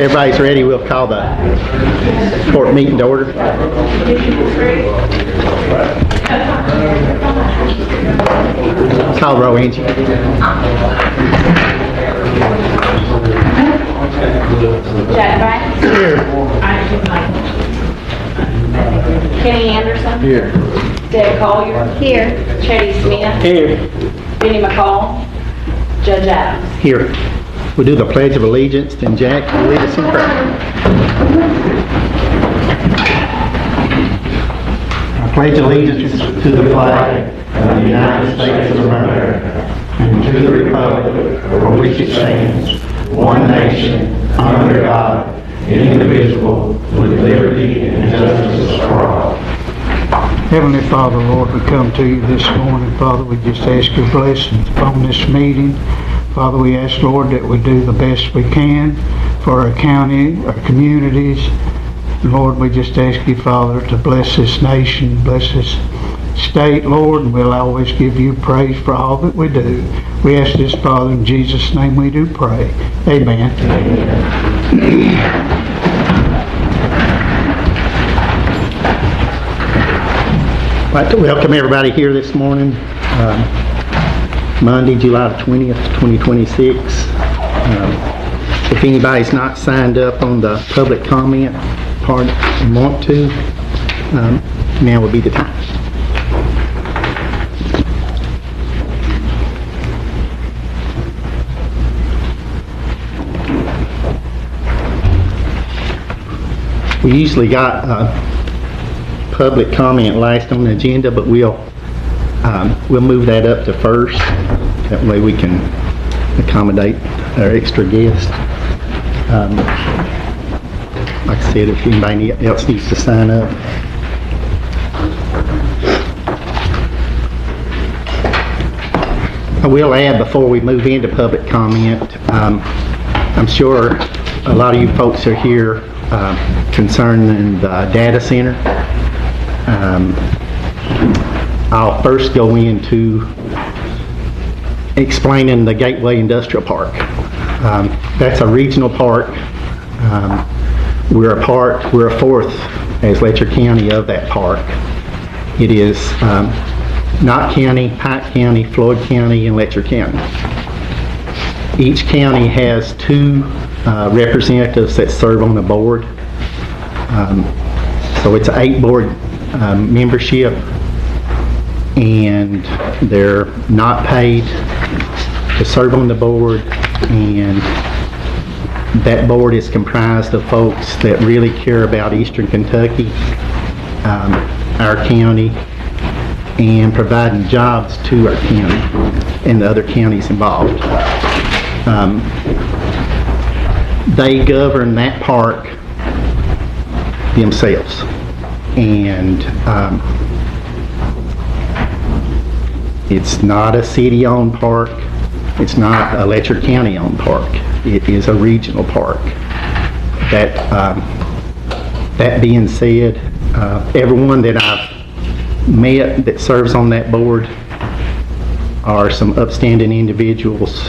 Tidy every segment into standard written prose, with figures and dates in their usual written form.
Everybody's ready, we'll call the court meeting to order. Call roll, Angie. Jack Banks. Here. Kenny Anderson. Here. Deb Collier. Here. Chetty Smith. Here. Benny McCall. Judge Adams. Here. We'll do the Pledge of Allegiance, then Jack will lead us in prayer. I pledge allegiance to the flag of the United States of America and to the republic for which it stands, one nation, under God, indivisible, with liberty and justice for all. Heavenly Father, Lord, we come to you this morning. Father, we just ask your blessings upon this meeting. Father, we ask, Lord, that we do the best we can for our county, our communities. Lord, we just ask you, Father, to bless this nation, bless this state, Lord, and we'll always give you praise for all that we do. We ask this, Father, in Jesus' name we do pray. Amen. I'd like to welcome everybody here this morning. Monday, July 20th, 2026. If anybody's not signed up on the public comment part and want to, now would be the time. We usually got public comment last on the agenda, but we'll move that up to first. That way we can accommodate our extra guests. Like I said, if anybody else needs to sign up. I will add before we move into public comment, I'm sure a lot of you folks are here concerning the data center. I'll first go into explaining the Gateway Industrial Park. That's a regional park. We're a fourth as Letcher County of that park. It is Knott County, Pike County, Floyd County, and Letcher County. Each county has two representatives that serve on the board. So it's an 8-board membership, and they're not paid to serve on the board, and that board is comprised of folks that really care about Eastern Kentucky, our county, and providing jobs to our county and the other counties involved. They govern that park themselves, and it's not a city-owned park. It's not a Letcher County-owned park. It is a regional park. That being said, everyone that I've met that serves on that board are some upstanding individuals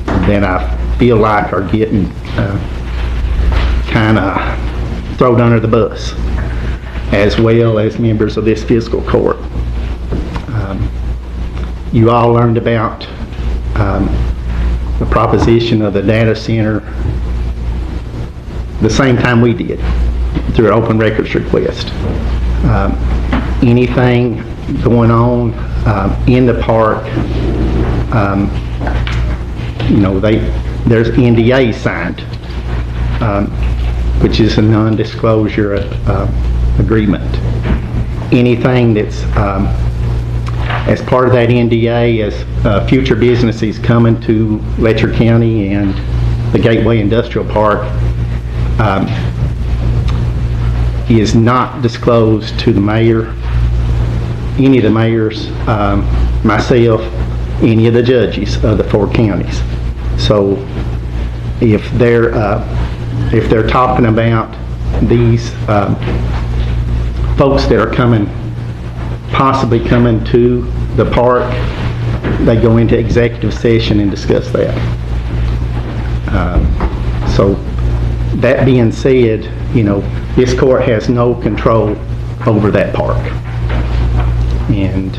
that I feel like are getting kind of thrown under the bus, as well as members of this fiscal court. You all learned about the proposition of the data center the same time we did, through an open records request. Anything going on in the park, there's NDA signed, which is a non-disclosure agreement. Anything that's as part of that NDA, as future businesses coming to Letcher County and the Gateway Industrial Park, is not disclosed to the mayor, any of the mayors, myself, any of the judges of the 4 counties. So if they're talking about these folks that are possibly coming to the park, they go into executive session and discuss that. So That being said, this court has no control over that park. And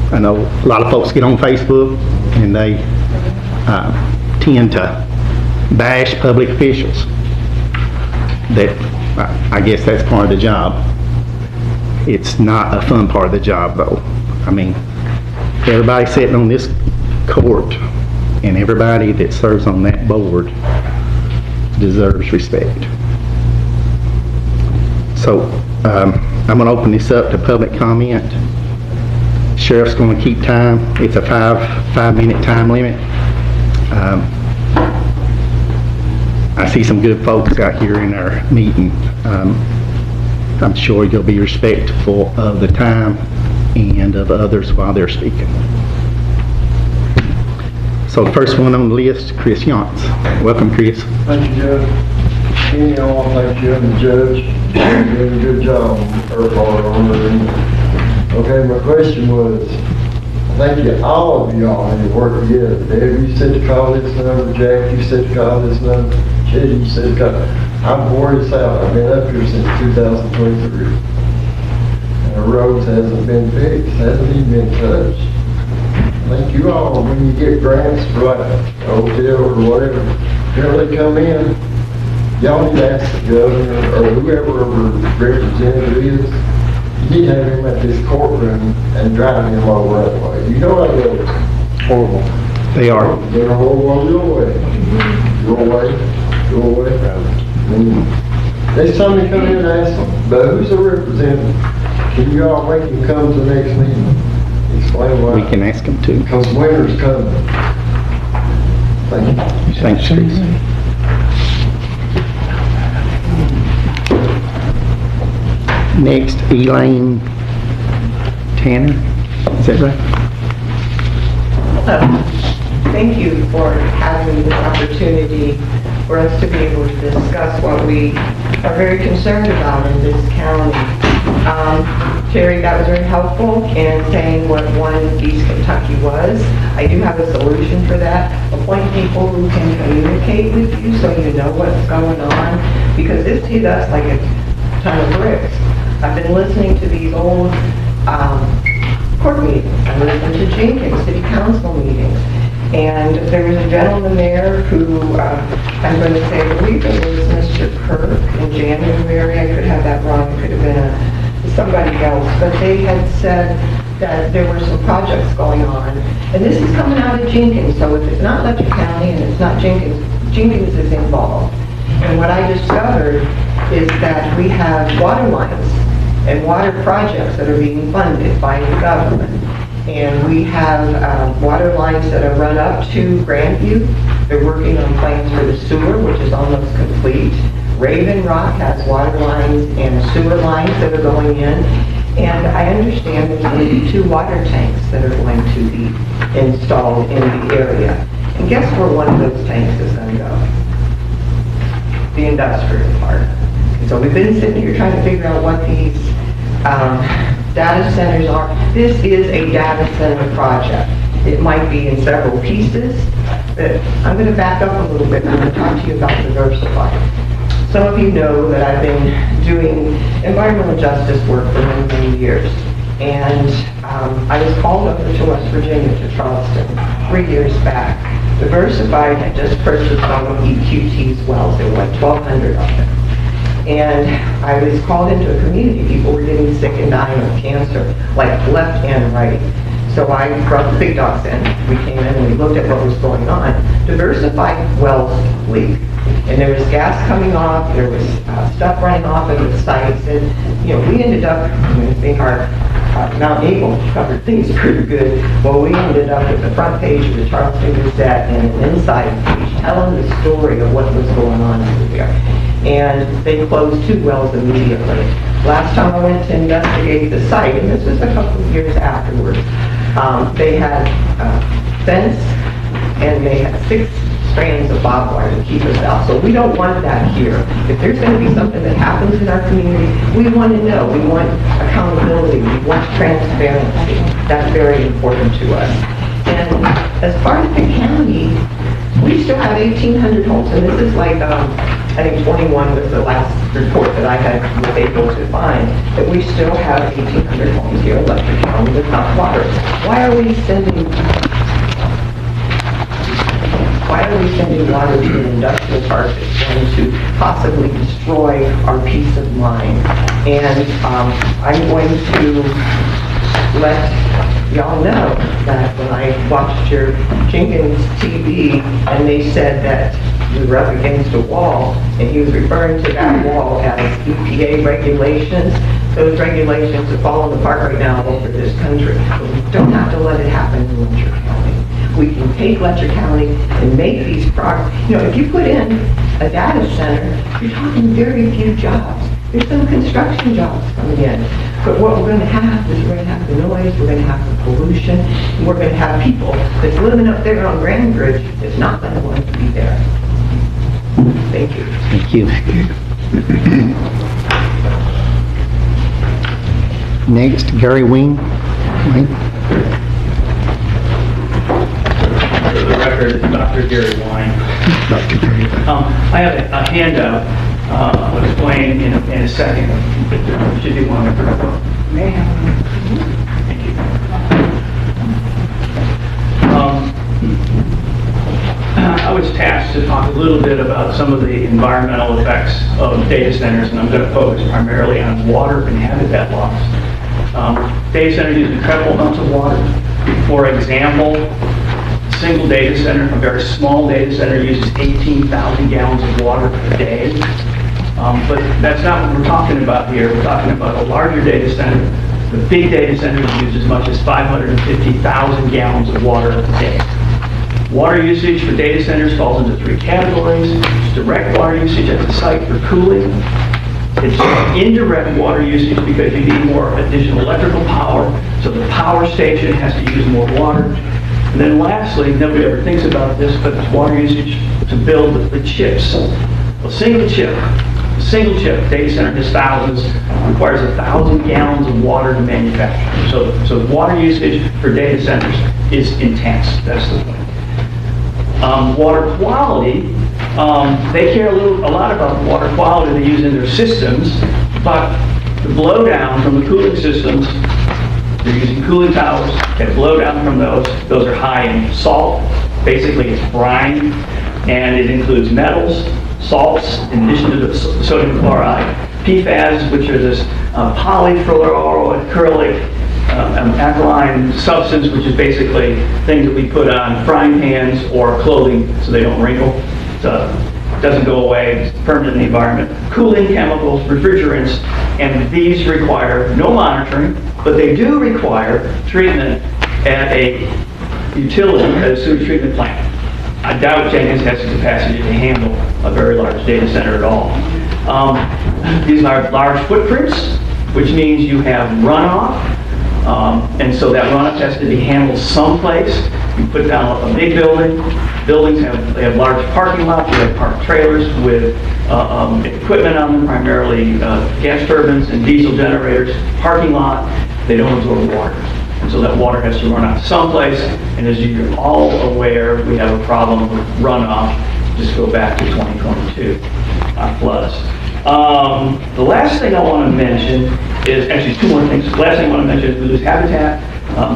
I know a lot of folks get on Facebook and they tend to bash public officials. That, I guess that's part of the job. It's not a fun part of the job, though. I mean, everybody sitting on this court and everybody that serves on that board deserves respect. So, I'm going to open this up to public comment. Sheriff's going to keep time. It's a five-minute time limit. I see some good folks out here in our meeting. I'm sure you'll be respectful of the time and of others while they're speaking. So the first one on the list, Chris Yance. Welcome, Chris. Thank you, Judge. Any all, thank you and the judge. You're doing a good job on her part on her. Okay, my question was, thank you, all of y'all, and you work together. Dave, you said to call this number. Jack, you said to call this number. Jed, you said to call. I'm worried this out. I've been up here since 2023. And the roads hasn't been fixed, hasn't even been touched. Thank you all, when you get grants for like a hotel or whatever, generally come in, y'all need to ask the governor or whoever our representative is, you need to have him at this courtroom and drive him over that way. You know how that is. Horrible. They are. They're horrible your way. Your way. Your way. Next time you come in and ask them, but who's the representative? Can you all make him come to the next meeting? Explain why. We can ask them to. Because winter's coming. Thank you. Thanks, Chris. Next, Elaine Tanner. Is that right? Thank you for having this opportunity for us to be able to discuss what we are very concerned about in this county. Terry, that was very helpful in saying what One East Kentucky was. I do have a solution for that. Appoint people who can communicate with you so you know what's going on, because this hit us like a ton of bricks. I've been listening to these old court meetings. I listened to Jenkins City Council meetings. And there was a gentleman there who, I'm going to say, I believe it was Mr. Kirk in January. I could have that wrong. It could have been somebody else. But they had said that there were some projects going on. And this is coming out of Jenkins. So if it's not Letcher County and it's not Jenkins, Jenkins is involved. And what I discovered is that we have water lines and water projects that are being funded by the government. And we have water lines that are run up to Grandview. They're working on plans for the sewer, which is almost complete. Raven Rock has water lines and sewer lines that are going in. And I understand there's going to be 2 water tanks that are going to be installed in the area. And guess where one of those tanks is going to go? The industrial part. And so we've been sitting here trying to figure out what these data centers are. This is a data center project. It might be in several pieces, but I'm going to back up a little bit and I'm going to talk to you about Diversify. Some of you know that I've been doing environmental justice work for many, many years. And I was called over to West Virginia, to Charleston, 3 years back. Diversified had just purchased some of EQT's wells. There were like 1,200 of them. And I was called into a community. People were getting sick and dying of cancer, like left and right. So I brought the big dogs in. We came in and we looked at what was going on. Diversified wells leak. And there was gas coming off, there was stuff running off of the sites, and we ended up, I think our Mount Eagle covered things pretty good. Well, we ended up at the front page of the Charleston Gazette and an inside page telling the story of what was going on over there. And they closed 2 wells immediately. Last time I went to investigate the site, and this was a couple of years afterwards, they had fence and they had 6 strands of barbed wire to keep us out. So we don't want that here. If there's going to be something that happens in our community, we want to know. We want accountability. We want transparency. That's very important to us. And as far as the county, We still have 1,800 homes, and this is like, I think 21 was the last report that I was able to find, that we still have 1,800 homes here in Letcher County without water. Why are we sending water to an industrial park that's going to possibly destroy our peace of mind? And I'm going to let y'all know that when I watched your Jenkins TV and they said that we were up against a wall, and he was referring to that wall as EPA regulations, those regulations are falling apart right now all over this country. But we don't have to let it happen in Letcher County. We can take Letcher County and make these progress. You know, if you put in a data center, you're talking very few jobs. There's some construction jobs coming in. But what we're going to have is we're going to have the noise, we're going to have the pollution, and we're going to have people that's living up there on Grand Bridge that's not going to want to be there. Thank you. Thank you. Next, Gary Wing. For the record, Dr. Gary Wine. Dr. Gary. I have a handout. I'll explain in a second. Should be one. May I have one? Thank you. I was tasked to talk a little bit about some of the environmental effects of data centers, and I'm going to focus primarily on water and habitat loss. Data centers use incredible amounts of water. For example, a single data center, a very small data center, uses 18,000 gallons of water a day. But that's not what we're talking about here. We're talking about a larger data center. The big data centers use as much as 550,000 gallons of water a day. Water usage for data centers falls into three categories. It's direct water usage at the site for cooling. It's indirect water usage because you need more additional electrical power, so the power station has to use more water. And then lastly, nobody ever thinks about this, but it's water usage to build the chips. A single chip data center has thousands, requires 1,000 gallons of water to manufacture. So water usage for data centers is intense. That's the point. Water quality, they care a lot about the water quality they use in their systems, but the blowdown from the cooling systems, they're using cooling towers, get blowdown from those. Those are high in salt, basically it's brine, and it includes metals, salts, in addition to the sodium chloride, PFAS, which are this polyfluoroacrylic alkaline substance, which is basically things that we put on frying pans or clothing so they don't wrinkle. So it doesn't go away, it's permanent in the environment. Cooling chemicals, refrigerants, and these require no monitoring, but they do require treatment at a utility, at a sewage treatment plant. I doubt Jenkins has the capacity to handle a very large data center at all. These are large footprints, which means you have runoff, and so that runoff has to be handled someplace. You put down a big building. Buildings have large parking lots. You have parked trailers with equipment on them, primarily gas turbines and diesel generators. Parking lot, they don't absorb water. And so that water has to run out someplace. And as you're all aware, we have a problem with runoff. Just go back to 2022 floods. The last thing I want to mention is, actually two more things. The last thing I want to mention is we lose habitat.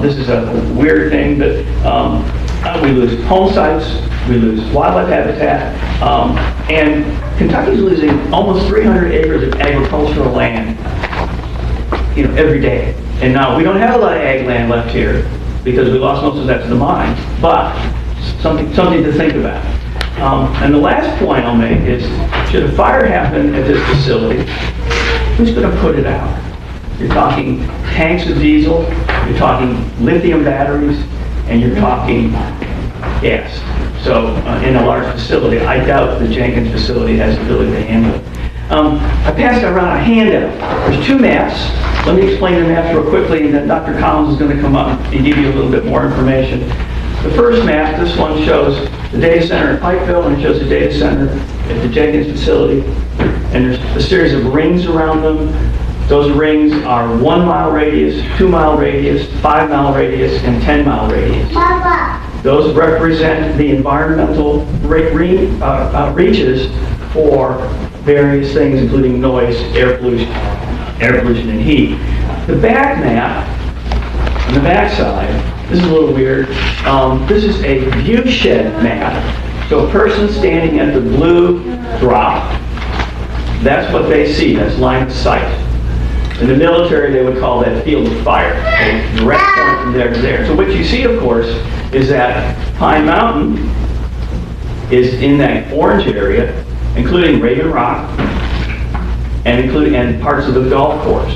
This is a weird thing, but we lose home sites, we lose wildlife habitat, and Kentucky's losing almost 300 acres of agricultural land, every day. And now we don't have a lot of ag land left here because we lost most of that to the mines, but something to think about. And the last point I'll make is, should a fire happen at this facility, who's going to put it out? You're talking tanks of diesel, you're talking lithium batteries, and you're talking gas. So in a large facility, I doubt the Jenkins facility has the ability to handle it. I passed around a handout. There's two maps. Let me explain the maps real quickly, and then Dr. Collins is going to come up and give you a little bit more information. The first map, this one shows the data center at Pikeville, and it shows the data center at the Jenkins facility. And there's a series of rings around them. Those rings are 1 mile radius, 2 mile radius, 5 mile radius, and 10 mile radius. Those represent the environmental reaches for various things, including noise, air pollution, and heat. The back map, on the back side, this is a little weird. This is a view shed map. So a person standing at the blue drop, that's what they see, that's line of sight. In the military, they would call that field of fire, a direct point from there to there. So what you see, of course, is that Pine Mountain is in that orange area, including Raven Rock, and parts of the golf course.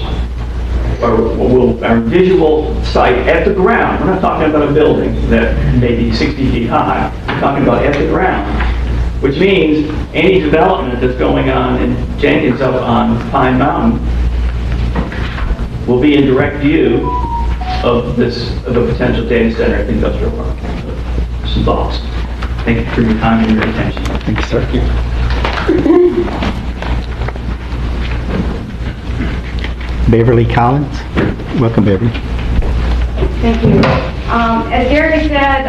Our visual sight at the ground. We're not talking about a building that may be 60 feet high. We're talking about at the ground, which means any development that's going on in Jenkins up on Pine Mountain will be in direct view of a potential data center at the industrial park. Some thoughts. Thank you for your time and your attention. Thank you, sir. Beverly Collins. Welcome, Beverly. Thank you. As Gary said,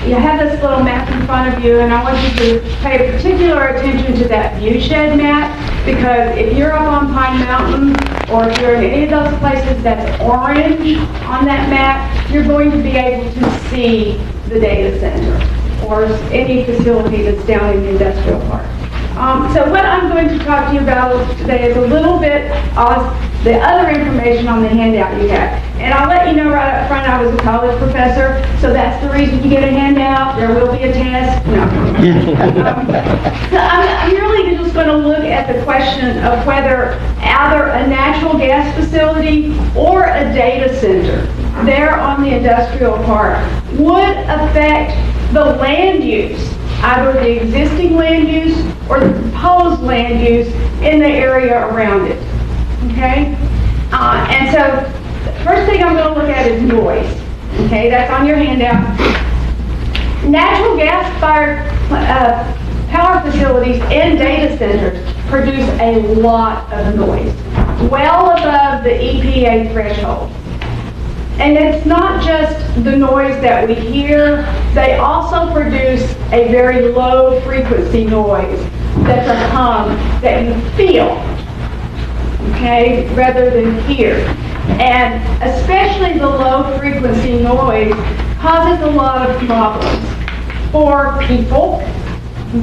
you have this little map in front of you, and I want you to pay particular attention to that viewshed map, because if you're up on Pine Mountain, or if you're in any of those places that's orange on that map, you're going to be able to see the data center, or any facility that's down in the industrial park. So what I'm going to talk to you about today is a little bit of the other information on the handout you have. And I'll let you know right up front, I was a college professor, so that's the reason you get a handout. There will be a test. No. So I'm really just going to look at the question of whether either a natural gas facility or a data center there on the industrial park would affect the land use, either the existing land use or the proposed land use in the area around it. Okay? And so, the first thing I'm going to look at is noise. Okay, that's on your handout. Natural gas-fired power facilities and data centers produce a lot of noise, well above the EPA threshold. And it's not just the noise that we hear, they also produce a very low frequency noise that's a hum that you feel, okay, rather than hear. And especially the low frequency noise causes a lot of problems for people,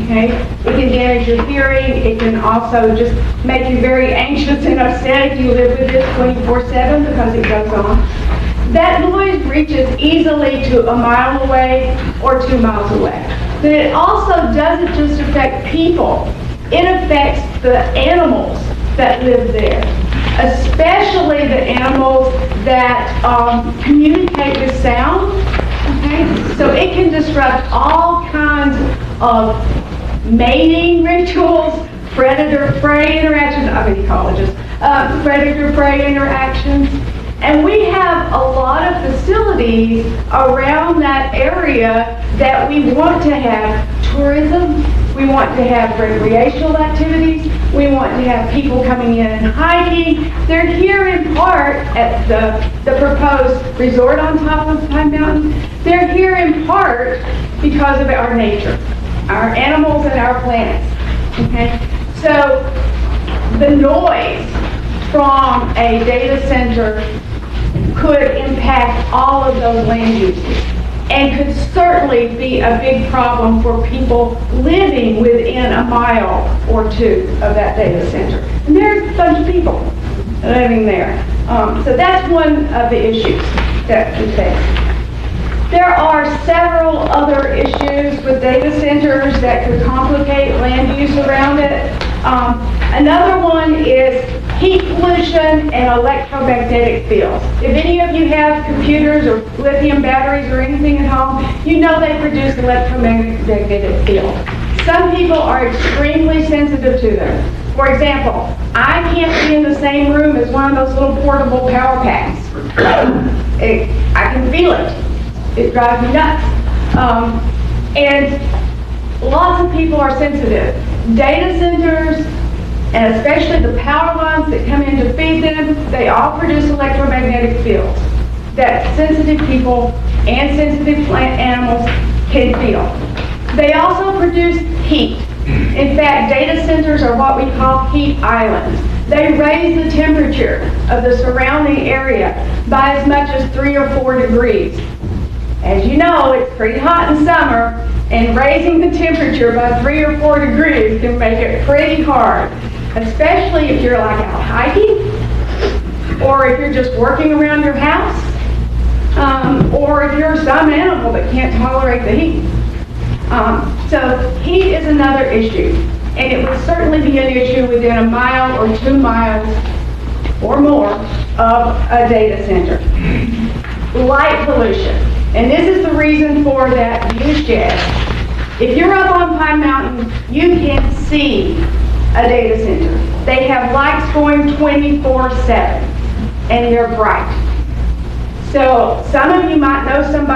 okay? It can damage your hearing, it can also just make you very anxious and upset if you live with this 24/7 because it goes on. That noise reaches easily to a mile away or 2 miles away. But it also doesn't just affect people, it affects the animals that live there, especially the animals that communicate with sound. Okay? So it can disrupt all kinds of mating rituals, predator-prey interactions, I'm an ecologist, predator-prey interactions. And we have a lot of facilities around that area that we want to have tourism, we want to have recreational activities, we want to have people coming in and hiking. They're here in part at the proposed resort on top of Pine Mountain. They're here in part because of our nature, our animals and our plants. Okay? So the noise from a data center could impact all of those land uses and could certainly be a big problem for people living within a mile or two of that data center. And there's a bunch of people living there. So that's one of the issues that we face. There are several other issues with data centers that could complicate land use around it. Another one is heat pollution and electromagnetic fields. If any of you have computers or lithium batteries or anything at home, you know they produce electromagnetic fields. Some people are extremely sensitive to them. For example, I can't be in the same room as one of those little portable power packs. I can feel it. It drives me nuts. And lots of people are sensitive. Data centers, and especially the power lines that come in to feed them, they all produce electromagnetic fields. that sensitive people and sensitive plant animals can feel. They also produce heat. In fact, data centers are what we call heat islands. They raise the temperature of the surrounding area by as much as 3 or 4 degrees. As you know, it's pretty hot in summer, and raising the temperature by 3 or 4 degrees can make it pretty hard, especially if you're like out hiking, or if you're just working around your house, or if you're some animal that can't tolerate the heat. So heat is another issue, and it would certainly be an issue within 1 mile or 2 miles or more of a data center. Light pollution, and this is the reason for that view shed. If you're up on Pine Mountain, you can see a data center. They have lights going 24/7, and they're bright. So some of you might know some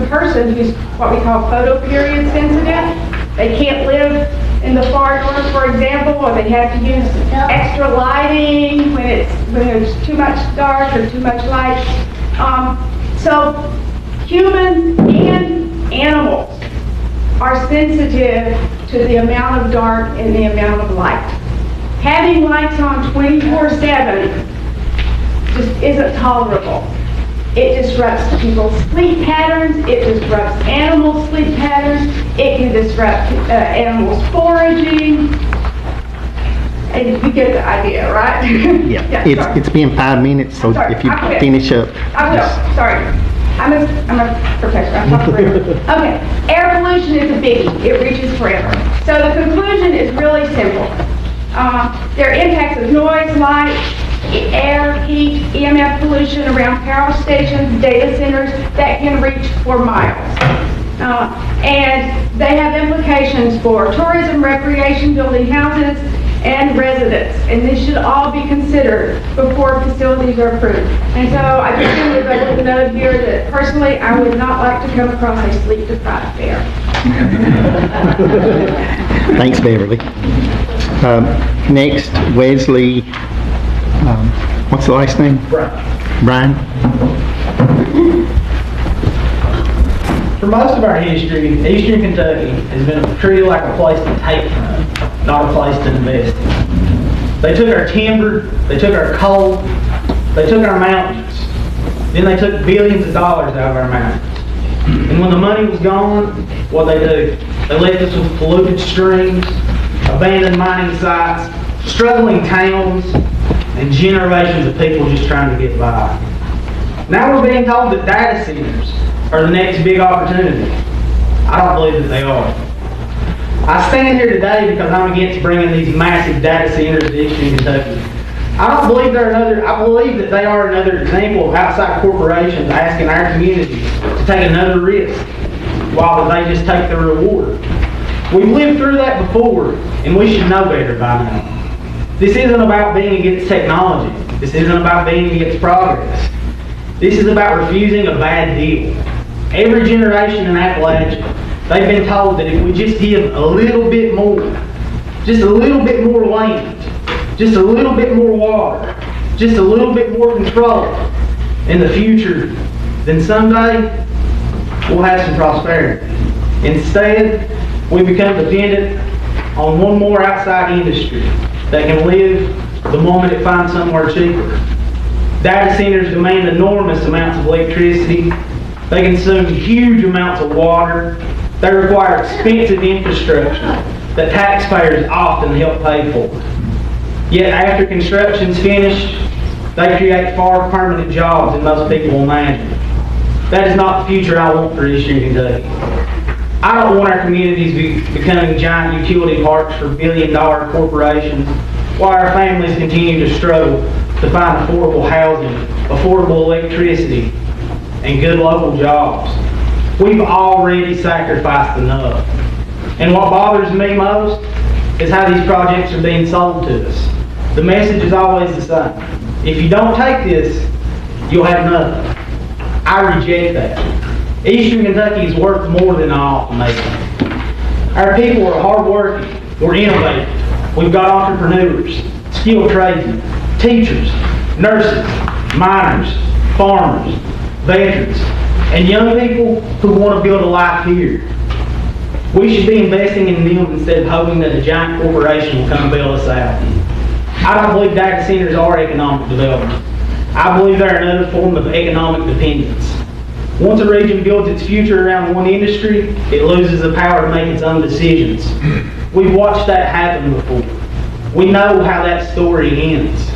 person who's what we call photoperiod sensitive. They can't live in the far north, for example, or they have to use extra lighting when there's too much dark or too much light. So humans and animals are sensitive to the amount of dark and the amount of light. Having lights on 24/7 just isn't tolerable. It disrupts people's sleep patterns, it disrupts animals' sleep patterns, it can disrupt animals' foraging. And you get the idea, right? Yeah, sorry. it's been 5 minutes, so Sorry, if you I quit. finish up. I will, sorry. I'm a professor, I'm talking forever. Okay, air pollution is a biggie, it reaches forever. So the conclusion is really simple. There are impacts of noise, light, air, heat, EMF pollution around power stations, data centers that can reach for miles. And they have implications for tourism, recreation, building houses, and residents. And this should all be considered before facilities are approved. And so I just wanted to let you know here that personally, I would not like to come across a sleep-deprived bear. Thanks, Beverly. Next, Wesley, what's the last name? Brian. For most of our history, Eastern Kentucky has been treated like a place to take from, not a place to invest in. They took our timber, they took our coal, they took our mountains, then they took billions of dollars out of our mountains. And when the money was gone, what they do? They left us with polluted streams, abandoned mining sites, struggling towns, and generations of people just trying to get by. Now we're being told that data centers are the next big opportunity. I don't believe that they are. I stand here today because I'm against bringing these massive data centers to Eastern Kentucky. I believe that they are another example of outside corporations asking our communities to take another risk while they just take the reward. We've lived through that before, and we should know better by now. This isn't about being against technology. This isn't about being against progress. This is about refusing a bad deal. Every generation in Appalachia, they've been told that if we just give a little bit more, just a little bit more land, just a little bit more water, just a little bit more control in the future, then someday we'll have some prosperity. Instead, we become dependent on one more outside industry that can live the moment it finds somewhere cheaper. Data centers demand enormous amounts of electricity. They consume huge amounts of water. They require expensive infrastructure that taxpayers often help pay for. Yet after construction's finished, they create far permanent jobs than most people imagine. That is not the future I want for Eastern Kentucky. I don't want our communities becoming giant utility parks for billion-dollar corporations while our families continue to struggle to find affordable housing, affordable electricity, and good local jobs. We've already sacrificed enough. And what bothers me most is how these projects are being sold to us. The message is always the same. If you don't take this, you'll have nothing. I reject that. Eastern Kentucky is worth more than I often make it. Our people are hardworking, we're innovative. We've got entrepreneurs, skilled tradesmen, teachers, nurses, miners, farmers, veterans, and young people who want to build a life here. We should be investing in them instead of hoping that a giant corporation will come bail us out. I don't believe data centers are economic development. I believe they're another form of economic dependence. Once a region builds its future around one industry, it loses the power to make its own decisions. We've watched that happen before. We know how that story ends.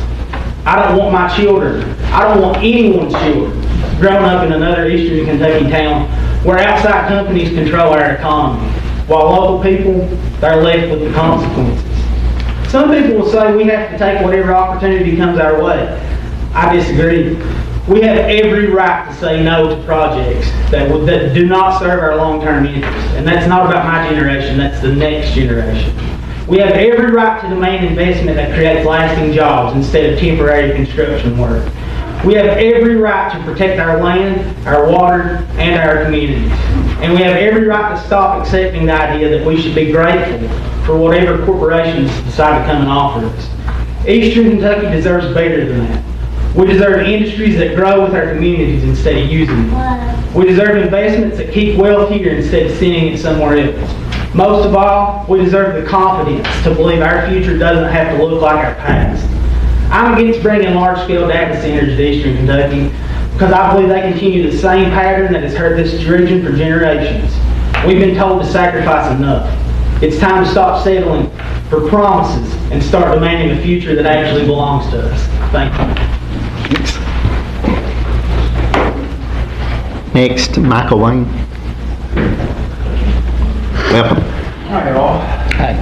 I don't want my children, I don't want anyone's children growing up in another Eastern Kentucky town where outside companies control our economy, while local people, they're left with the consequences. Some people will say we have to take whatever opportunity comes our way. I disagree. We have every right to say no to projects that do not serve our long-term interests. And that's not about my generation, that's the next generation. We have every right to demand investment that creates lasting jobs instead of temporary construction work. We have every right to protect our land, our water, and our communities. And we have every right to stop accepting the idea that we should be grateful for whatever corporations decide to come and offer us. Eastern Kentucky deserves better than that. We deserve industries that grow with our communities instead of using them. We deserve investments that keep wealth here instead of sending it somewhere else. Most of all, we deserve the confidence to believe our future doesn't have to look like our past. I'm against bringing large-scale data centers to Eastern Kentucky because I believe they continue the same pattern that has hurt this region for generations. We've been told to sacrifice enough. It's time to stop settling for promises and start demanding a future that actually belongs to us. Thank you. Next, Michael Wayne. Welcome. Hi, all. Hi.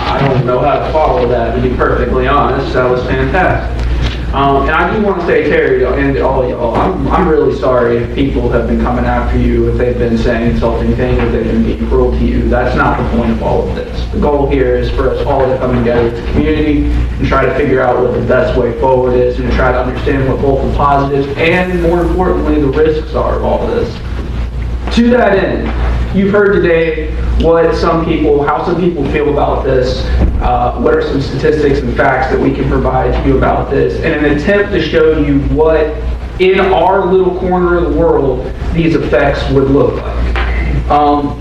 I don't know how to follow that, to be perfectly honest. That was fantastic. And I do want to say, Terry, and all of y'all, I'm really sorry if people have been coming after you, if they've been saying insulting things, if they've been being cruel to you. That's not the point of all of this. The goal here is for us all to come together as a community and try to figure out what the best way forward is and try to understand what both the positives and, more importantly, the risks are of all of this. To that end, you've heard today how some people feel about this, what are some statistics and facts that we can provide to you about this, in an attempt to show you what, in our little corner of the world, these effects would look like.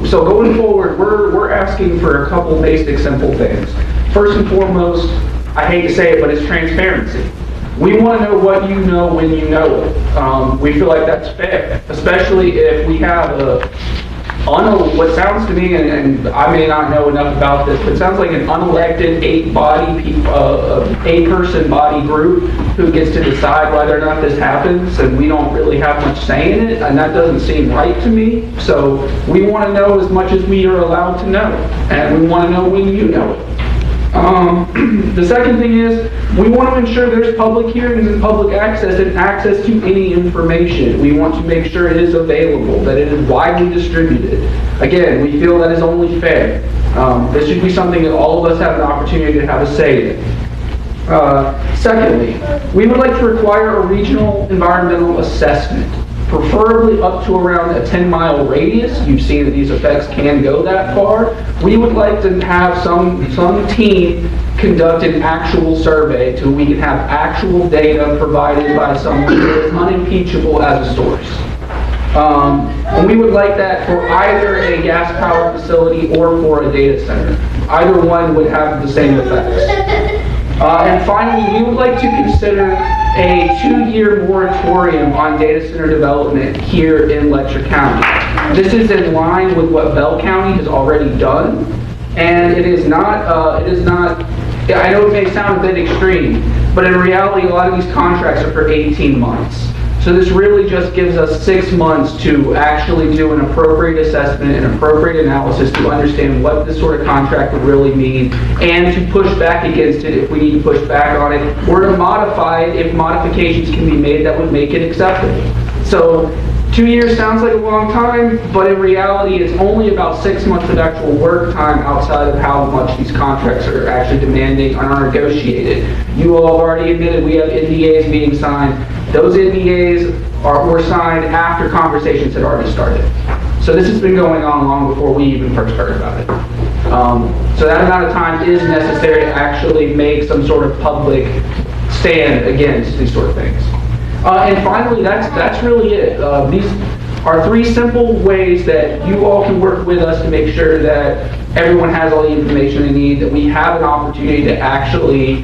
So going forward, we're asking for a couple basic, simple things. First and foremost, I hate to say it, but it's transparency. We want to know what you know when you know it. We feel like that's fair, especially if we have what sounds to me, and I may not know enough about this, but it sounds like an unelected eight-person body group who gets to decide whether or not this happens, and we don't really have much say in it, and that doesn't seem right to me. So we want to know as much as we are allowed to know, and we want to know when you know it. The second thing is, we want to ensure there's public hearings and public access and access to any information. We want to make sure it is available, that it is widely distributed. Again, we feel that is only fair. This should be something that all of us have an opportunity to have a say in. Secondly, we would like to require a regional environmental assessment, preferably up to around a 10-mile radius. You've seen that these effects can go that far. We would like to have some team conduct an actual survey so we can have actual data provided by someone who is unimpeachable as a source. And we would like that for either a gas power facility or for a data center. Either one would have the same effects. And finally, we would like to consider a 2-year moratorium on data center development here in Letcher County. This is in line with what Bell County has already done, and it is not, I know it may sound a bit extreme, but in reality, a lot of these contracts are for 18 months. So this really just gives us 6 months to actually do an appropriate assessment and appropriate analysis to understand what this sort of contract would really mean and to push back against it if we need to push back on it, or to modify it if modifications can be made that would make it acceptable. So 2 years sounds like a long time, but in reality it's only about 6 months of actual work time outside of how much these contracts are actually demanding and are negotiated. You all have already admitted we have NDAs being signed. Those NDAs were signed after conversations had already started. So this has been going on long before we even first heard about it. So that amount of time is necessary to actually make some sort of public stand against these sort of things. And finally, that's really it. These are 3 simple ways that you all can work with us to make sure that everyone has all the information they need, that we have an opportunity to actually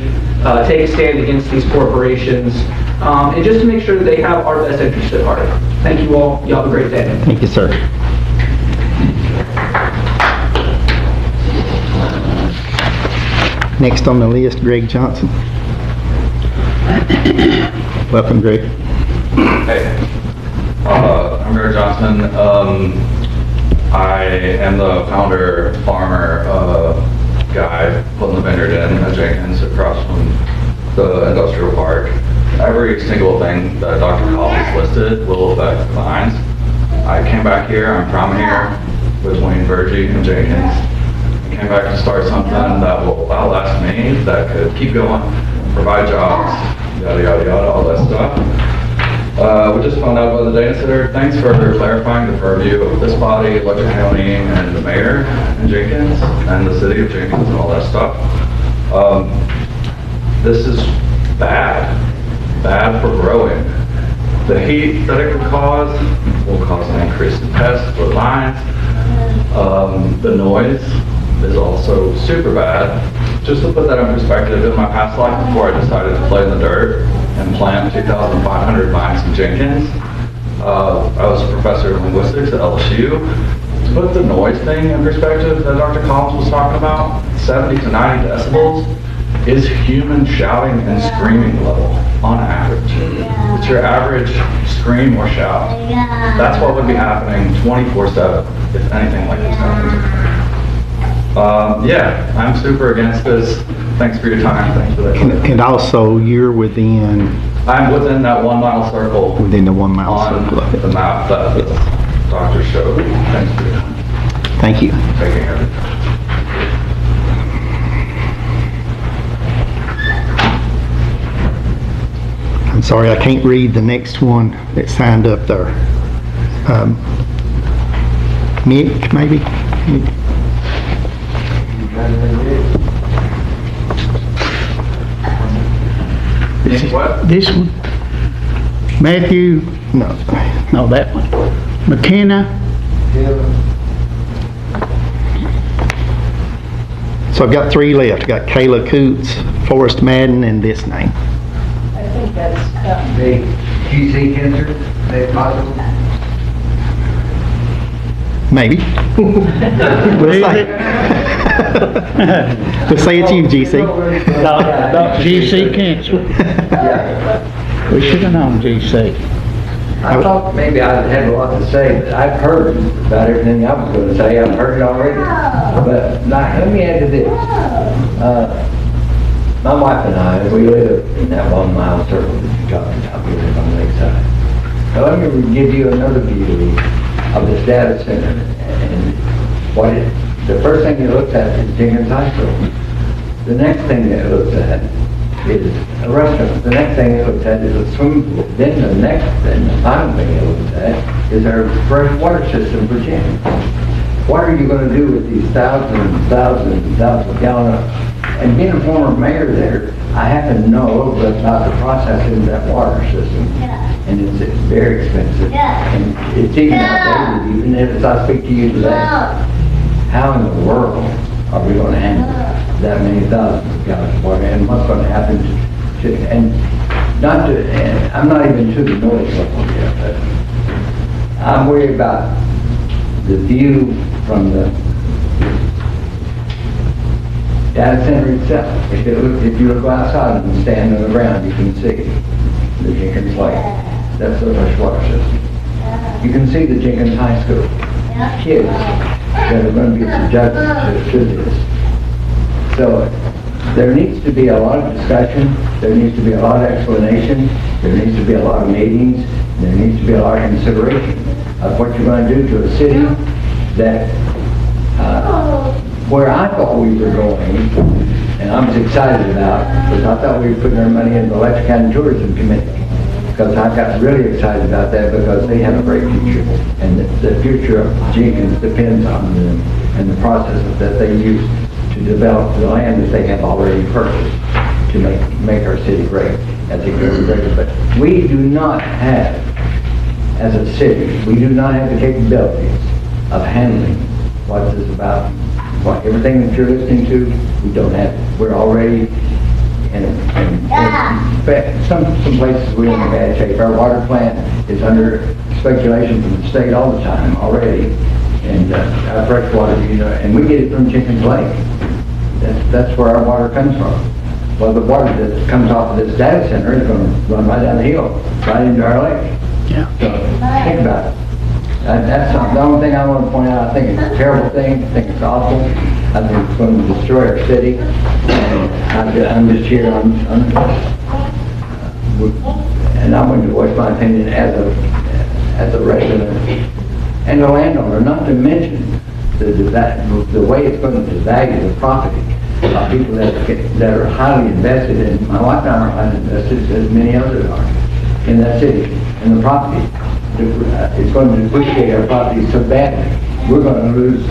take a stand against these corporations, and just to make sure that they have our best interest at heart. Thank you all. You have a great day. Thank you, sir. Next on the list, Greg Johnson. Welcome, Greg. Hey, I'm Greg Johnson. I am the founder, farmer, guy putting the vineyard in at Jenkins across from the industrial park. Every single thing that Dr. Collins listed will affect the vines. I came back here, I'm from here, between Virgie and Jenkins. I came back to start something that will outlast me, that could keep going, provide jobs, yada, yada, yada, all that stuff. We just found out about the data center. Thanks for clarifying the purview of this body, Letcher County, and the mayor in Jenkins, and the city of Jenkins, and all that stuff. This is bad for growing. The heat that it could cause will cause an increase in pests for vines. The noise is also super bad. Just to put that in perspective, in my past life, before I decided to play in the dirt and plant 2,500 vines in Jenkins, I was a professor of linguistics at LSU. To put the noise thing in perspective that Dr. Collins was talking about, 70 to 90 decibels is human shouting and screaming level on average. It's your average scream or shout. That's what would be happening 24/7 if anything like this happened. Yeah, I'm super against this. Thanks for your time. Thanks for that. And also, you're within I'm within that 1 mile circle the 1 mile on circle of the it. map that the doctor showed. Thanks for your time. Thank you. Taking everything. I'm sorry, I can't read the next one that signed up there. Nick, maybe? Nick? What? This one? Matthew, no, that one. McKenna, So I've got 3 left. I got Kayla Coots, Forrest Madden, and this name. I think that's, The QC cancer, they possible? Maybe. We'll say. We'll say it's you, GC. GC Cancer. Yeah. We should have known GC. I thought maybe I'd have a lot to say, but I've heard about everything I was going to say. I've heard it already. But now, let me add to this. My wife and I, we live in that 1 mile circle that you're talking about. We live on the lakeside. Now, let me give you another view of this data center. And what the first thing it looks at is Jenkins High School. The next thing that it looks at is a restaurant. The next thing it looks at is a swimming pool. Then the final thing it looks at is our fresh water system for Jenkins. What are you going to do with these thousands and thousands and thousands of gallons? And being a former mayor there, I happen to know a little bit about the processing of that water system. And it's very expensive. And it's even outdated, even as I speak to you today. How in the world are we going to handle that many thousands of gallons of water? And what's going to happen to and I'm not even to the noise level yet, but I'm worried about the view from the data center itself. If you look outside and stand on the ground, you can see the Jenkins Lake. That's the fresh water system. You can see the Jenkins High School kids that are going to be subjected to this. So there needs to be a lot of discussion. There needs to be a lot of explanation. There needs to be a lot of meetings. There needs to be a lot of consideration of what you're going to do to a city that where I thought we were going, and I was excited about, because I thought we were putting our money in the Letcher County Tourism Committee. Because I got really excited about that because they have a great future. And the future of Jenkins depends on them and the processes that they use to develop the land that they have already purchased. to make our city great as it goes greater. But we do not have, as a city, we do not have the capabilities of handling what this is about. Everything that you're listening to, we don't have. We're already some places we're in bad shape. Our water plant is under speculation from the state all the time already, and our fresh water, and we get it from Chicken's Lake. That's where our water comes from. Well, the water that comes off of this data center is going to run right down the hill, right into our lake. Yeah. So think about it. That's the only thing I want to point out. I think it's a terrible thing. I think it's awful. I think it's going to destroy our city. I'm just here and I'm going to voice my opinion as a resident and a landowner, not to mention the way it's going to devalue the property of people that are highly invested in. My wife and I are highly invested, as many others are, in that city, in the property. It's going to depreciate our property so badly. We're going to lose.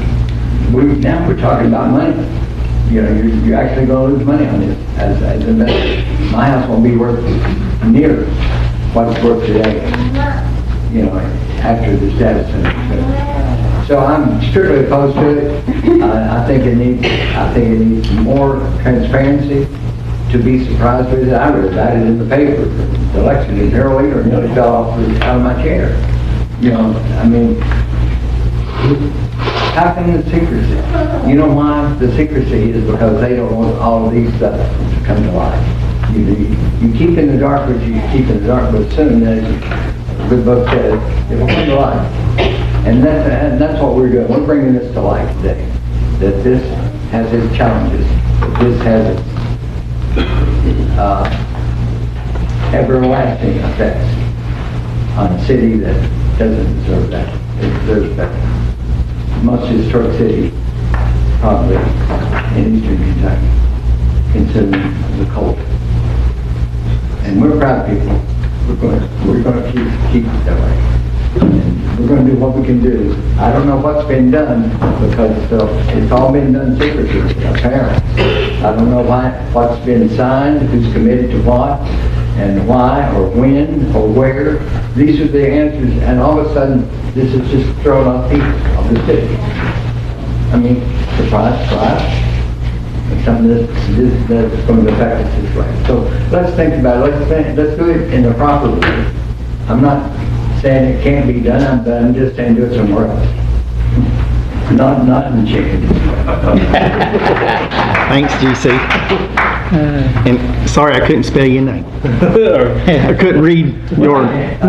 Now we're talking about money. You're actually going to lose money on this as an investor. My house won't be worth near what it's worth today. After this data center. So I'm strictly opposed to it. I think it needs more transparency. To be surprised with it, I read about it in the paper. The election in Herald Leader nearly fell out of my chair. How come the secrecy? You know why the secrecy is? Because they don't want all of these stuff to come to light. You keep in the dark what you keep in the dark, but soon, as the good book says, it will come to light. And that's what we're doing. We're bringing this to light today. That this has its challenges. That this has its everlasting effects on a city that doesn't deserve that. It deserves better. Most historic city, probably in eastern Kentucky, considering the culture. And we're proud people. We're going to keep it that way. And we're going to do what we can do. I don't know what's been done because it's all been done secretly, apparently. I don't know what's been signed, who's committed to what, and why, or when, or where. These are the answers, and all of a sudden, this is just thrown off people of the city. I mean, surprise, surprise. It's something that's going to affect us this way. So let's think about it. Let's do it in the proper way. I'm not saying it can't be done, but I'm just saying do it somewhere else. Not in Chicken. Thanks, GC. And sorry I couldn't spell your name. I couldn't read your name.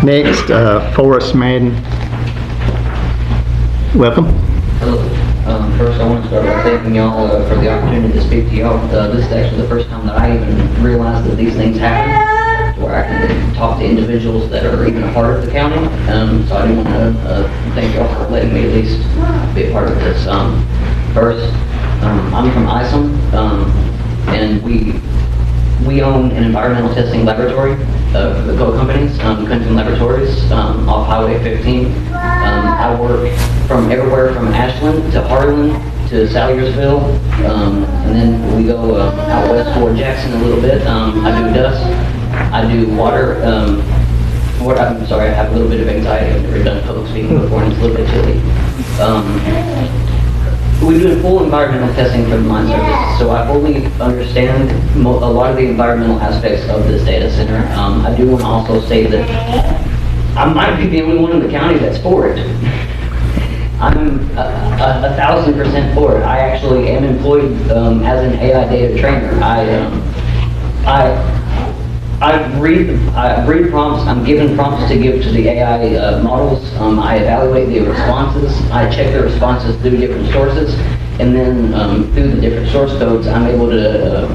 Next, Forrest Madden. Welcome. Hello. First, I want to start by thanking y'all for the opportunity to speak to y'all. This is actually the first time that I even realized that these things happen, where I can talk to individuals that are even a part of the county. So I do want to thank y'all for letting me at least be a part of this. First, I'm from ISOM, and we own an environmental testing laboratory for the Go companies, Clinton Laboratories, off Highway 15. I work from everywhere from Ashland to Harlan to Salyersville, and then we go out west toward Jackson a little bit. I do dust, I do water. I'm sorry, I have a little bit of anxiety. I've never done public speaking before, and it's a little bit chilly. We do full environmental testing for the mine service, so I fully understand a lot of the environmental aspects of this data center. I do want to also state that I might be the only one in the county that's for it. I'm 1,000% for it. I actually am employed as an AI data trainer. I read prompts. I'm given prompts to give to the AI models. I evaluate the responses. I check the responses through different sources, and then through the different source codes, I'm able to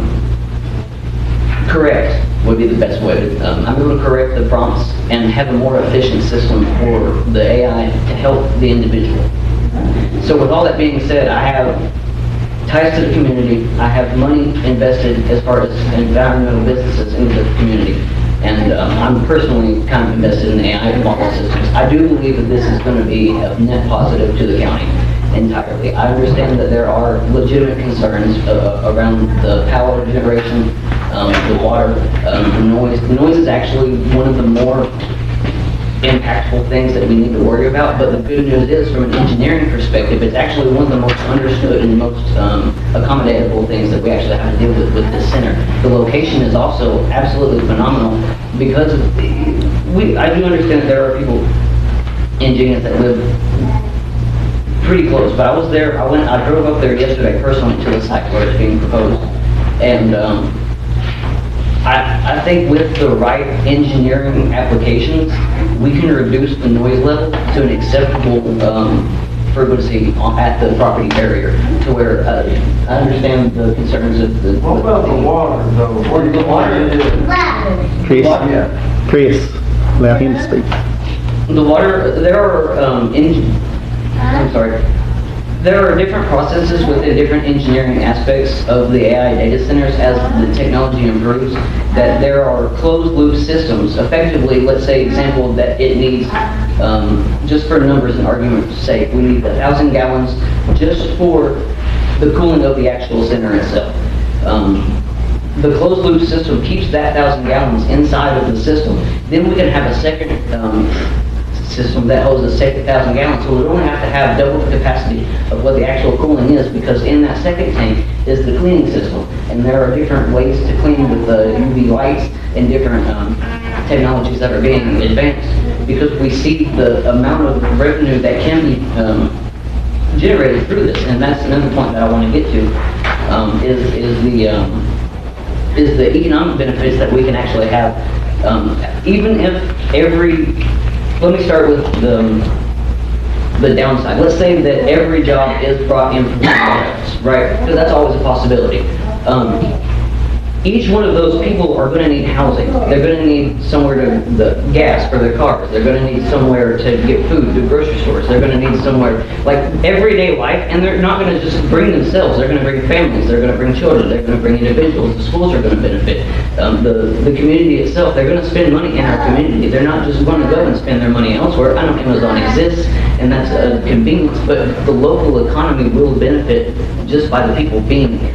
correct. Would be the best way. I'm able to correct the prompts and have a more efficient system for the AI to help the individual. So with all that being said, I have ties to the community. I have money invested as far as environmental businesses into the community. And I'm personally kind of invested in AI model systems. I do believe that this is going to be a net positive to the county. entirely. I understand that there are legitimate concerns around the power generation, the water, the noise. The noise is actually one of the more impactful things that we need to worry about, but the good news is, from an engineering perspective, it's actually one of the most understood and most accommodatable things that we actually have to deal with this center. The location is also absolutely phenomenal because I do understand that there are people in Genius that live pretty close, but I was there, I drove up there yesterday personally to the site where it's being proposed, and I think with the right engineering applications, we can reduce the noise level to an acceptable frequency at the property barrier, to where I understand the concerns of the... What about the water, though? What The water? Chris, allow him to speak. The water, there are, I'm sorry, there are different processes within different engineering aspects of the AI data centers as the technology improves, that there are closed loop systems. Effectively, let's say example that it needs, just for numbers and argument's sake, we need 1,000 gallons just for the cooling of the actual center itself. The closed loop system keeps that 1,000 gallons inside of the system. Then we can have a second system that holds a second 1,000 gallons, so we don't have to have double the capacity of what the actual cooling is, because in that second tank is the cleaning system, and there are different ways to clean with the UV lights and different technologies that are being advanced, because we see the amount of revenue that can be generated through this, and that's another point that I want to get to, is the economic benefits that we can actually have, even if let me start with the downside. Let's say that every job is brought in from somewhere else, right? Because that's always a possibility. Each one of those people are going to need housing. They're going to need somewhere to the gas for their cars. They're going to need somewhere to get food, to grocery stores. They're going to need somewhere like everyday life, and they're not going to just bring themselves. They're going to bring families. They're going to bring children. They're going to bring individuals. The schools are going to benefit. The community itself. They're going to spend money in our community. They're not just going to go and spend their money elsewhere. I know Amazon exists, and that's a convenience, but the local economy will benefit just by the people being here.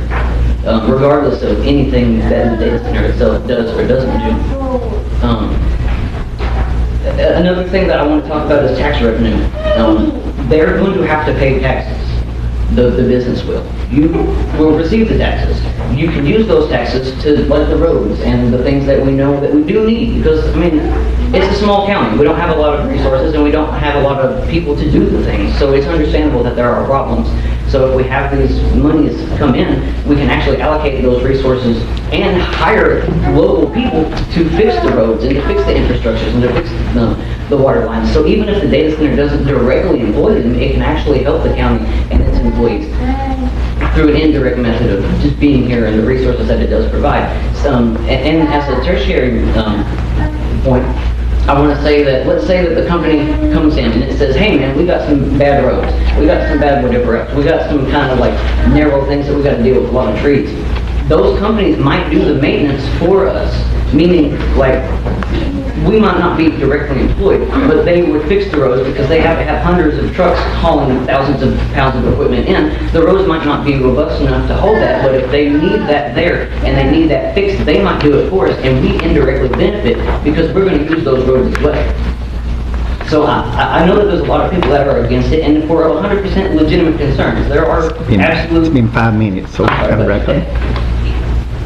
Regardless of anything that the data center itself does or doesn't do. Another thing that I want to talk about is tax revenue. They're going to have to pay taxes. The business will. You will receive the taxes. You can use those taxes to like the roads and the things that we know that we do need, because I mean, it's a small county. We don't have a lot of resources and we don't have a lot of people to do the things. So it's understandable that there are problems. So if we have these monies come in, we can actually allocate those resources and hire local people to fix the roads and to fix the infrastructures and to fix the water lines. So even if the data center doesn't directly employ them, it can actually help the county and its employees through an indirect method of just being here and the resources that it does provide. And as a tertiary point, I want to say that, let's say that the company comes in and it says, hey man, we got some bad roads, we got some bad whatever else, we got some kind of like narrow things that we got to deal with, a lot of trees. Those companies might do the maintenance for us, meaning like, we might not be directly employed, but they would fix the roads because they have to have hundreds of trucks hauling thousands of pounds of equipment in. The roads might not be robust enough to hold that, but if they need that there and they need that fixed, they might do it for us, and we indirectly benefit because we're going to use those roads as well. So I know that there's a lot of people that are against it, and for 100% legitimate concerns, there are absolute... It's been 5 minutes, so kind of wrap up.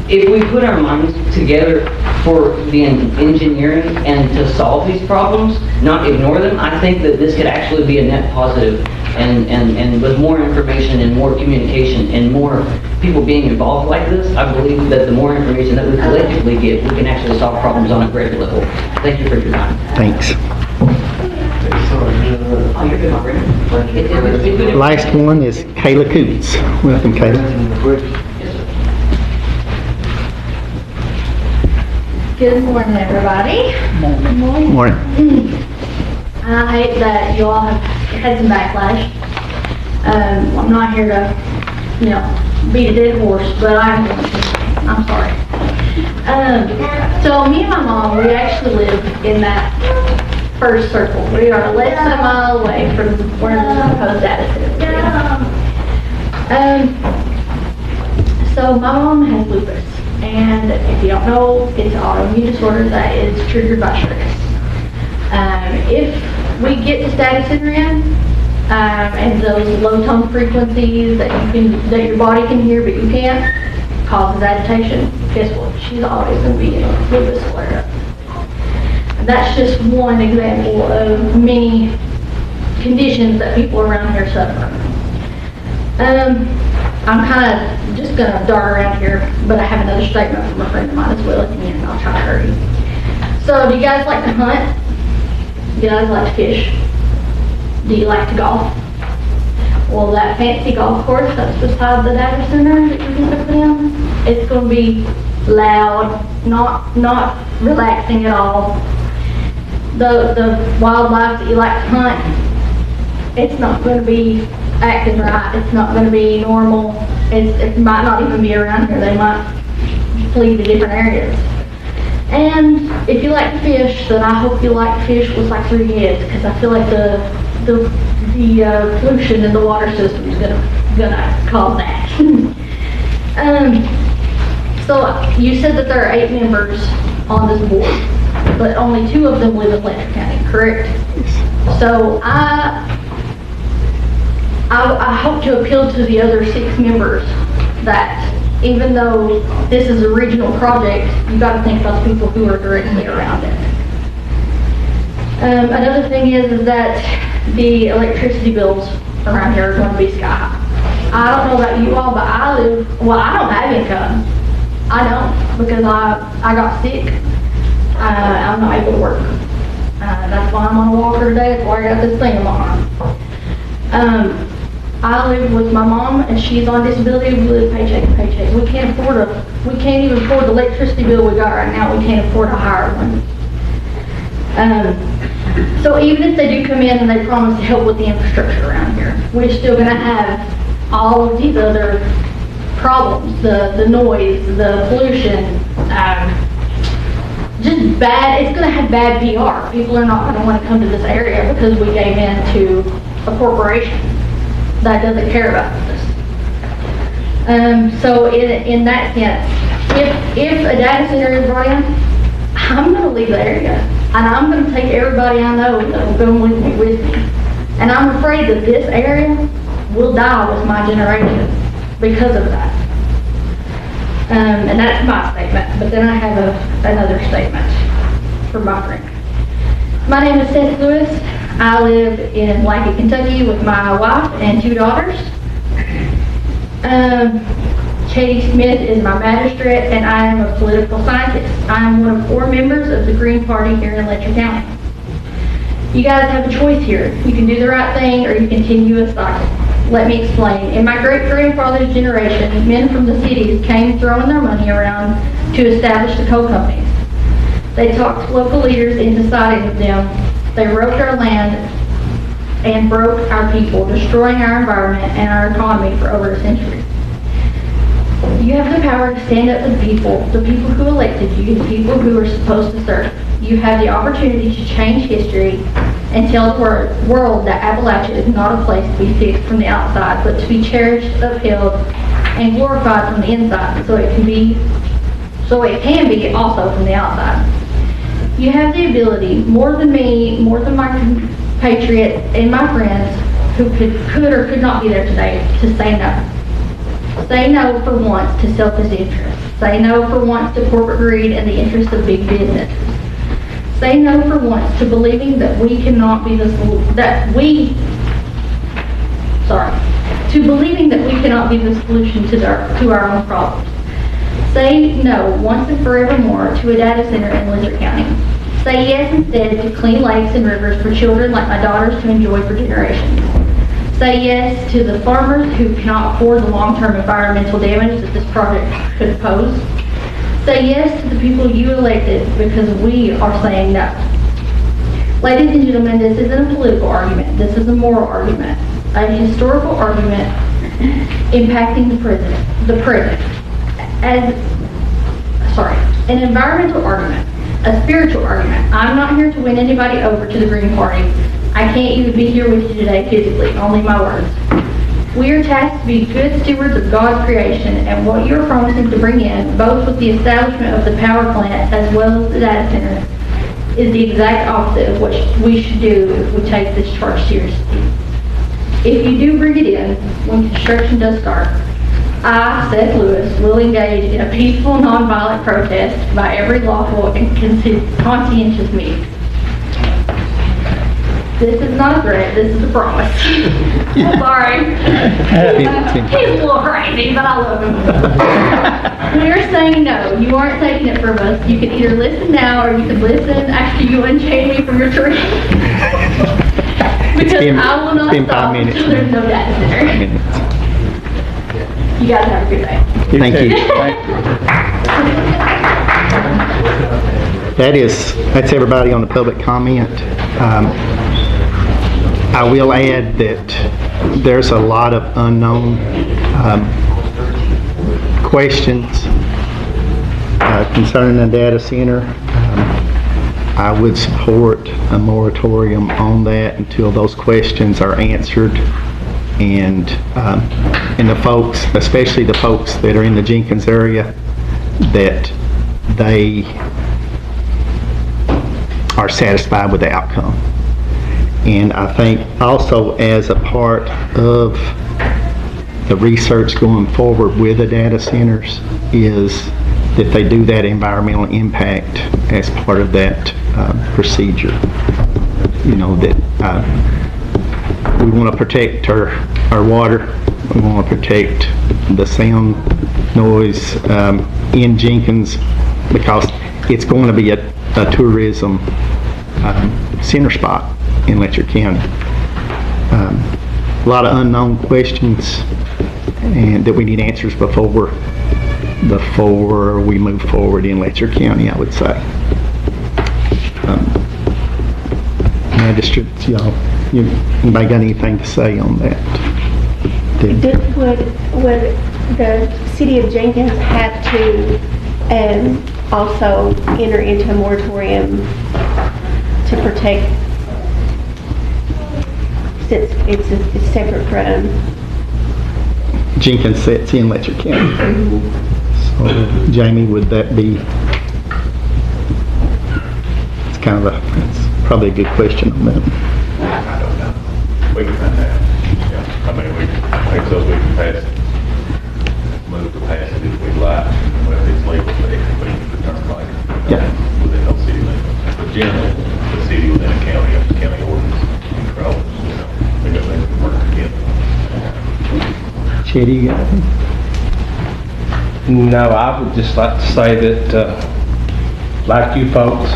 If we put our minds together for the engineering and to solve these problems, not ignore them, I think that this could actually be a net positive. And with more information and more communication and more people being involved like this, I believe that the more information that we collectively get, we can actually solve problems on a greater level. Thank you for your time. Thanks. Oh, you're good, my friend. Last one is Kayla Coots. Welcome, Kayla. Good morning, everybody. Morning. I hate that you all have had some backlash. I'm not here to, beat a dead horse, but I'm sorry. So me and my mom, we actually live in that first circle. We are less than a mile away from where the proposed data center will be. So my mom has lupus, and if you don't know, it's an autoimmune disorder that is triggered by stress. If we get this data center in, and those low tone frequencies that your body can hear but you can't, causes agitation, guess what? She's always going to be in a lupus flare-up. That's just one example of many conditions that people around here suffer. I'm kind of just going to dart around here, but I have another statement from a friend of mine as well at the end, and I'll try to hurry. So, do you guys like to hunt? Do you guys like to fish? Do you like to golf? Well, that fancy golf course that's beside the data center that you're going to put in, it's going to be loud, not relaxing at all. The wildlife that you like to hunt, it's not going to be acting right. It's not going to be normal. It might not even be around here. They might flee to different areas. And if you like to fish, then I hope you like to fish with like 3 heads, because I feel like the pollution in the water system is gonna cause that. So you said that there are 8 members on this board, but only 2 of them live in Letcher County, correct? So I hope to appeal to the other 6 members that even though this is a regional project, you got to think about the people who are directly around it. Another thing is that the electricity bills around here are going to be sky high. I don't know about you all, but I don't have income. I don't, because I got sick. I'm not able to work. That's why I'm on a walker today. That's why I got this thing in my arm. I live with my mom, and she's on disability. We live paycheck to paycheck. We can't even afford the electricity bill we got right now. We can't afford a higher one. So even if they do come in and they promise to help with the infrastructure around here, we're still going to have all of these other problems, the noise, the pollution, just bad. It's going to have bad PR. People are not going to want to come to this area because we gave in to a corporation that doesn't care about this. So in that sense, if a data center is brought in, I'm going to leave the area, and I'm going to take everybody I know that will go with me. And I'm afraid that this area will die with my generation because of that. And that's my statement, but then I have another statement from my friend. My name is Seth Lewis. I live in Blanket, Kentucky with my wife and 2 daughters. Katie Smith is my magistrate, and I am a political scientist. I am one of 4 members of the Green Party here in Letcher County. You guys have a choice here. You can do the right thing, or you continue a cycle. Let me explain. In my great-grandfather's generation, men from the cities came throwing their money around to establish the coal companies. They talked local leaders into siding with them. They roped our land and broke our people, destroying our environment and our economy for over a century. You have the power to stand up to the people who elected you, the people who are supposed to serve. You have the opportunity to change history and tell the world that Appalachia is not a place to be fixed from the outside, but to be cherished, upheld, and glorified from the inside, so it can be also from the outside. You have the ability, more than me, more than my compatriots and my friends who could or could not be there today, to say no. Say no for once to selfish interests. Say no for once to corporate greed and the interests of big business. Say no for once to believing that we cannot be believing that we cannot be the solution to our own problems. Say no once and forevermore to a data center in Letcher County. Say yes instead to clean lakes and rivers for children like my daughters to enjoy for generations. Say yes to the farmers who cannot afford the long-term environmental damage that this project could pose. Say yes to the people you elected, because we are saying no. Ladies and gentlemen, this isn't a political argument. This is a moral argument, a historical argument impacting the present. An environmental argument a spiritual argument. I'm not here to win anybody over to the Green Party. I can't even be here with you today physically, only my words. We are tasked to be good stewards of God's creation, and what you're promising to bring in, both with the establishment of the power plant as well as the data center, is the exact opposite of what we should do if we take this charge seriously. If you do bring it in, when construction does start, I, Seth Lewis, will engage in a peaceful, nonviolent protest by every lawful and conscientious means. This is not a threat, this is a promise. Sorry. He's a little crazy, but I love him. We are saying no, you aren't taking it from us. You can either listen now or you can listen after you unchain me from your tree. Because I will not stop until there's no data center. You guys have a good day. Thank you. That's everybody on the public comment. I will add that there's a lot of unknown questions concerning the data center. I would support a moratorium on that until those questions are answered, and the folks, especially the folks that are in the Jenkins area, that they are satisfied with the outcome. And I think also as a part of the research going forward with the data centers is that they do that environmental impact as part of that procedure. You know, that we want to protect our water, we want to protect the sound, noise in Jenkins, because it's going to be a tourism center spot in Letcher County. A lot of unknown questions and that we need answers before we move forward in Letcher County, I would say. Magistrates, anybody got anything to say on that? Would the city of Jenkins have to also enter into a moratorium to protect, since it's separate from Jenkins sits in Letcher County? So, Jamie, would that be? It's probably a good question on that. I don't know. We can find out. Yeah. I mean, I think so we can pass it, move to pass it if we'd like, but if it's legal, they can determine like within those city limits. But generally, the city within a county has county ordinance controls, they go there and work together. Chetty, you got anything? No, I would just like to say that, like you folks,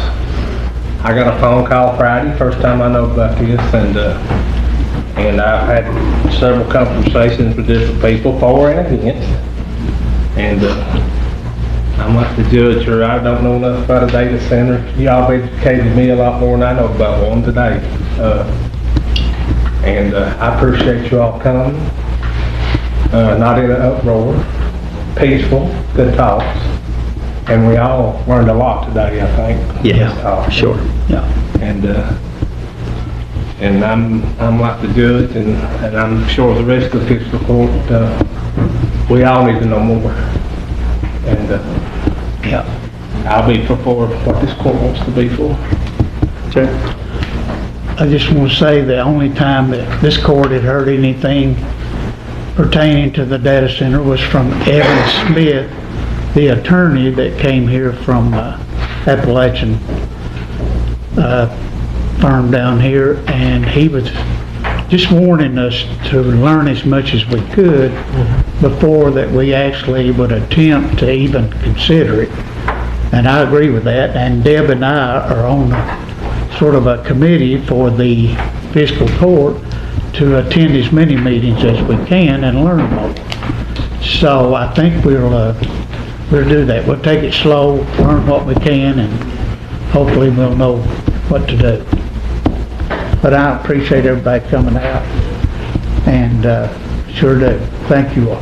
I got a phone call Friday, first time I know about this, and I've had several conversations with different people for and against, and I'm like the judge here. I don't know enough about a data center. Y'all educated me a lot more than I know about one today, and I appreciate you all coming. Not in an uproar, peaceful, good talks, and we all learned a lot today, I think. Yeah, sure. Yeah. And I'm like the judge, and I'm sure the rest of the fiscal court, we all need to know more. And I'll be for what this court wants to be for. Okay. I just want to say the only time that this court had heard anything pertaining to the data center was from Evan Smith, the attorney that came here from Appalachian firm down here, and he was just warning us to learn as much as we could before that we actually would attempt to even consider it. And I agree with that, and Deb and I are on sort of a committee for the fiscal court to attend as many meetings as we can and learn more. So I think we'll do that. We'll take it slow, learn what we can, and hopefully we'll know what to do. But I appreciate everybody coming out, and sure do. Thank you all.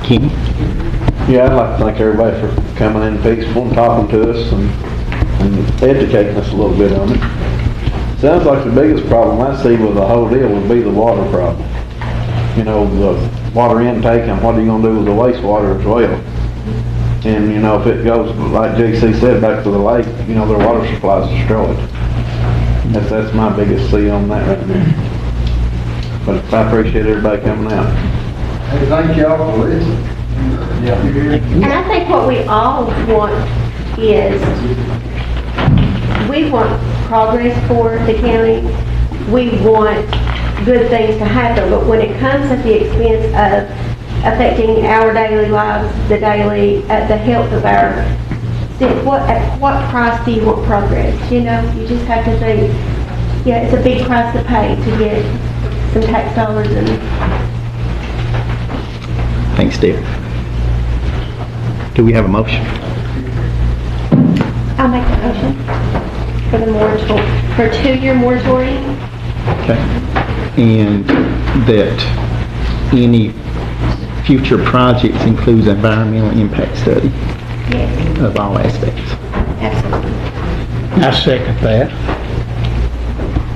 Kenny? Yeah, I'd like to thank everybody for coming in peaceful and talking to us, and and educating us a little bit on it. Sounds like the biggest problem I see with the whole deal would be the water problem. You know, the water intake and what are you gonna do with the wastewater as well? And, you know, if it goes, like JC said, back to the lake, you know, their water supply is destroyed. That's my biggest C on that right now. But I appreciate everybody coming out. Hey, thank y'all for listening. And I think what we all want is, we want progress for the county. We want good things to happen, but when it comes at the expense of affecting our daily lives, the health of our, at what price do you want progress? You know, you just have to think, yeah, it's a big price to pay to get some tax dollars and. Thanks, Dave. Do we have a motion? I'll make a motion for the moratorium, for a 2-year moratorium. Okay. And that any future projects includes environmental impact study Yes, of all aspects. absolutely. I second that.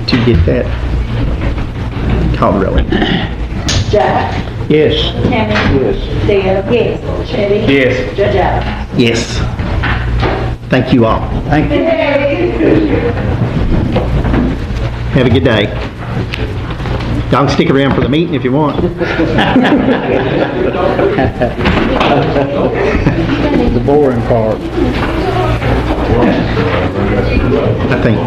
Did you get that? Call the roll. Jack? Yes. Tammy? Yes. Deb? Yes. Chitty? Yes. Judge Adams? Yes. Thank you all. Thank you. Have a good day. Y'all can stick around for the meeting if you want. The boring part. I think,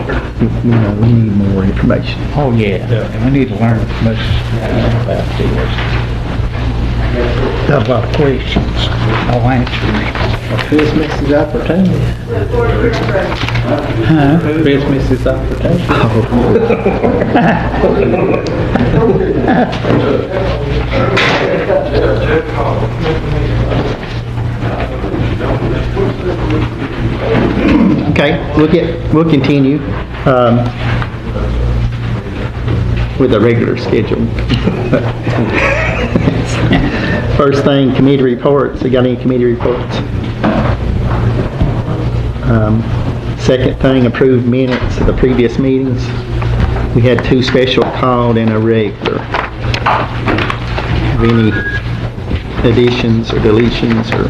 you know, we need more information. Oh, yeah. And we need to learn as much about this. Got a lot of questions. No answers. Chris misses opportunity. Huh? Chris misses opportunity. Okay, we'll continue with the regular schedule. First thing, committee reports. You got any committee reports? Second thing, approved minutes of the previous meetings. We had 2 special called and a regular. Have any additions or deletions or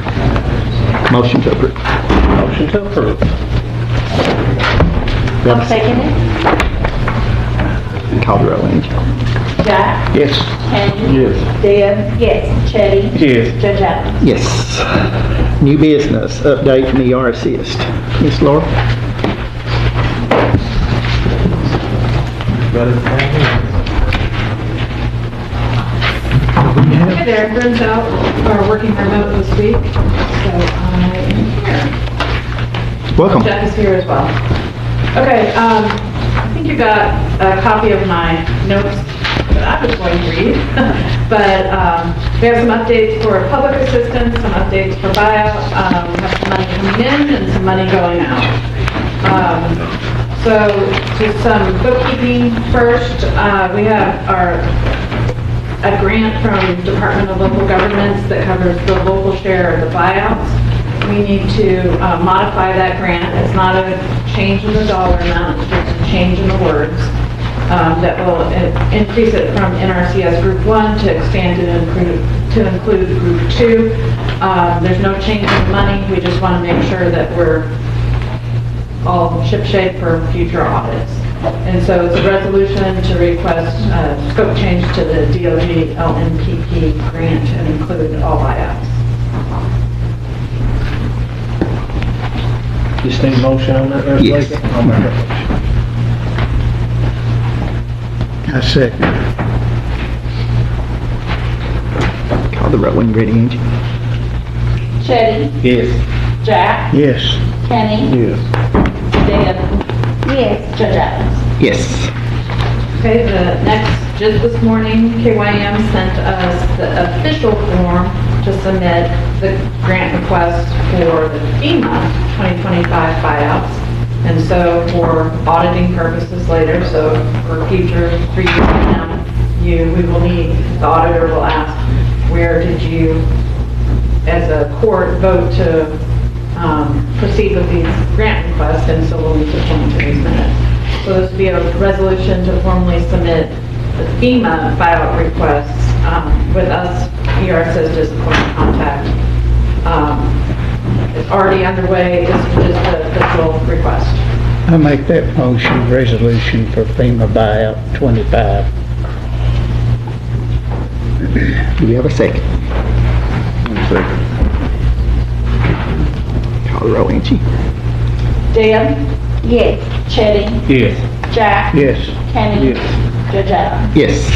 motion to approve? Motion to approve. I'll second it. Call the roll, Angie. Jack? Yes. Tammy? Yes. Deb? Yes. Chitty? Yes. Judge Adams? Yes. New business, update from ER Assist. Ms. Laura? Hi there, Brent's out, or working remote this week, so I am here. Welcome. Jeff is here as well. Okay, I think you got a copy of my notes that I was going to read, but we have some updates for public assistance, some updates for buyout, we have some money coming in and some money going out. So just some bookkeeping first, we have a grant from Department of Local Governments that covers the local share of the buyouts. We need to modify that grant. It's not a change in the dollar amount, it's just a change in the words. That will increase it from NRCS Group 1 to expand it to include Group 2. There's no change in the money. We just want to make sure that we're all shipshape for future audits. And so it's a resolution to request scope change to the DOG LNPP grant and include all buyouts. Just need a motion on that resolution? Yes. I'll make a motion. I second. Call the roll when you're ready, Angie. Chitty? Yes. Jack? Yes. Tammy? Yes. Deb? Yes. Judge Adams? Yes. Okay, the next, just this morning, KYM sent us the official form to submit the grant request for the FEMA 2025 buyouts. And so for auditing purposes later, so for future 3 years from now, we will need, the auditor will ask, where did you, as a court, vote to proceed with these grant requests, and so we'll need to point to these minutes. So this would be a resolution to formally submit the FEMA buyout requests with us here, it says just point of contact. It's already underway, this is just the official request. I make that motion, resolution for FEMA buyout 25. Do we have a second? Second. Call the roll, Angie. Deb? Yes. Chitty? Yes. Jack? Yes. Kenny? Judge Adams? Yes.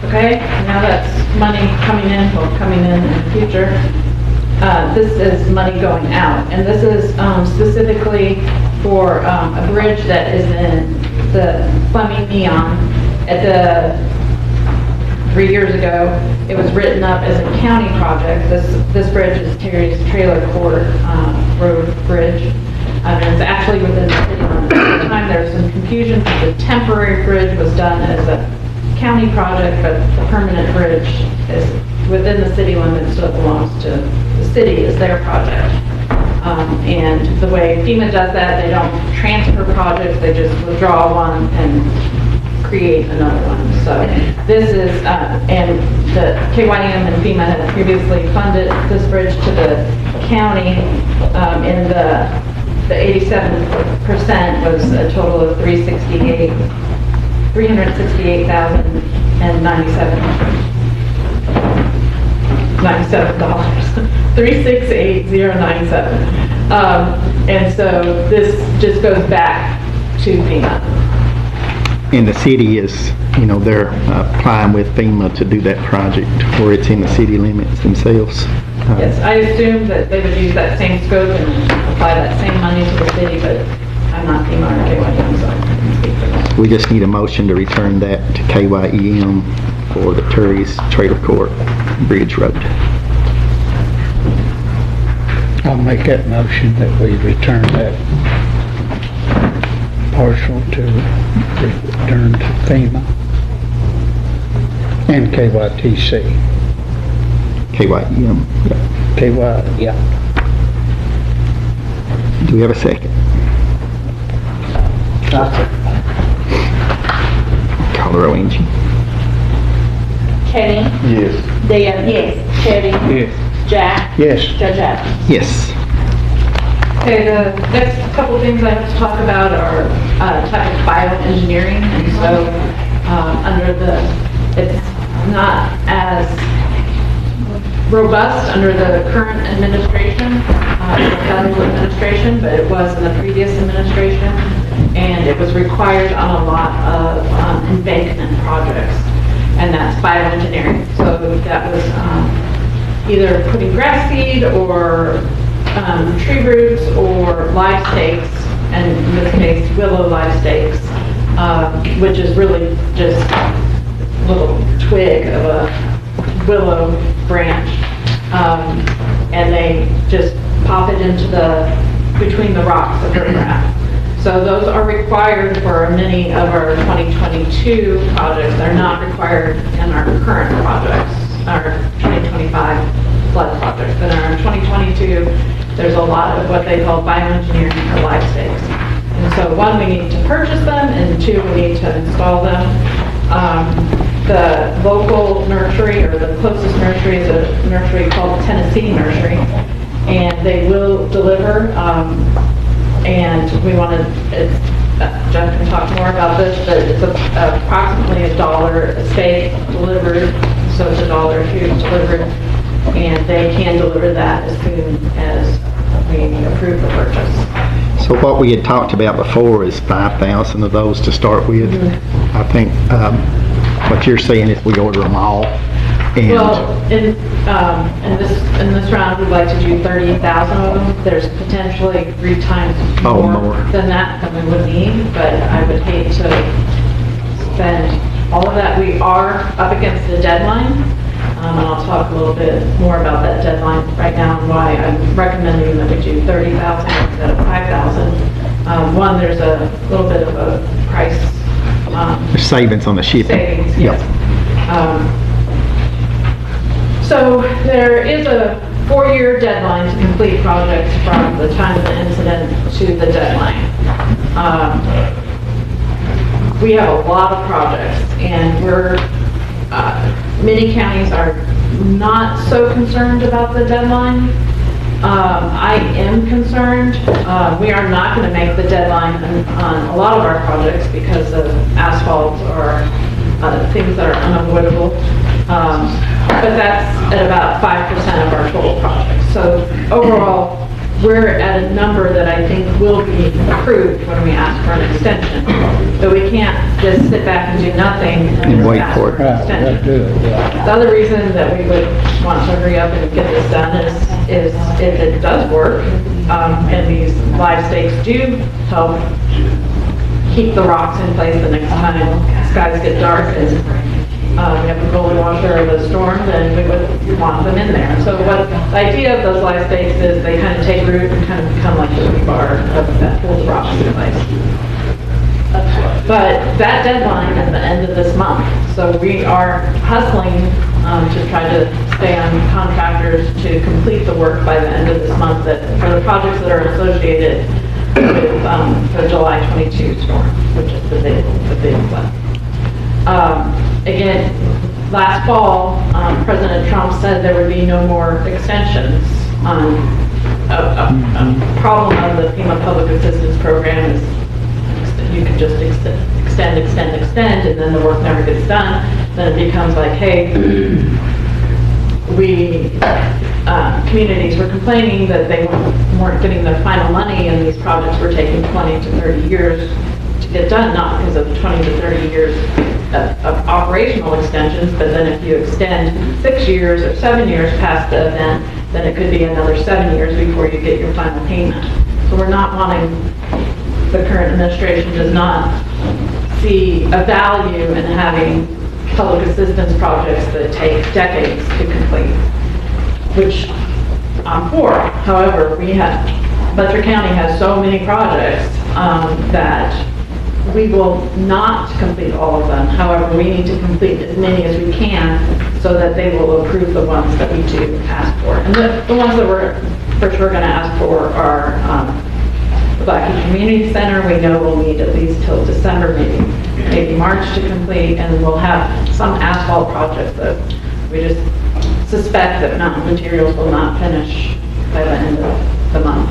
Okay, now that's money coming in the future. This is money going out, and this is specifically for a bridge that is in the Fleming Neon. At the 3 years ago, it was written up as a county project. This bridge is Terry's Trailer Court Road Bridge. And it's actually within the city limits. At the time, there was some confusion because the temporary bridge was done as a county project, but the permanent bridge is within the city limits, so it belongs to the city as their project. And the way FEMA does that, they don't transfer projects, they just withdraw one and create another one. So this is, and the KYM and FEMA had previously funded this bridge to the county, and the 87% was a total of $368,097. 368,097. And so this just goes back to FEMA. And the city is, they're applying with FEMA to do that project where it's in the city limits themselves. Yes, I assumed that they would use that same scope and apply that same money to the city, but I'm not FEMA or KYM, so I can speak for that. We just need a motion to return that to KYEM for the Terry's Trailer Court Bridge Road. I'll make that motion that we return that partial to return to FEMA and KYTC. KYEM, yeah. Do we have a second? Call the roll, Angie. Kenny? Yes. Deb? Yes. Chitty? Yes. Jack? Yes. Judge Adams? Yes. Okay, the next couple of things I have to talk about are type of bioengineering, and so it's not as robust under the current administration, the federal administration, but it was in the previous administration, and it was required on a lot of embankment projects, and that's bioengineering. So that was either putting grass seed or tree roots or live stakes, and in this case willow live stakes, which is really just a little twig of a willow branch, and they just pop it into between the rocks of riprap. So those are required for many of our 2022 projects. They're not required in our current projects, our 2025 flood projects. But in our 2022, there's a lot of what they call bioengineering or live stakes. And so one, we need to purchase them, and two, we need to install them. The local nursery, or the closest nursery, is a nursery called Tennessee Nursery, and they will deliver, and we want to, Jeff can talk more about this, but it's approximately $1 a stake delivered, so it's $1 a shoot delivered, and they can deliver that as soon as we approve the purchase. So what we had talked about before is 5,000 of those to start with. Mm-hmm. I think what you're saying is we order them all. And Well, in this round, we'd like to do 30,000 of them. There's potentially 3 times more than that than we would need, but I would hate to spend all of that. We are up against the deadline, and I'll talk a little bit more about that deadline right now and why I'm recommending that we do 30,000 instead of 5,000. One, there's a little bit of a price there's savings on the shipping. savings, yes. So there is a 4-year deadline to complete projects from the time of the incident to the deadline. We have a lot of projects, and many counties are not so concerned about the deadline. I am concerned. We are not going to make the deadline on a lot of our projects because of asphalt or things that are unavoidable. But that's at about 5% of our total projects. So overall, we're at a number that I think will be approved when we ask for an extension. But we can't just sit back and do nothing and just wait ask for for it. an extension. The other reason that we would want to hurry up and get this done is if it does work, and these live stakes do help keep the rocks in place the next time skies get dark and we have a goalie washer or the storm, then we would want them in there. So what the idea of those live stakes is they kind of take root and kind of become like the rebar that pulls rocks in place. But that deadline is the end of this month, so we are hustling to try to stay on contractors to complete the work by the end of this month that for the projects that are associated with the July 22 storm, which is the big one. Again, last fall, President Trump said there would be no more extensions. A problem of the FEMA Public Assistance Program is you can just extend, and then the work never gets done. Then it becomes like, hey, communities were complaining that they weren't getting their final money and these projects were taking 20 to 30 years to get done, not because of 20 to 30 years of operational extensions, but then if you extend 6 years or 7 years past the event, then it could be another 7 years before you get your final payment. So we're not wanting, the current administration does not see a value in having public assistance projects that take decades to complete, which I'm for. However, Letcher County has so many projects that we will not complete all of them. However, we need to complete as many as we can so that they will approve the ones that we do ask for. And the ones that we're for sure going to ask for are the Blackie Community Center. We know we'll need at least till December, maybe March to complete, and we'll have some asphalt projects that we just suspect that Mountain Materials will not finish by the end of the month.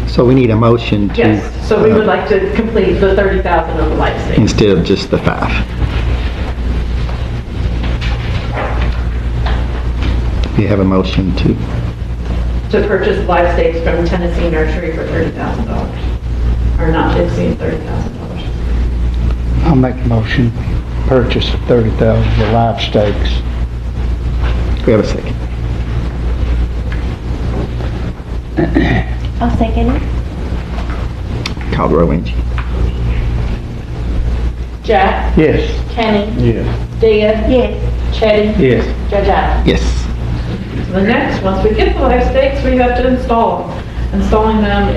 So we need a motion to... Yes, so we would like to complete the 30,000 of the light stakes. Instead of just the 5. We have a motion to... To purchase live stakes from Tennessee Nursery for $30,000, or not to exceed $30,000. I'll make a motion, purchase 30,000 for live stakes. We have a second. I'll second it. Call the roll, Angie. Jack? Yes. Kenny? Yes. Dia? Yes. Chetty? Yes. Judge Allen? Yes. The next, once we get the live stakes, we have to install them. Installing them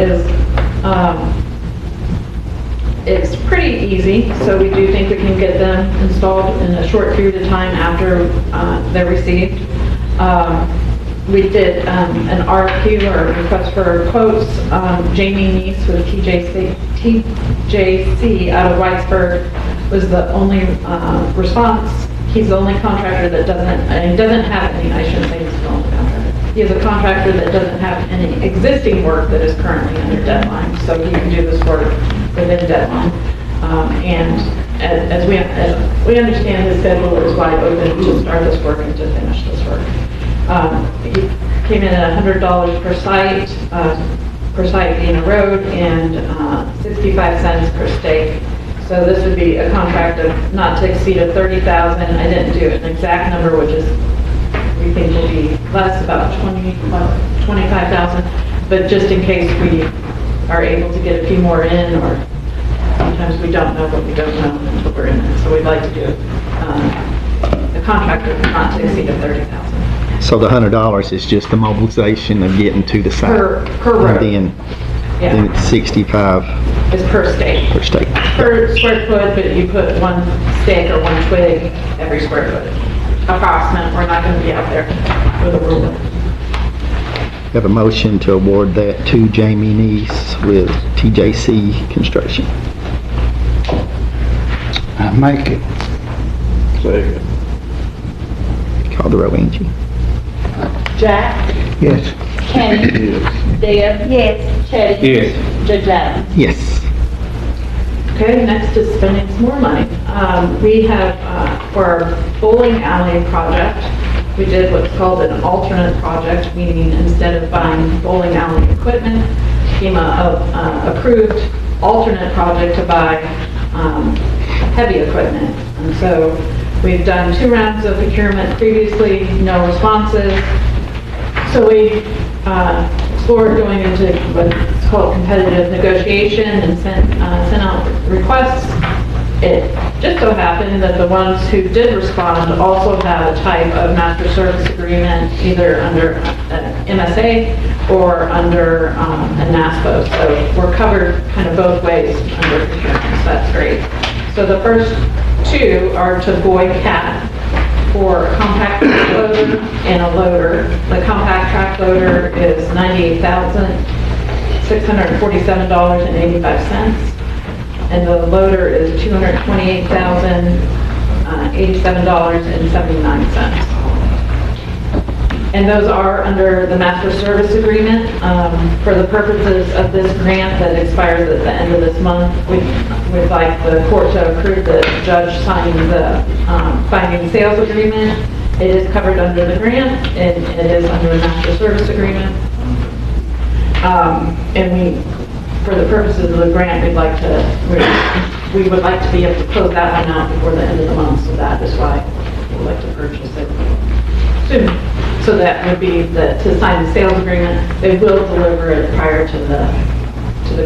is pretty easy, so we do think we can get them installed in a short period of time after they're received. We did an RFQ, or request for quotes. Jamie Neese with TJC out of Whitesburg was the only response. He's the only contractor that doesn't have any, I shouldn't say he's the only contractor. He is a contractor that doesn't have any existing work that is currently under deadline, so he can do this work within deadline. And as we understand, his schedule is wide open to start this work and to finish this work. He came in at $100 per site being a road, and 65 cents per stake. So this would be a contract of not to exceed of $30,000. I didn't do an exact number, which is we think will be less, about $25,000. But just in case we are able to get a few more in, or sometimes we don't know what we don't know until we're in it. So we'd like to do a contract of not to exceed of $30,000. So the $100 is just the mobilization of getting to the site. Per road. And then it's 65 is per stake. per stake. Per square foot, but you put one stake or one twig every square foot. Approximate, we're not going to be out there with a ruler. Have a motion to award that to Jamie Neese with TJC Construction. I make it. Second. Call the roll, Angie. Jack, Yes. Kenny, Yes. Deb, Yes. Teddy, Yes. Judge Adams. Yes. Okay, next is spending some more money. We have, for our bowling alley project, we did what's called an alternate project, meaning instead of buying bowling alley equipment, FEMA approved alternate project to buy heavy equipment. And so we've done 2 rounds of procurement previously, no responses. So we explored going into what's called competitive negotiation and sent out requests. It just so happened that the ones who did respond also have a type of master service agreement, either under MSA or under a NASPO. So we're covered kind of both ways under procurement, so that's great. So the first 2 are to Boyd Cat for a compact track loader and a loader. The compact track loader is $98,647.85, and the loader is $228,087.79. And those are under the master service agreement. For the purposes of this grant that expires at the end of this month, we'd like the court to approve the judge signing the binding sales agreement. It is covered under the grant, and it is under the master service agreement. And for the purposes of the grant, we would like to be able to close that one out before the end of the month, so that is why we'd like to purchase it soon. So that would be to sign the sales agreement. They will deliver it prior to the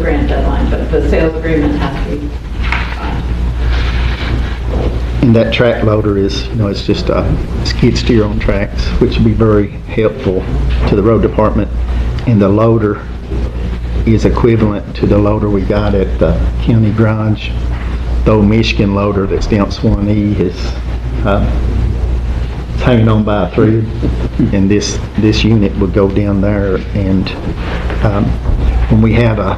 grant deadline, but the sales agreement has to be signed. And that track loader is, it's just a skid steer on tracks, which would be very helpful to the road department. And the loader is equivalent to the loader we got at the county garage. The old Michigan loader that's down Swanee is it's hanging on by a thread, and this unit would go down there. And when we have a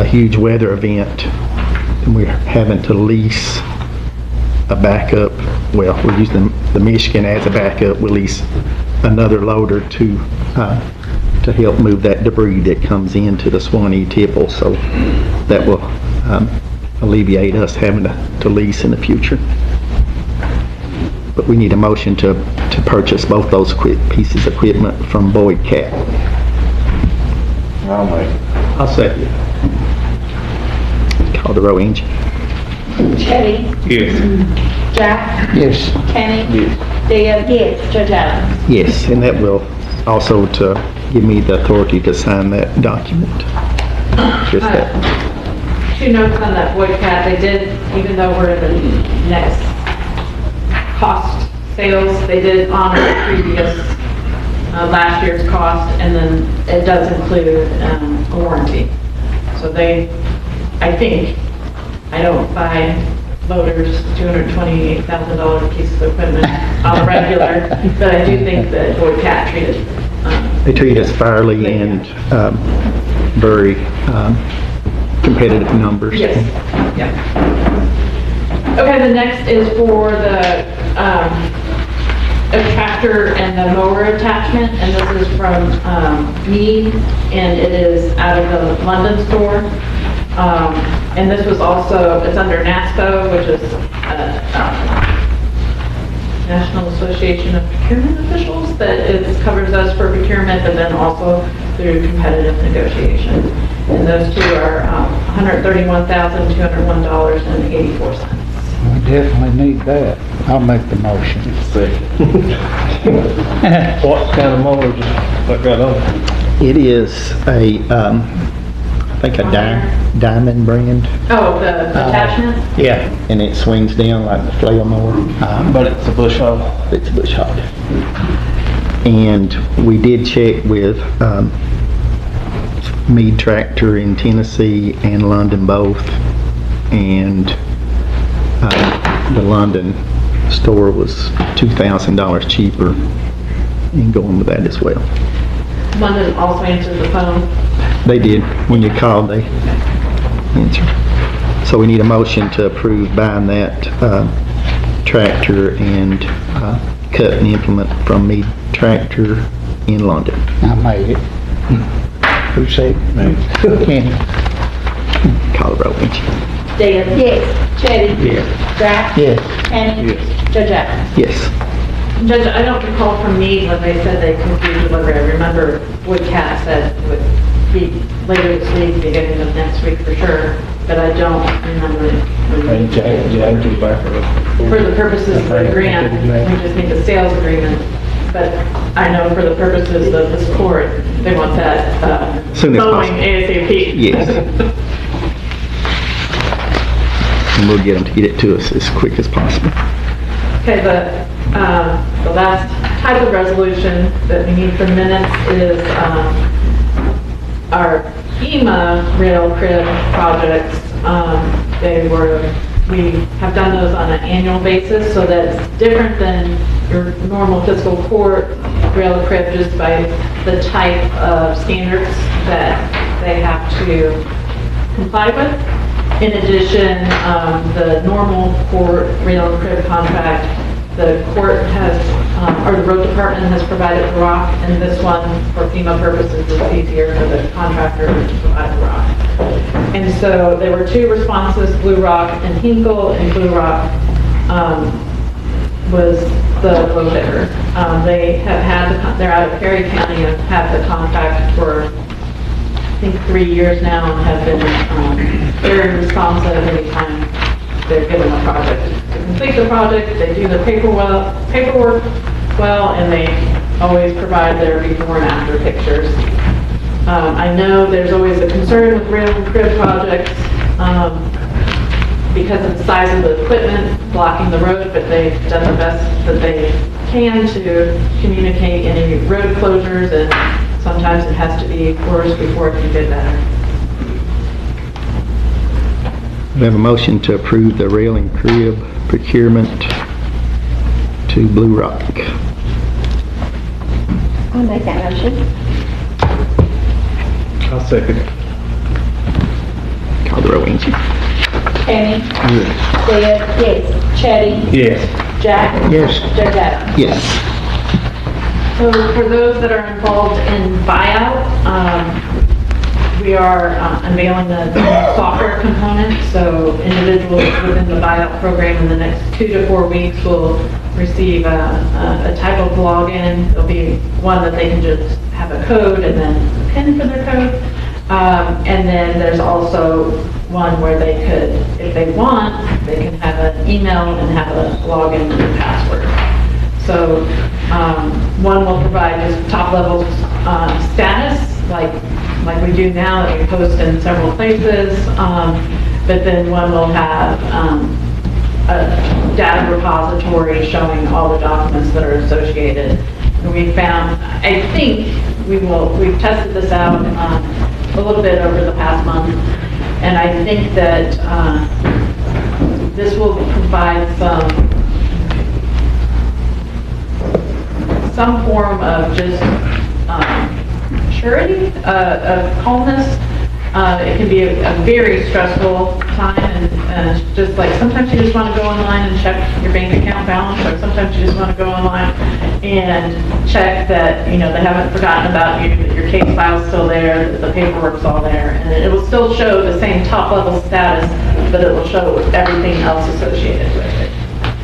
huge weather event and we're having to lease a backup, well, we're using the Michigan as a backup, we'll lease another loader to help move that debris that comes into the Swanee tipple, so that will alleviate us having to lease in the future. But we need a motion to purchase both those pieces of equipment from Boyd Cat. I'll make it. I'll second. Call the roll, Angie. Teddy, Yes. Jack, Yes. Kenny, Yes. Deb, Yes. Judge Adams. Yes, and that will also to give me the authority to sign that document. Just that. 2 notes on that Boyd Cat. They did, even though we're in the next cost sales, they did honor the previous last year's cost, and then it does include a warranty. So I don't buy loaders, $228,000 pieces of equipment on a regular, but I do think that Boyd Cat treated. They treat us fairly and very competitive numbers. Yes, yeah. Okay, the next is for the tractor and the mower attachment, and this is from Mead, and it is out of the London store. And this was also, it's under NASPO, which is National Association of Procurement Officials, that it covers us for procurement, and then also through competitive negotiation. And those 2 are $131,201.84. We definitely need that. I'll make the motion. What kind of motors that got on? It is I think a Diamond brand. Oh, the attachment? Yeah, and it swings down like the flail mower. But it's a bush hog. It's a bush hog. And we did check with Mead Tractor in Tennessee and London both, and the London store was $2,000 cheaper and going with that as well. London also answered the phone. They did. When you called, they answered. So we need a motion to approve buying that tractor and cut and implement from Mead Tractor in London. I made it. Who said? Kenny. Call the roll, ain't you? Deb? Yes. Chitty? Yes. Jack? Yes. Kenny? Judge Adams? Yes. Judge, I don't recall from me when they said they could do delivery. I remember Woodcat said it would be later this week, beginning of next week for sure, but I don't remember. For the purposes of the grant, we just need the sales agreement. But I know for the purposes of this court, they want that Soon as going possible. ASAP. Yes. And we'll get them to get it to us as quick as possible. Okay, the last type of resolution that we need for minutes is our FEMA rail crib projects. We have done those on an annual basis, so that's different than your normal fiscal court rail crib just by the type of standards that they have to comply with. In addition, the normal court rail crib contract, the court has, or the road department has provided the rock, and this one, for FEMA purposes, is easier for the contractor to provide the rock. And so there were two responses, Blue Rock and Hinkle, and Blue Rock was the low bidder. They have had, they're out of Perry County and have the contract for, I think, 3 years now, and have been very responsive anytime they're given a project. To complete the project, they do the paperwork well, and they always provide their before and after pictures. I know there's always a concern with rail and crib projects because of the size of the equipment blocking the road, but they've done the best that they can to communicate any road closures, and sometimes it has to be worse before it can get better. We have a motion to approve the rail and crib procurement to Blue Rock. I'll make that motion. I'll second it. Call the roll, ain't you? Kenny? Yes. Deb? Yes. Chitty? Yes. Jack? Yes. Judge Adams? Yes. So for those that are involved in buyout, we are unveiling the software component. So individuals within the buyout program in the next 2 to 4 weeks will receive a type of login. There'll be one that they can just have a code and then a PIN for their code. And then there's also one where they could, if they want, they can have an email and have a login and a password. So one will provide just top level status, like we do now that we post in several places, but then one will have a data repository showing all the documents that are associated. And we found, I think we've tested this out a little bit over the past month, and I think that this will provide some form of just surety, of calmness. It can be a very stressful time, and it's just like sometimes you just want to go online and check your bank account balance, or sometimes you just want to go online and check that, they haven't forgotten about you, that your case file's still there, that the paperwork's all there, and it will still show the same top level status, but it will show everything else associated with it.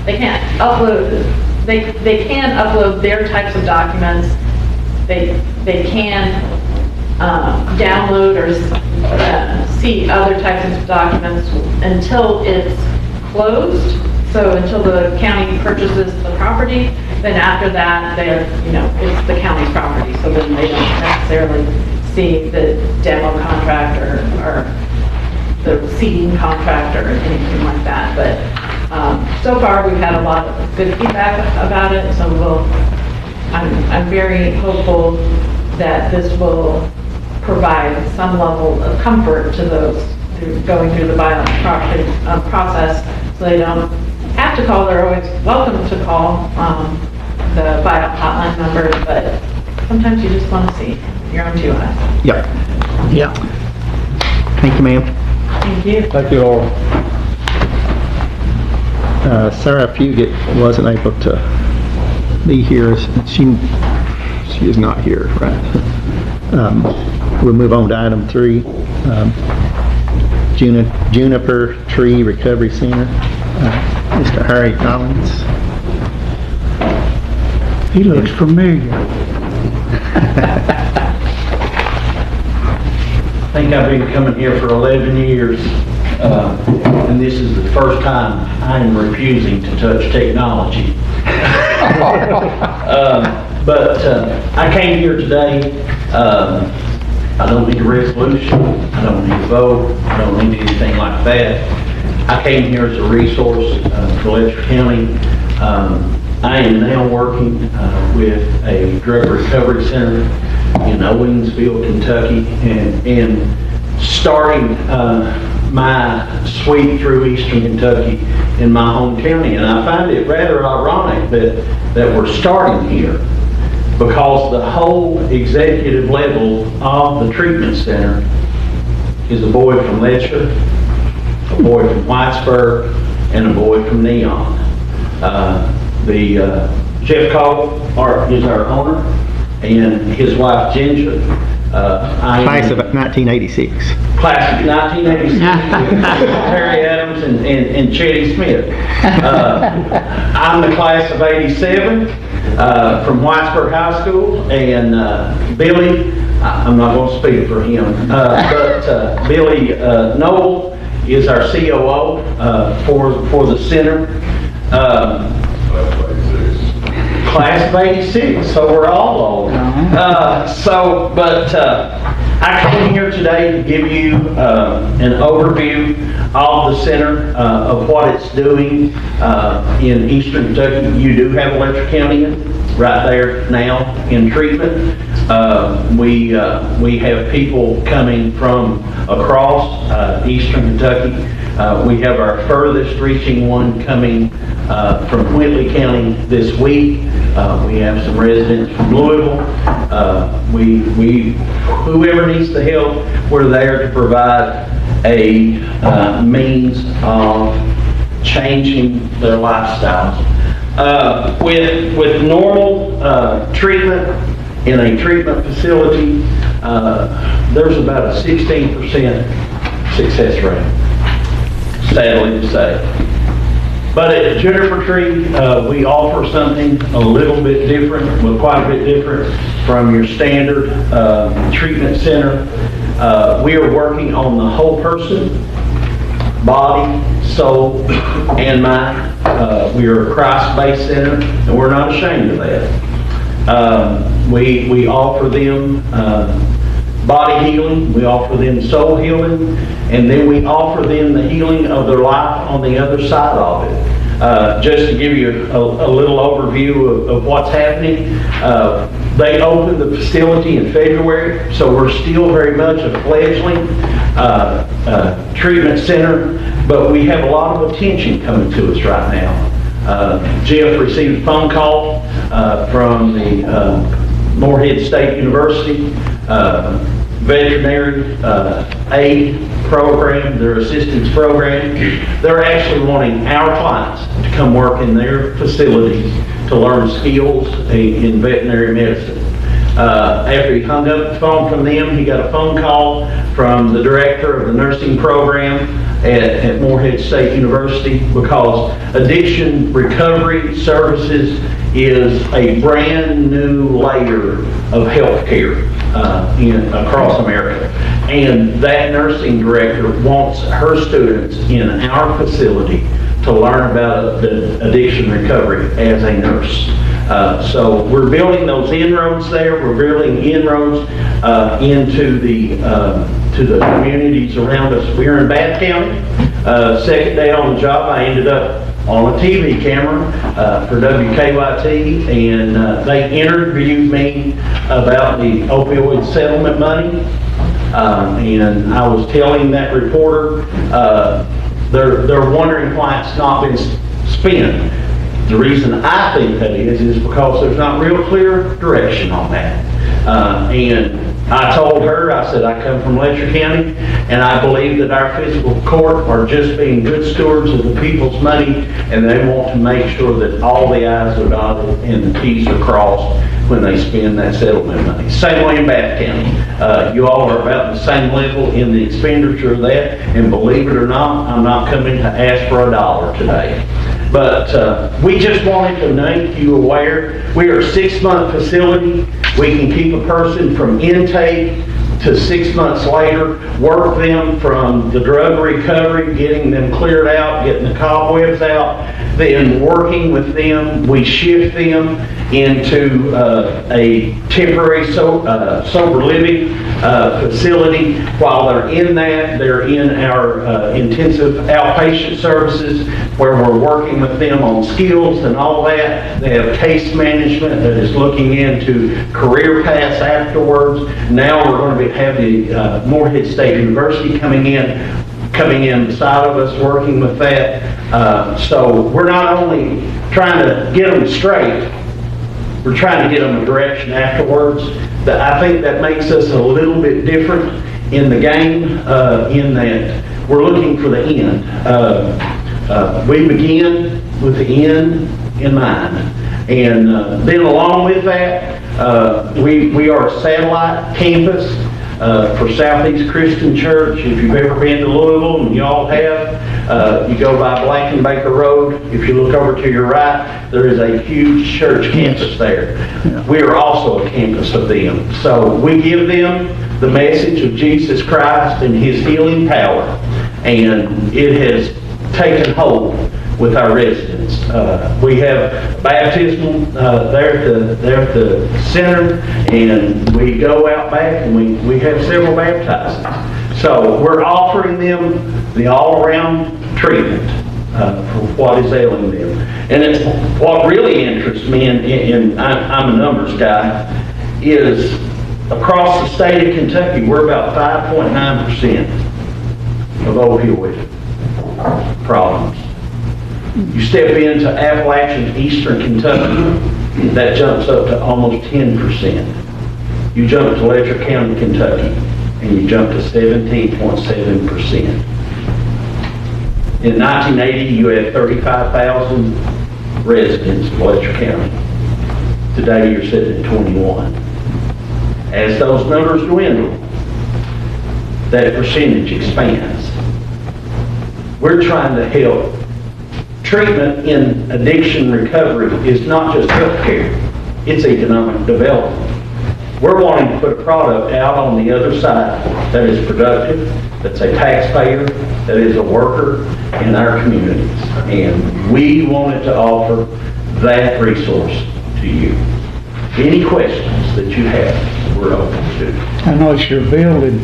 They can't upload, they can upload their types of documents. They can download or see other types of documents until it's closed. So until the county purchases the property, then after that, it's the county's property. So then they don't necessarily see the demo contract or the seeding contract or anything like that. But so far, we've had a lot of good feedback about it. So I'm very hopeful that this will provide some level of comfort to those going through the buyout process, so they don't have to call. They're always welcome to call, the buyout hotline number, but sometimes you just want to see your own two eyes. Yep. Yeah. Thank you, ma'am. Thank you. Thank you, Laura. Sarah Fugit wasn't able to be here. She is not here, right? We'll move on to item 3. Juniper Tree Recovery Center. Mr. Harry Collins. He looks familiar. I think I've been coming here for 11 years, and this is the first time I am refusing to touch technology. But I came here today, I don't need a resolution, I don't need a vote, I don't need anything like that. I came here as a resource for Letcher County. I am now working with a drug recovery center in Owensville, Kentucky, and starting my sweep through eastern Kentucky in my home county. And I find it rather ironic that we're starting here, because the whole executive level of the treatment center is a boy from Letcher, a boy from Whitesburg, and a boy from Neon. Jeff Cole is our owner, and his wife Ginger. Class of 1986. Class of 1986. Terry Adams and Chetty Smith. I'm the class of 87 from Whitesburg High School, and Billy, I'm not going to speak for him, but Billy Noble is our COO for the center. Class of 86, so we're all old. I came here today to give you an overview of the center, of what it's doing in eastern Kentucky. You do have a Letcher County right there now in treatment. We have people coming from across eastern Kentucky. We have our furthest reaching one coming from Whitley County this week. We have some residents from Louisville. Whoever needs the help, we're there to provide a means of changing their lifestyles. With normal treatment in a treatment facility, there's about a 16% success rate, sadly to say. But at Juniper Tree, we offer something a little bit different, well, quite a bit different from your standard treatment center. We are working on the whole person, body, soul, and mind. We are a Christ-based center, and we're not ashamed of that. We offer them body healing, we offer them soul healing, and then we offer them the healing of their life on the other side of it. Just to give you a little overview of what's happening, they opened the facility in February, so we're still very much a fledgling treatment center, but we have a lot of attention coming to us right now. Jeff received a phone call from the Morehead State University veterinary aid program, their assistance program. They're actually wanting our clients to come work in their facilities to learn skills in veterinary medicine. After he hung up the phone from them, he got a phone call from the director of the nursing program at Morehead State University, because addiction recovery services is a brand new layer of healthcare across America. And that nursing director wants her students in our facility to learn about the addiction recovery as a nurse. So we're building those inroads there. We're building inroads into the communities around us. We're in Bath County. Second day on the job, I ended up on a TV camera for WKYT, and they interviewed me about the opioid settlement money. And I was telling that reporter, they're wondering why it's not been spent. The reason I think that is because there's not real clear direction on that. And I told her, I said, I come from Letcher County, and I believe that our fiscal court are just being good stewards of the people's money, and they want to make sure that all the I's are dotted and the T's are crossed when they spend that settlement money. Same way in Bath County. You all are about the same level in the expenditure of that, and believe it or not, I'm not coming to ask for $1 today. But we just wanted to make you aware, we are a 6-month facility. We can keep a person from intake to 6 months later, work them from the drug recovery, getting them cleared out, getting the cobwebs out, then working with them, we shift them into a temporary sober living facility. While they're in that, they're in our intensive outpatient services where we're working with them on skills and all that. They have case management that is looking into career paths afterwards. Now we're going to have the Morehead State University coming in beside of us, working with that. So we're not only trying to get them straight, we're trying to get them a direction afterwards. I think that makes us a little bit different in the game, in that we're looking for the end. We begin with the end in mind. And then along with that, we are a satellite campus for Southeast Christian Church. If you've ever been to Louisville, and you all have, you go by Blankenbaker Road. If you look over to your right, there is a huge church campus there. We are also a campus of them. So we give them the message of Jesus Christ and His healing power. And it has taken hold with our residents. We have baptismal there at the center, and we go out back and we have several baptizings. So we're offering them the all-around treatment for what is ailing them. And it's what really interests me, and I'm a numbers guy, is across the state of Kentucky, we're about 5.9% of opioid problems. You step into Appalachian, Eastern Kentucky, that jumps up to almost 10%. You jump to Letcher County, Kentucky, and you jump to 17.7%. In 1980, you had 35,000 residents in Letcher County. Today, you're sitting at 21. As those numbers dwindle, that percentage expands. We're trying to help. Treatment in addiction recovery is not just health care, it's economic development. We're wanting to put a product out on the other side that is productive, that's a taxpayer, that is a worker in our communities. And we wanted to offer that resource to you. Any questions that you have, we're open to. I know it's your building.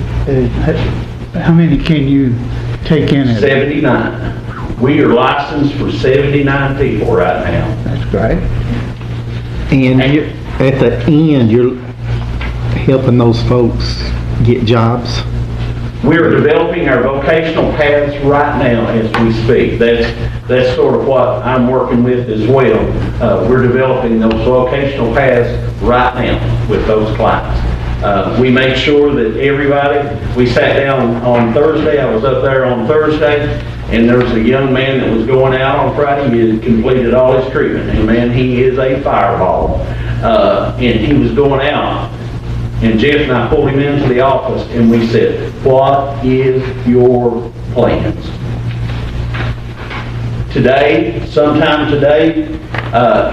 How many can you take in it? 79. We are licensed for 79 people right now. That's great. And at the end, you're helping those folks get jobs? We're developing our vocational paths right now as we speak. That's sort of what I'm working with as well. We're developing those vocational paths right now with those clients. We make sure that everybody, we sat down on Thursday, I was up there on Thursday, and there was a young man that was going out on Friday. He had completed all his treatment. And man, he is a fireball. And he was going out. And Jeff and I pulled him into the office and we said, what is your plans? Today, sometime today,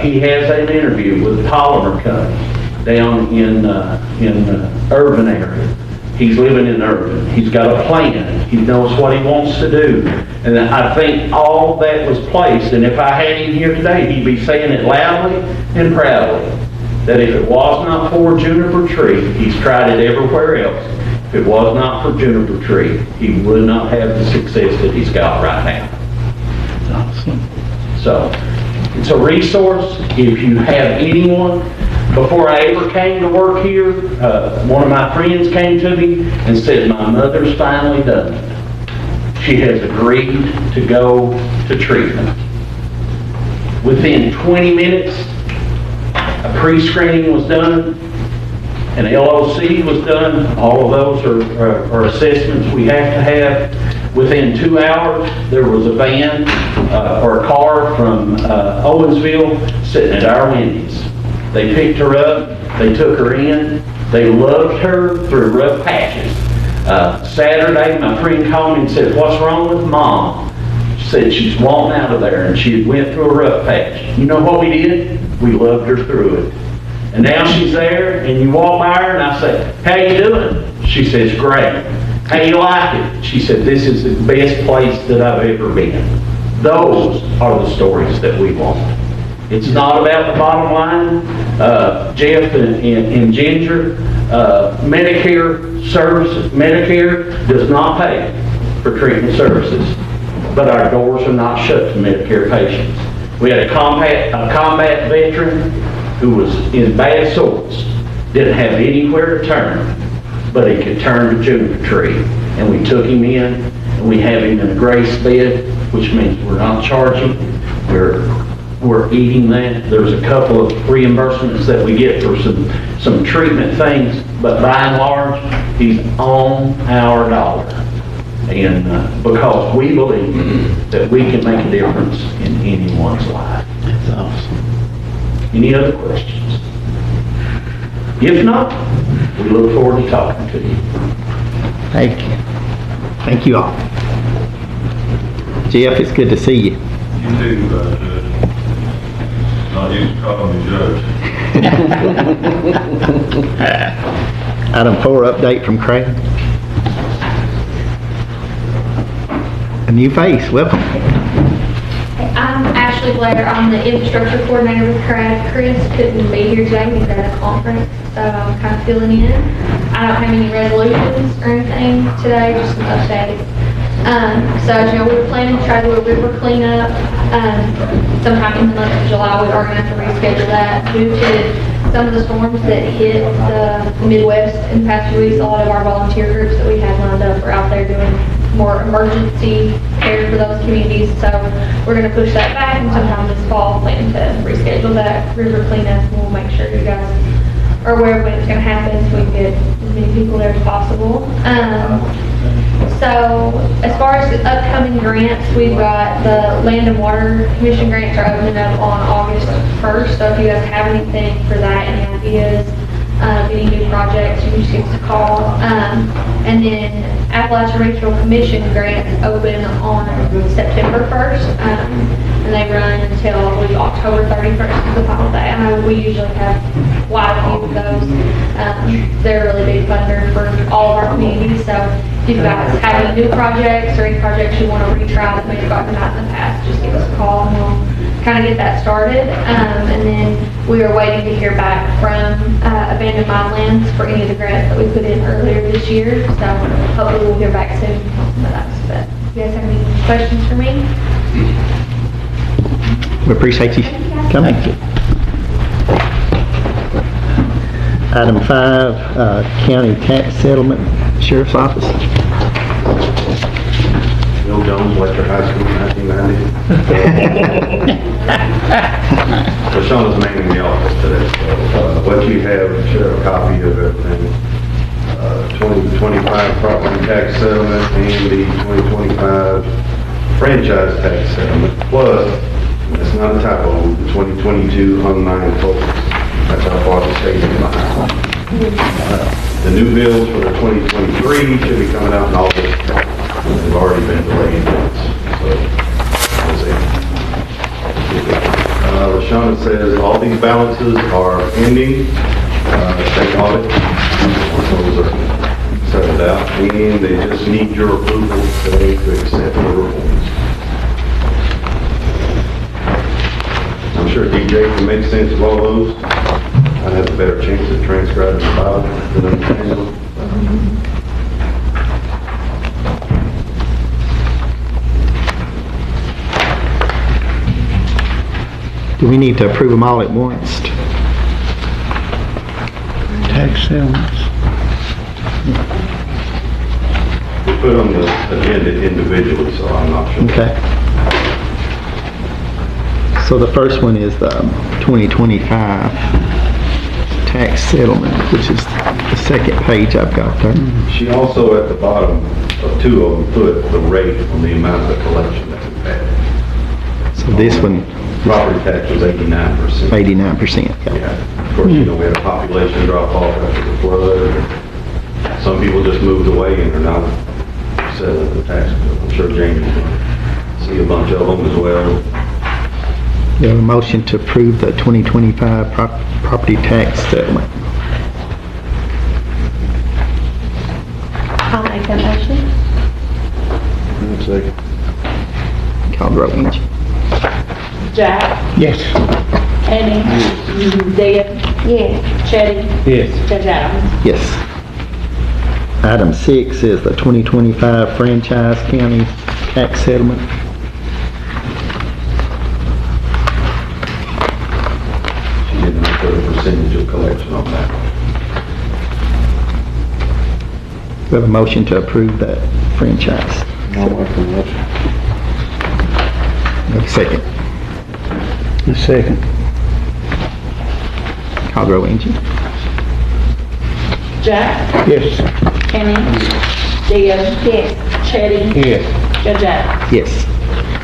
he has an interview with the polymer company down in urban area. He's living in urban. He's got a plan. He knows what he wants to do. And I think all that was placed, and if I had him here today, he'd be saying it loudly and proudly, that if it was not for Juniper Tree, he's tried it everywhere else, if it was not for Juniper Tree, he would not have the success that he's got right now. That's awesome. So, it's a resource. If you have anyone, before I ever came to work here, one of my friends came to me and said, my mother's finally done it. She has agreed to go to treatment. Within 20 minutes, a pre-screening was done, an LOC was done. All of those are assessments we have to have. Within 2 hours, there was a van or a car from Owensville sitting at our Wendy's. They picked her up, they took her in, they loved her through rough patches. Saturday, my friend called me and said, "What's wrong with Mom?" She said she's wanting out of there and she had went through a rough patch. You know what we did? We loved her through it. And now she's there and you walk by her and I say, "How you doing?" She says, "Great." "How you like it?" She said, "This is the best place that I've ever been." Those are the stories that we want. It's not about the bottom line. Jeff and Ginger, Medicare services, Medicare does not pay for treatment services, but our doors are not shut to Medicare patients. We had a combat veteran who was in bad sores, didn't have anywhere to turn, but he could turn to juniper tree. And we took him in, and we have him in a grace bed, which means we're not charging. We're eating that. There's a couple of reimbursements that we get for some treatment things, but by and large, he's on our dollar. And because we believe that we can make a difference in anyone's life. That's awesome. Any other questions? If not, we look forward to talking to you. Thank you. Thank you all. Jeff, it's good to see you. You too, Judge. Not used to calling me Judge. Item 4, update from Craig. A new face, welcome. I'm Ashley Blair. I'm the infrastructure coordinator with Craig. Chris couldn't be here today. He's at a conference, so I'm kind of filling in. I don't have any resolutions or anything today, just some updates. So, as you know, we were planning to try to do a river cleanup sometime in the month of July. We are going to have to reschedule that due to some of the storms that hit the Midwest in the past few weeks. A lot of our volunteer groups that we had lined up are out there doing more emergency care for those communities. So we're going to push that back and sometime this fall plan to reschedule that river cleanup, and we'll make sure you guys are aware of when it's going to happen so we can get as many people there as possible. So as far as the upcoming grants, we've got the Land and Water Commission grants are opening up on August 1st. So if you guys have anything for that, any ideas, any new projects, you can just give us a call. And then Appalachian Regional Commission grants open on September 1st. And they run until, I believe, October 31st is the final day. I know we usually have quite a few of those. They're a really big funder for all of our communities. So if you guys have any new projects or any projects you want to retry that may have gotten out in the past, just give us a call and we'll kind of get that started. And then we are waiting to hear back from Abandoned Mine Lands for any of the grants that we put in earlier this year. So hopefully we'll hear back soon on those. But you guys have any questions for me? We appreciate you coming. Item 5, county tax settlement, sheriff's office. Bill Jones, Letcher High School, 1990. So Sean is mainly in the office today. So, what you have, a copy of everything. 2025 property tax settlement and the 2025 franchise tax settlement, plus, it's not a typo, the 2022 online totals. That's how far the state is behind. The new bills for the 2023 should be coming out in August. They've already been delayed. So, we'll see. Rashonda says all these balances are ending. State audit. Those are settled out. And they just need your approval today to accept the reports. I'm sure DJ can make sense of all those. I'd have a better chance of transcribing the file than understanding them. Do we need to approve them all at once? Tax settlements. We put on the agenda individually, so I'm not sure. Okay. So the first one is the 2025 tax settlement, which is the second page I've got there. She also at the bottom of two of them put the rate on the amount of collection that we've had. So this one, Property tax was 89%. 89%. Yeah, of course, you know, we had a population drop off after the flood. Some people just moved away and are now settling the tax bill. I'm sure Jamie's going to see a bunch of them as well. We have a motion to approve the 2025 property tax settlement. I'll make that motion. Second. Call the roll, Angie. Jack, Yes. Kenny, Deb, Yes. Chetty, Yes. Judge Adams. Yes. Item 6 is the 2025 franchise county tax settlement. She didn't put a percentage of collection on that. We have a motion to approve that franchise. I'll make the motion. We have a second. The second. Call the roll, Angie. Jack, Yes. Kenny, Deb, Yes. Chetty, Yes. Judge Adams. Yes.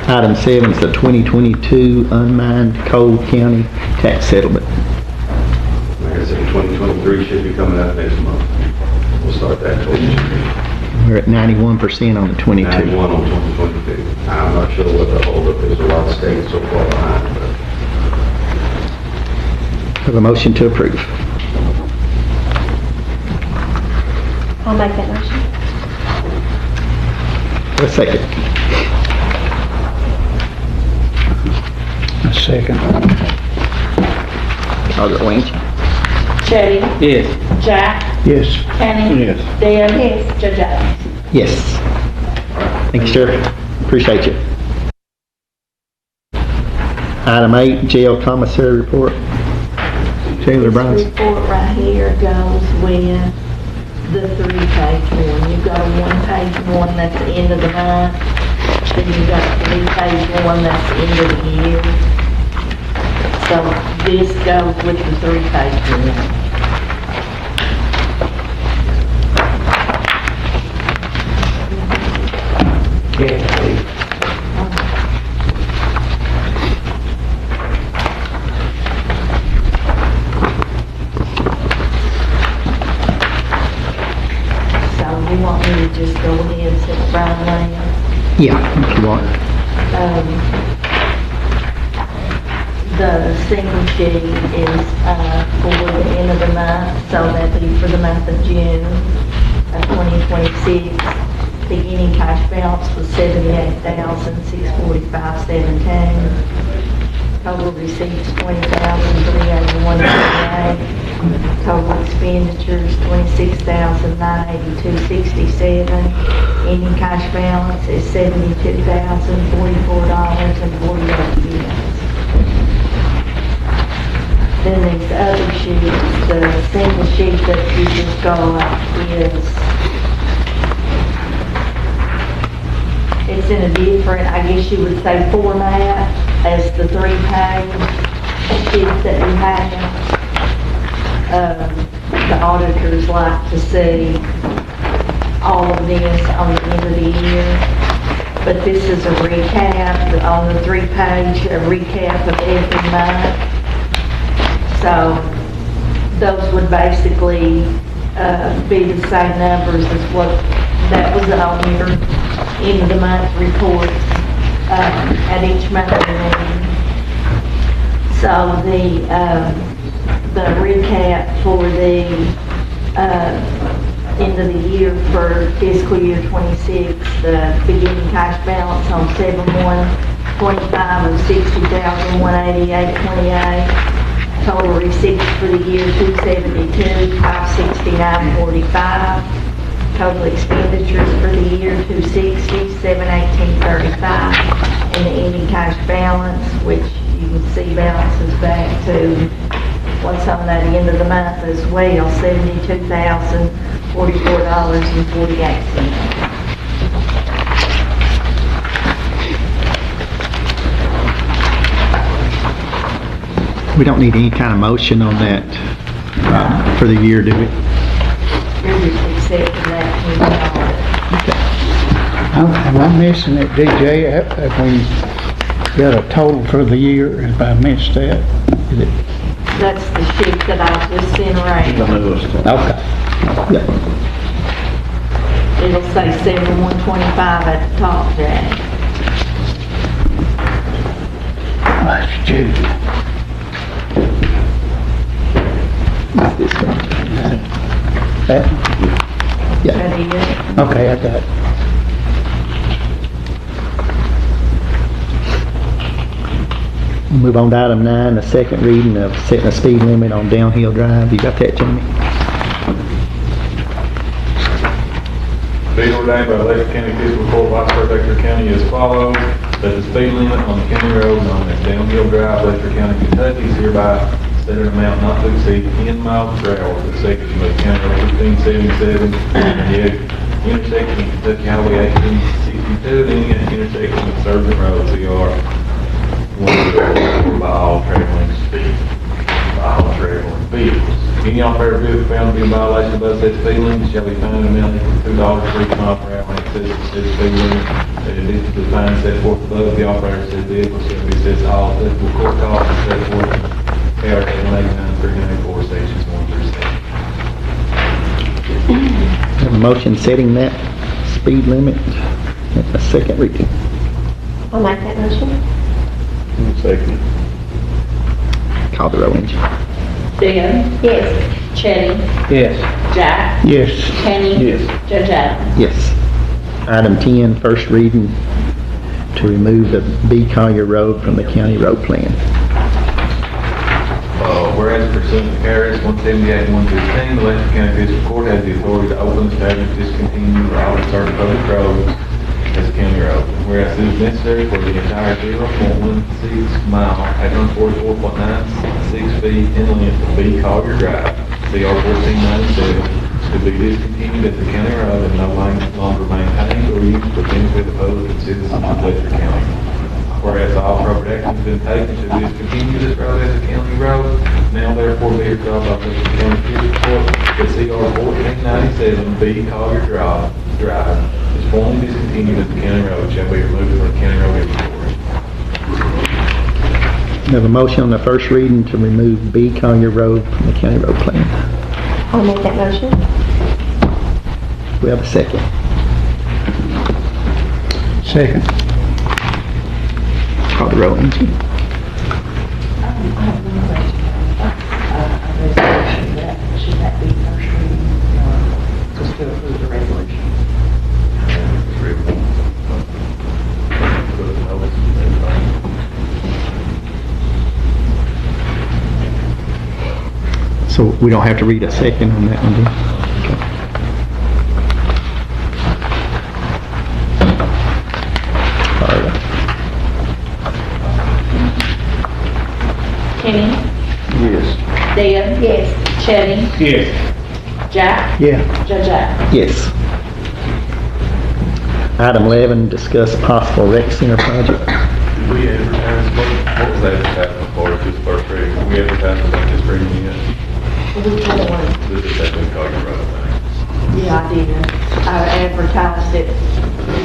Item 7 is the 2022 unmined Cole County tax settlement. Like I said, 2023 should be coming out next month. We'll start that collection. We're at 91% on the 22. 91 on 2022. I'm not sure what the holdup is. A lot of states so far behind, but We have a motion to approve. I'll make that motion. We have a second. A second. Call the roll, Angie. Chetty, Yes. Jack, Yes. Kenny, Yes. Deb, Yes. Judge Adams. Yes. Thank you, Sheriff. Appreciate you. Item 8, jail commissary report. Taylor Bryan. This report right here goes with the 3-page one. You've got a 1-page one that's the end of the month, then you've got a 3-page one that's the end of the year. So this goes with the 3-page one. So you want me to just go ahead and set Brian down? Yeah, if you want. The single sheet is for the end of the month, so that'd be for the month of June of 2026. Beginning cash balance was $78,645.17. Total receipts $20,381.98. Total expenditures $26,982.67. Ending cash balance is $72,044.48. Then these other sheets, the single sheet that you just got is, it's in a different, I guess you would say, format as the 3-page sheets that we have. The auditors like to see all of this on the end of the year. But this is a recap on the 3-page, a recap of every month. So those would basically be the same numbers as what that was on your end of the month report at each monthly meeting. So the recap for the end of the year for fiscal year 26, the beginning cash balance on 7/1/25 of $60,188.28. Total receipts for the year $272,569.45. Total expenditures for the year $260,718.35. And the ending cash balance, which you can see balances back to what's on that end of the month as well, $72,044.48. We don't need any kind of motion on that for the year, do we? You're just accepting that when you know it. Am I missing it, DJ? Have we got a total for the year? If I missed that? Is it? That's the sheet that I just sent around. Okay. Yeah. It'll say 7,125 at the top, Jack. That's Judy. That? Yeah. That is. Okay, I got it. We'll move on to item 9, the second reading of setting a speed limit on Downhill Drive. You got that, Jamie? Be ordained by Letcher County Fiscal Court, Vice Letcher County as follows, that the speed limit on the county road known as Downhill Drive, Letcher County, Kentucky is hereby set at an amount not to exceed 10 miles per hour for the section of County Road 1577 and the intersection of Kentucky Highway 1862 and any intersection of Surgeon Road, CR 1 by all traveling vehicles. Any operator vehicle found to be in violation of said speed limit shall be fined amounting to $2 for each mile per hour in excess of said speed limit. In addition to the fine set forth above, the operator of said vehicle shall be assessed all applicable court costs and set forth in KRS 189-394, sections 1 through 7. Have a motion setting that speed limit at the second reading. I'll make that motion. Second. Call the roll, Angie. Dan? Yes. Chitty? Yes. Jack? Yes. Kenny? Yes. Judge Adams? Yes. Item 10, first reading to remove the B. Collier Road from the county road plan. Whereas pursuant to KRS 178-115, the Letcher County Fiscal Court has the authority to open, establish, discontinue, or alter certain public roads as a county road. Whereas it is necessary for the entire 0.16 mile, 844.96 feet in length of B. Collier Drive, CR 1497, to be discontinued as a county road and no longer maintained or used for benefit of public and citizens of Letcher County. Whereas all appropriate action has been taken to discontinue this road as a county road, now therefore be resolved by the County Fiscal Court that CR 1497 B. Collier Drive is formally discontinued as a county road, shall be removed from the county road inventory. We have a motion on the first reading to remove B. Collier Road from the county road plan. I'll make that motion. We have a second. Second. Call the roll, Angie. I have one question. A resolution that, should that be first reading, just to approve the resolution? So we don't have to read a second on that one, do we? Okay. All right. Kenny? Yes. Dan? Yes. Chitty? Yes. Jack? Yeah. Judge Adams? Yes. Item 11, discuss possible rec center project. Did we advertise, what was advertised before this first reading? We advertised about this reading yet? Which one? This is that we call your road thing. Yeah, I did. I advertised it,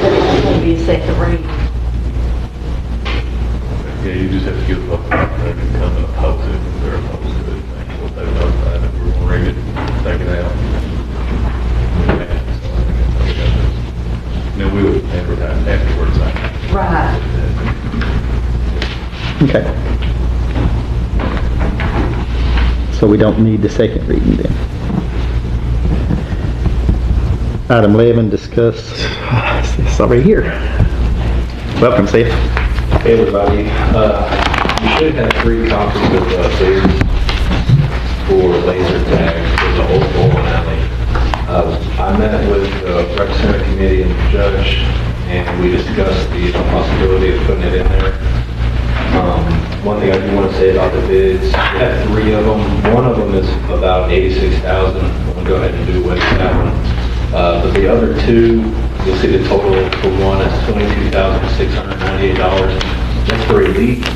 but it was going to be a second reading. Yeah, you just have to give a vote and come and oppose it, if they're opposed to it. We'll take a vote that we're gonna read it, take it out. Then we would advertise afterwards, Right. Okay. So we don't need the second reading then. Item 11, discuss, it's already here. Welcome, Seth. Hey everybody, you should have 3 copies of bids for laser tag for the old bowling alley. I met with the rec center committee and the judge, and we discussed the possibility of putting it in there. One thing I do want to say about the bids, we have 3 of them. One of them is about $86,000. I'm going to go ahead and do away with that one. But the other 2, you'll see the total for one is $22,698. That's for elite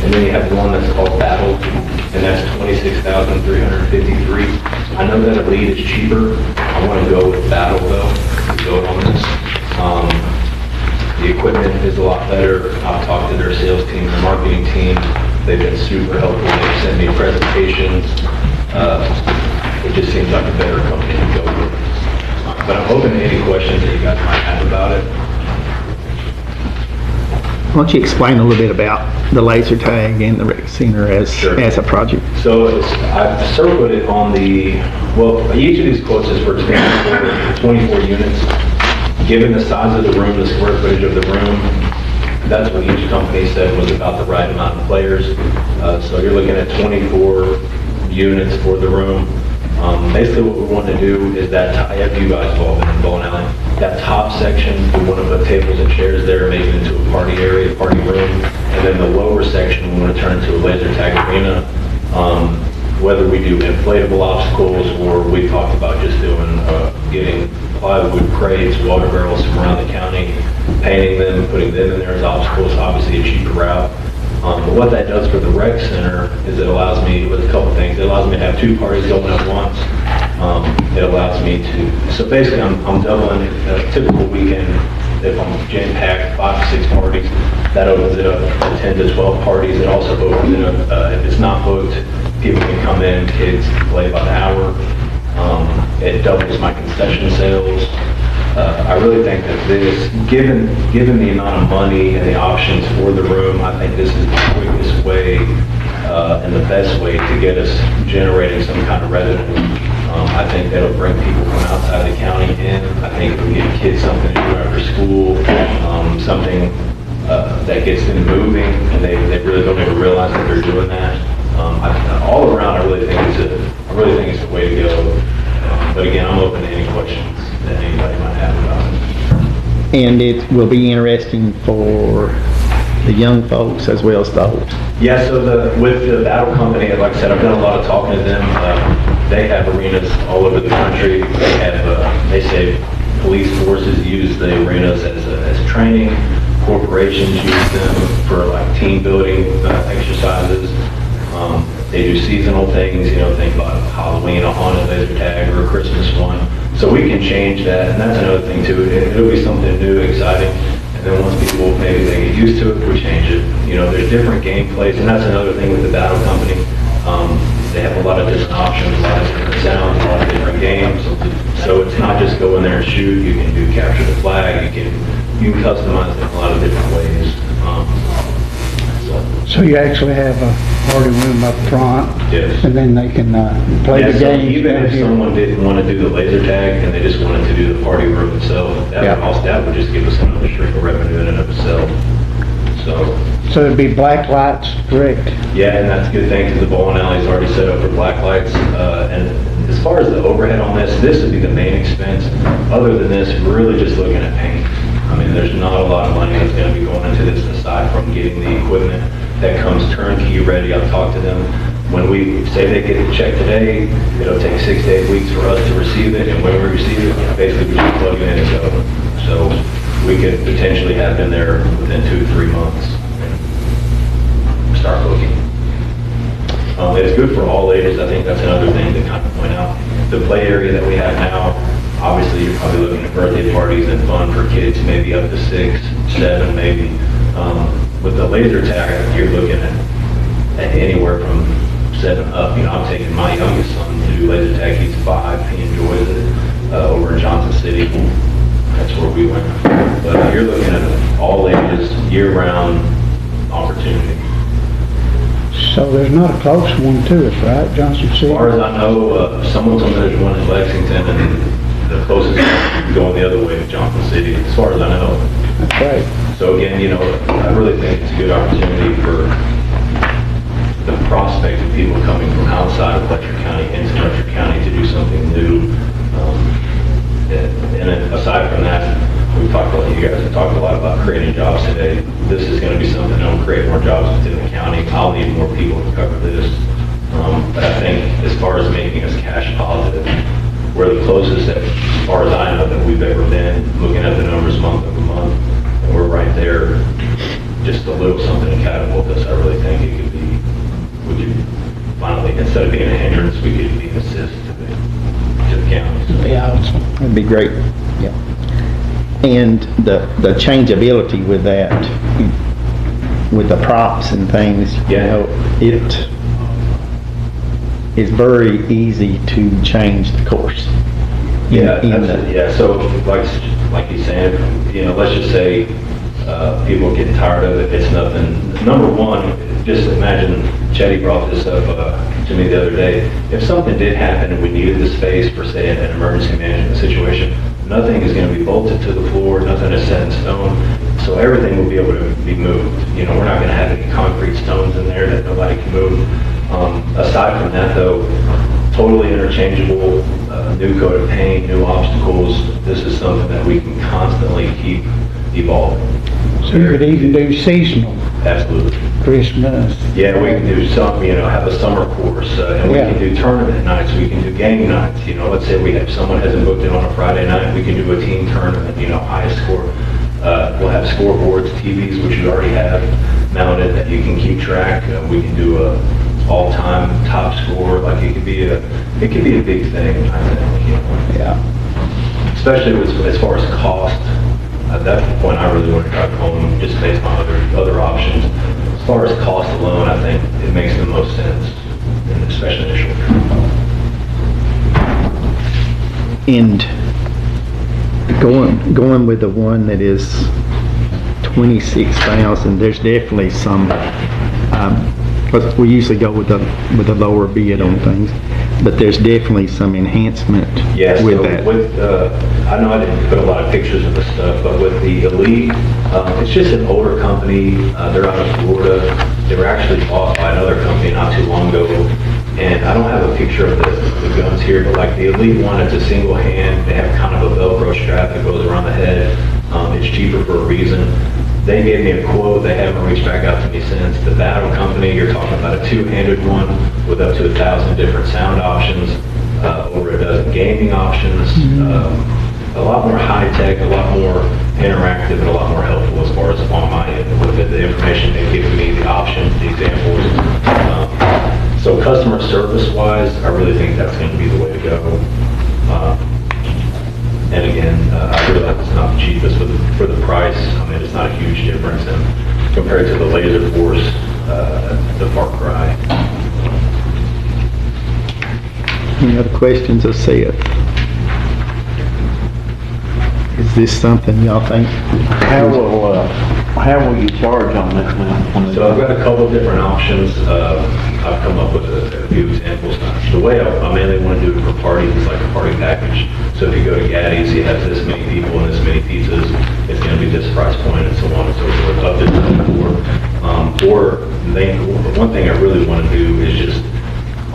And then you have one that's called Battle, and that's $26,353. I know that Elite is cheaper. I want to go with Battle though, to go on this. The equipment is a lot better. I've talked to their sales team, their marketing team. They've been super helpful. They've sent me presentations. It just seems like a better company to go with. But I'm open to any questions that you guys might have about it. Why don't you explain a little bit about the laser tag and the rec center as a project? So I've circled it on each of these quotes is for 24 units. Given the size of the room, the square footage of the room, that's what each company said was about the right amount of players. So you're looking at 24 units for the room. Basically what we want to do is that, have you guys all been in bowling alley? That top section, we want to put tables and chairs there, make it into a party area, party room. And then the lower section, we want to turn into a laser tag arena. Whether we do inflatable obstacles or we talked about just doing, getting plywood crates, water barrels from around the county, painting them, putting them in there as obstacles, obviously a cheaper route. But what that does for the rec center is it allows me, with a couple things, it allows me to have two parties going at once. It allows me to, so basically I'm doubling a typical weekend. If I'm jam-packed, 5 to 6 parties, that opens it up to 10 to 12 parties. It also opens it up, if it's not booked, people can come in, kids can play by the hour. It doubles my concession sales. I really think that this, given the amount of money and the options for the room, I think this is the quickest way and the best way to get us generating some kind of revenue. I think that'll bring people from outside the county in. I think it'll give kids something to do after school, something that gets them moving, and they really don't even realize that they're doing that. All around, I really think it's the way to go. But again, I'm open to any questions that anybody might have about it. And it will be interesting for the young folks as well as the old. Yeah, so with the Battle Company, like I said, I've done a lot of talking to them. They have arenas all over the country. They say police forces use the arenas as training. Corporations use them for like team building exercises. They do seasonal things, think about Halloween, a haunted laser tag, or a Christmas one. So we can change that, and that's another thing too. It'll be something new, exciting, and then once people, maybe they get used to it, we change it. There's different gameplays, and that's another thing with the Battle Company. They have a lot of different options, a lot of different sounds, a lot of different games. So it's not just go in there and shoot. You can do capture the flag. You can customize it in a lot of different ways. So you actually have a party room up front? Yes. And then they can play the So games even down if here? someone didn't want to do the laser tag and they just wanted to do the party room itself, that would just give us another stream of revenue in and of itself. So it'd be black lights, correct? Yeah, and that's a good thing because the bowling alley is already set up for black lights. And as far as the overhead on this would be the main expense. Other than this, we're really just looking at paint. I mean, there's not a lot of money that's going to be going into this aside from getting the equipment that comes turnkey ready. I've talked to them. When we say they get the check today, it'll take 6 to 8 weeks for us to receive it. And when we receive it, basically we just plug it in and go. So we could potentially have them there within 2 to 3 months and start booking. It's good for all ages. I think that's another thing to kind of point out. The play area that we have now, obviously you're probably looking at birthday parties and fun for kids, maybe up to 6, 7 maybe. With the laser tag, you're looking at anywhere from 7 up. I'm taking my youngest son to do laser tag. He's 5. He enjoys it over in Johnson City. That's where we went. But you're looking at all ages, year-round opportunity. So there's not a close one to us, right, Johnson City? As far as I know, someone told me there's one in Lexington, and the closest one going the other way to Johnson City, as far as I know. That's right. So again, I really think it's a good opportunity for the prospect of people coming from outside of Letcher County into Letcher County to do something new. And then aside from that, you guys have talked a lot about creating jobs today. This is going to be something that will create more jobs within the county. I'll need more people to cover this. But I think as far as making us cash positive, we're the closest, as far as I know, that we've ever been, looking at the numbers month over month. And we're right there just a little something to catapult us, I really think it could be, we could finally, instead of being a hindrance, we could be an assist to the county. So, Yeah, that'd be great, yeah. And the changeability with that, with the props and things, you know, it is very easy to change the course. Yeah, absolutely, yeah, so like he's saying, you know, let's just say people get tired of it, it's nothing. Number one, just imagine, Chetty brought this up to me the other day, if something did happen and we needed the space for, say, an emergency management situation, nothing is going to be bolted to the floor, nothing is set in stone, so everything will be able to be moved. You know, we're not going to have any concrete stones in there that nobody can move. Aside from that, though, totally interchangeable, new coat of paint, new obstacles. This is something that we can constantly keep evolving. So you could even do seasonal, Absolutely. Christmas. Yeah, we can do some, you know, have a summer course, and we can do tournament nights, we can do game nights, you know, let's say we have, someone hasn't booked it on a Friday night, we can do a team tournament, you know, high score. We'll have scoreboards, TVs, which you already have mounted that you can keep track. We can do a all-time top score, like it could be a big thing, I think, you know. Yeah. Especially as far as cost. That's the point I really want to drive home, just based on other options. As far as cost alone, I think it makes the most sense, and especially in the short term. And going with the one that is 26,000, there's definitely some, because we usually go with the lower bid on things, but there's definitely some enhancement with that. I know I didn't put a lot of pictures of the stuff, but with the Elite, it's just an older company. They're out of Florida. They were actually bought by another company not too long ago. And I don't have a picture of the guns here, but like the Elite one, it's a single hand. They have kind of a Velcro strap that goes around the head. It's cheaper for a reason. They gave me a quote. They haven't reached back out to me since. The Battle Company, you're talking about a two-handed one with up to 1,000 different sound options, over a dozen gaming options. A lot more high-tech, a lot more interactive, and a lot more helpful as far as on my end with it. The information they've given me, the options, the examples. So customer service-wise, I really think that's going to be the way to go. And again, I realize it's not the cheapest, but for the price, I mean, it's not a huge difference compared to the Laser Force, the Far Cry. Any other questions of Seth? Is this something y'all think? How will you charge on that now? So I've got a couple of different options. I've come up with a few examples. The way I mainly want to do it for parties is like a party package. So if you go to Gaddy's, you have this many people and this many pizzas, it's going to be this price point and so on and so forth, up to one thing I really want to do is just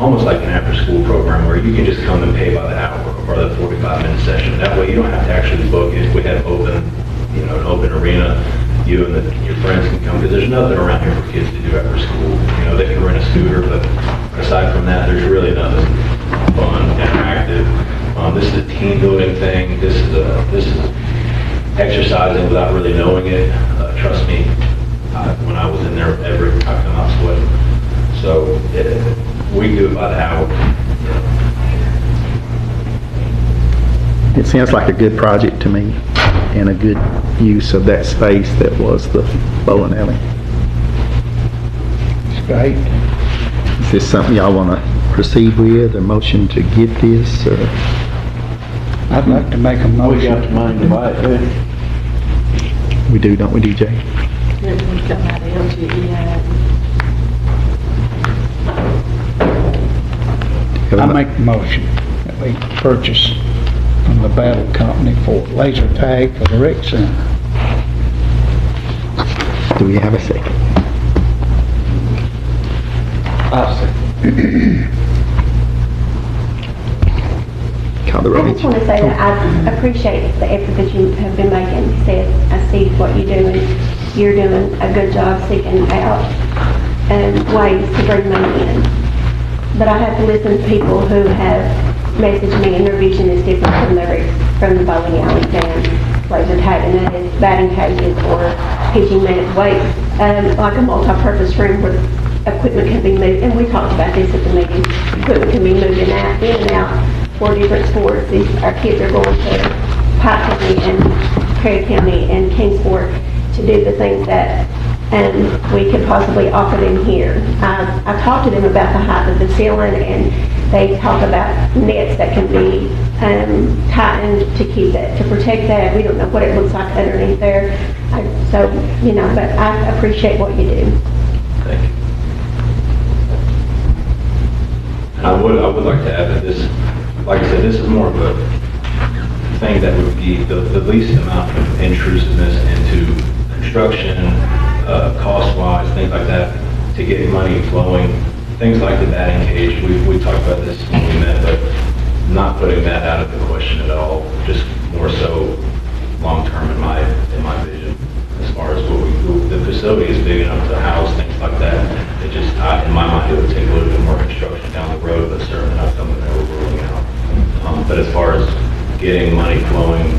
almost like an after-school program where you can just come and pay by the hour or the 45-minute session. That way you don't have to actually book it. We have an open arena. You and your friends can come, because there's nothing around here for kids to do after school. You know, they can rent a scooter, but aside from that, there's really nothing fun, interactive. This is a team building thing. This is exercising without really knowing it. Trust me, when I was in there, I come out sweating. So we can do it by the hour. It sounds like a good project to me, and a good use of that space that was the bowling alley. It's great. Is this something y'all want to proceed with, a motion to get this, or? I'd like to make a motion. We got the money to buy it, too. We do, don't we, DJ? It would come out of LGE. I make the motion that we purchase from the Battle Company for laser tag for the rec center. Do we have a second? I'll second. Call the roll. I just want to say that I appreciate the effort that you have been making, Seth. I see what you're doing. You're doing a good job seeking out ways to bring money in. But I have to listen to people who have messaged me and their vision is different from the bowling alley fan. laser tag, and that is batting cages or pitching mat weights, like a multi-purpose room where equipment can be moved, and we talked about this at the meeting, equipment can be moved in and out for different sports. Our kids are going to Pike County and Perry County and Kingsport to do the things that we could possibly offer them here. I talked to them about the height of the ceiling, and they talk about nets that can be tightened to keep that, to protect that. We don't know what it looks like underneath there. But I appreciate what you do. Thank you. And I would like to add that this, like I said, this is more of a thing that would be the least amount of intrusiveness into construction, cost-wise, things like that, to get money flowing. Things like the batting cage, we talked about this when we met, but not putting that out of the question at all, just more so long-term in my vision, as far as the facility is big enough to house things like that. It just, in my mind, it would take a little bit more construction down the road, but certainly not something that we're ruling out. But as far as getting money flowing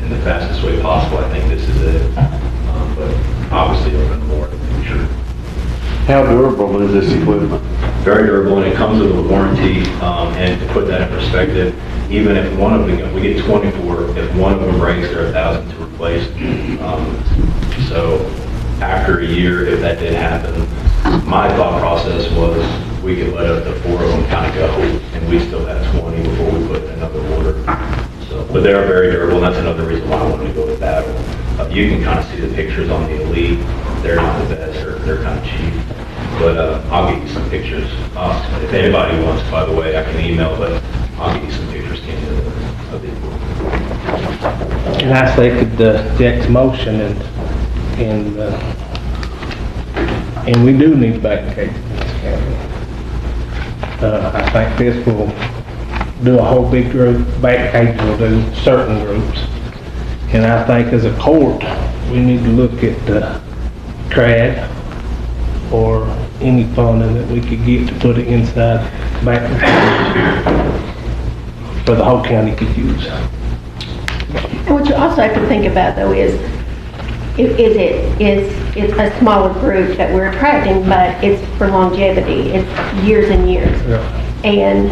in the fastest way possible, I think this is it. But obviously, open more in the future. How durable is this equipment? Very durable, and it comes with a warranty. And to put that in perspective, even if one of them, we get 24, if one of them breaks, they're $1,000 to replace. So after a year, if that did happen, my thought process was we could let up to 4 of them kind of go, and we still have 20 before we put in another order. So, but they are very durable, and that's another reason why I wanted to go with Battle. You can kind of see the pictures on the Elite. They're not the best, they're kind of cheap. But I'll get you some pictures. If anybody wants, by the way, I can email, but I'll get you some pictures, Kenny, of the And I second Jack's motion, and we do need back cages in this county. I think this will do a whole big group, back cages will do certain groups. And I think as a court, we need to look at the CRAD or any funding that we could get to put it inside back for the whole county could use. And what you also have to think about, though, is it's a smaller group that we're attracting, but it's for longevity. It's years and years. Yeah. And,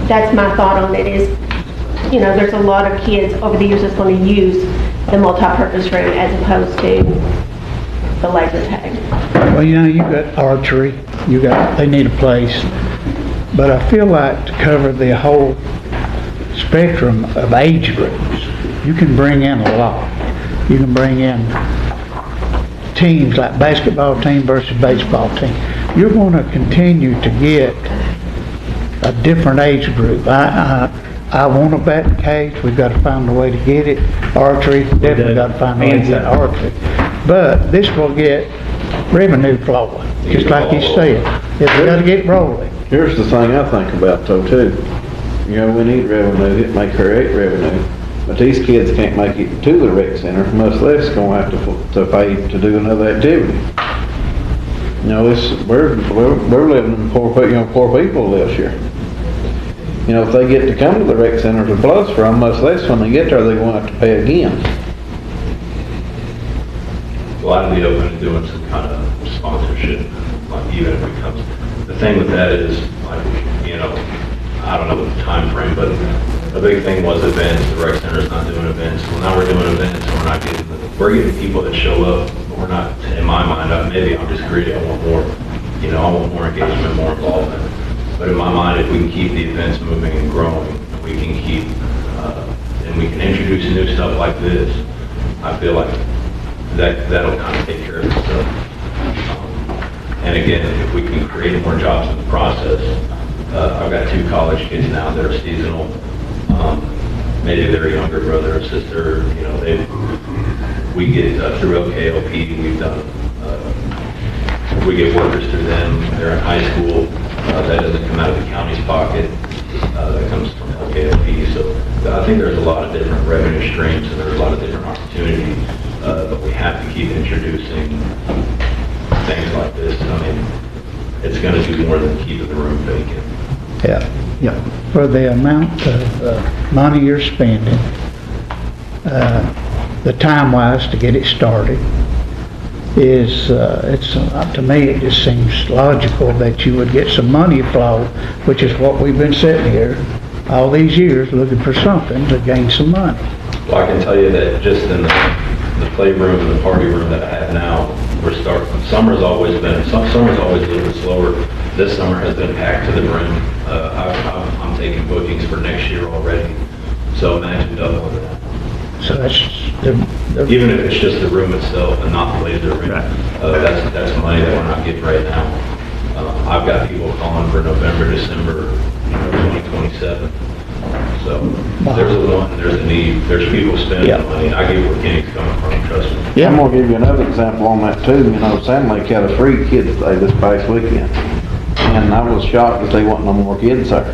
that's my thought on it is, there's a lot of kids over the years that's going to use the multi-purpose room as opposed to the laser tag. Well, you got archery, they need a place, but I feel like to cover the whole spectrum of age groups, you can bring in a lot. You can bring in teams like basketball team versus baseball team. You're going to continue to get a different age group. I want a batting cage. We've got to find a way to get it. Archery, definitely got to find a way to get archery. But this will get revenue flowing, just like you said. We've got to get rolling. Here's the thing I think about though too. We need revenue, it may create revenue. But these kids can't make it to the rec center, much less going to have to pay to do another activity. We're living in poor people live here. If they get to come to the rec center to plus for them, much less when they get there, they're going to have to pay again. Well, I'd be open to doing some kind of sponsorship, like even if it comes. The thing with that is, like, I don't know the time frame, but a big thing was events. The rec center's not doing events. Well, now we're doing events, and we're getting people that show up. But we're not, in my mind, maybe I'm just greedy. I want more, I want more engagement, more involvement. But in my mind, if we can keep the events moving and growing, we can keep, and we can introduce new stuff like this, I feel like that'll kind of take care of itself. And again, if we can create more jobs in the process, I've got 2 college kids now that are seasonal. Maybe their younger brother or sister, we get through OKLP, we get workers through them. They're in high school. That doesn't come out of the county's pocket. That comes from OKLP. So I think there's a lot of different revenue streams and there's a lot of different opportunities. But we have to keep introducing things like this. It's going to do more than keeping the room vacant. Yeah. For the amount of money you're spending, the time-wise to get it started is, to me, it just seems logical that you would get some money flow, which is what we've been sitting here all these years looking for something to gain some money. Well, I can tell you that just in the playroom and the party room that I have now, summer's always a little bit slower. This summer has been packed to the brim. I'm taking bookings for next year already, so imagine doubling that. So that's Even if it's just the room itself and not the laser room, that's money that we're not getting right now. I've got people calling for November, December, 2027. So there's a want, there's a need, there's people spending money. I get where Kenny's coming from, trust me. Yeah, I'm gonna give you another example on that too. You know, Sand Lake had a free kids day this past weekend. And I was shocked that they wasn't no more kids there.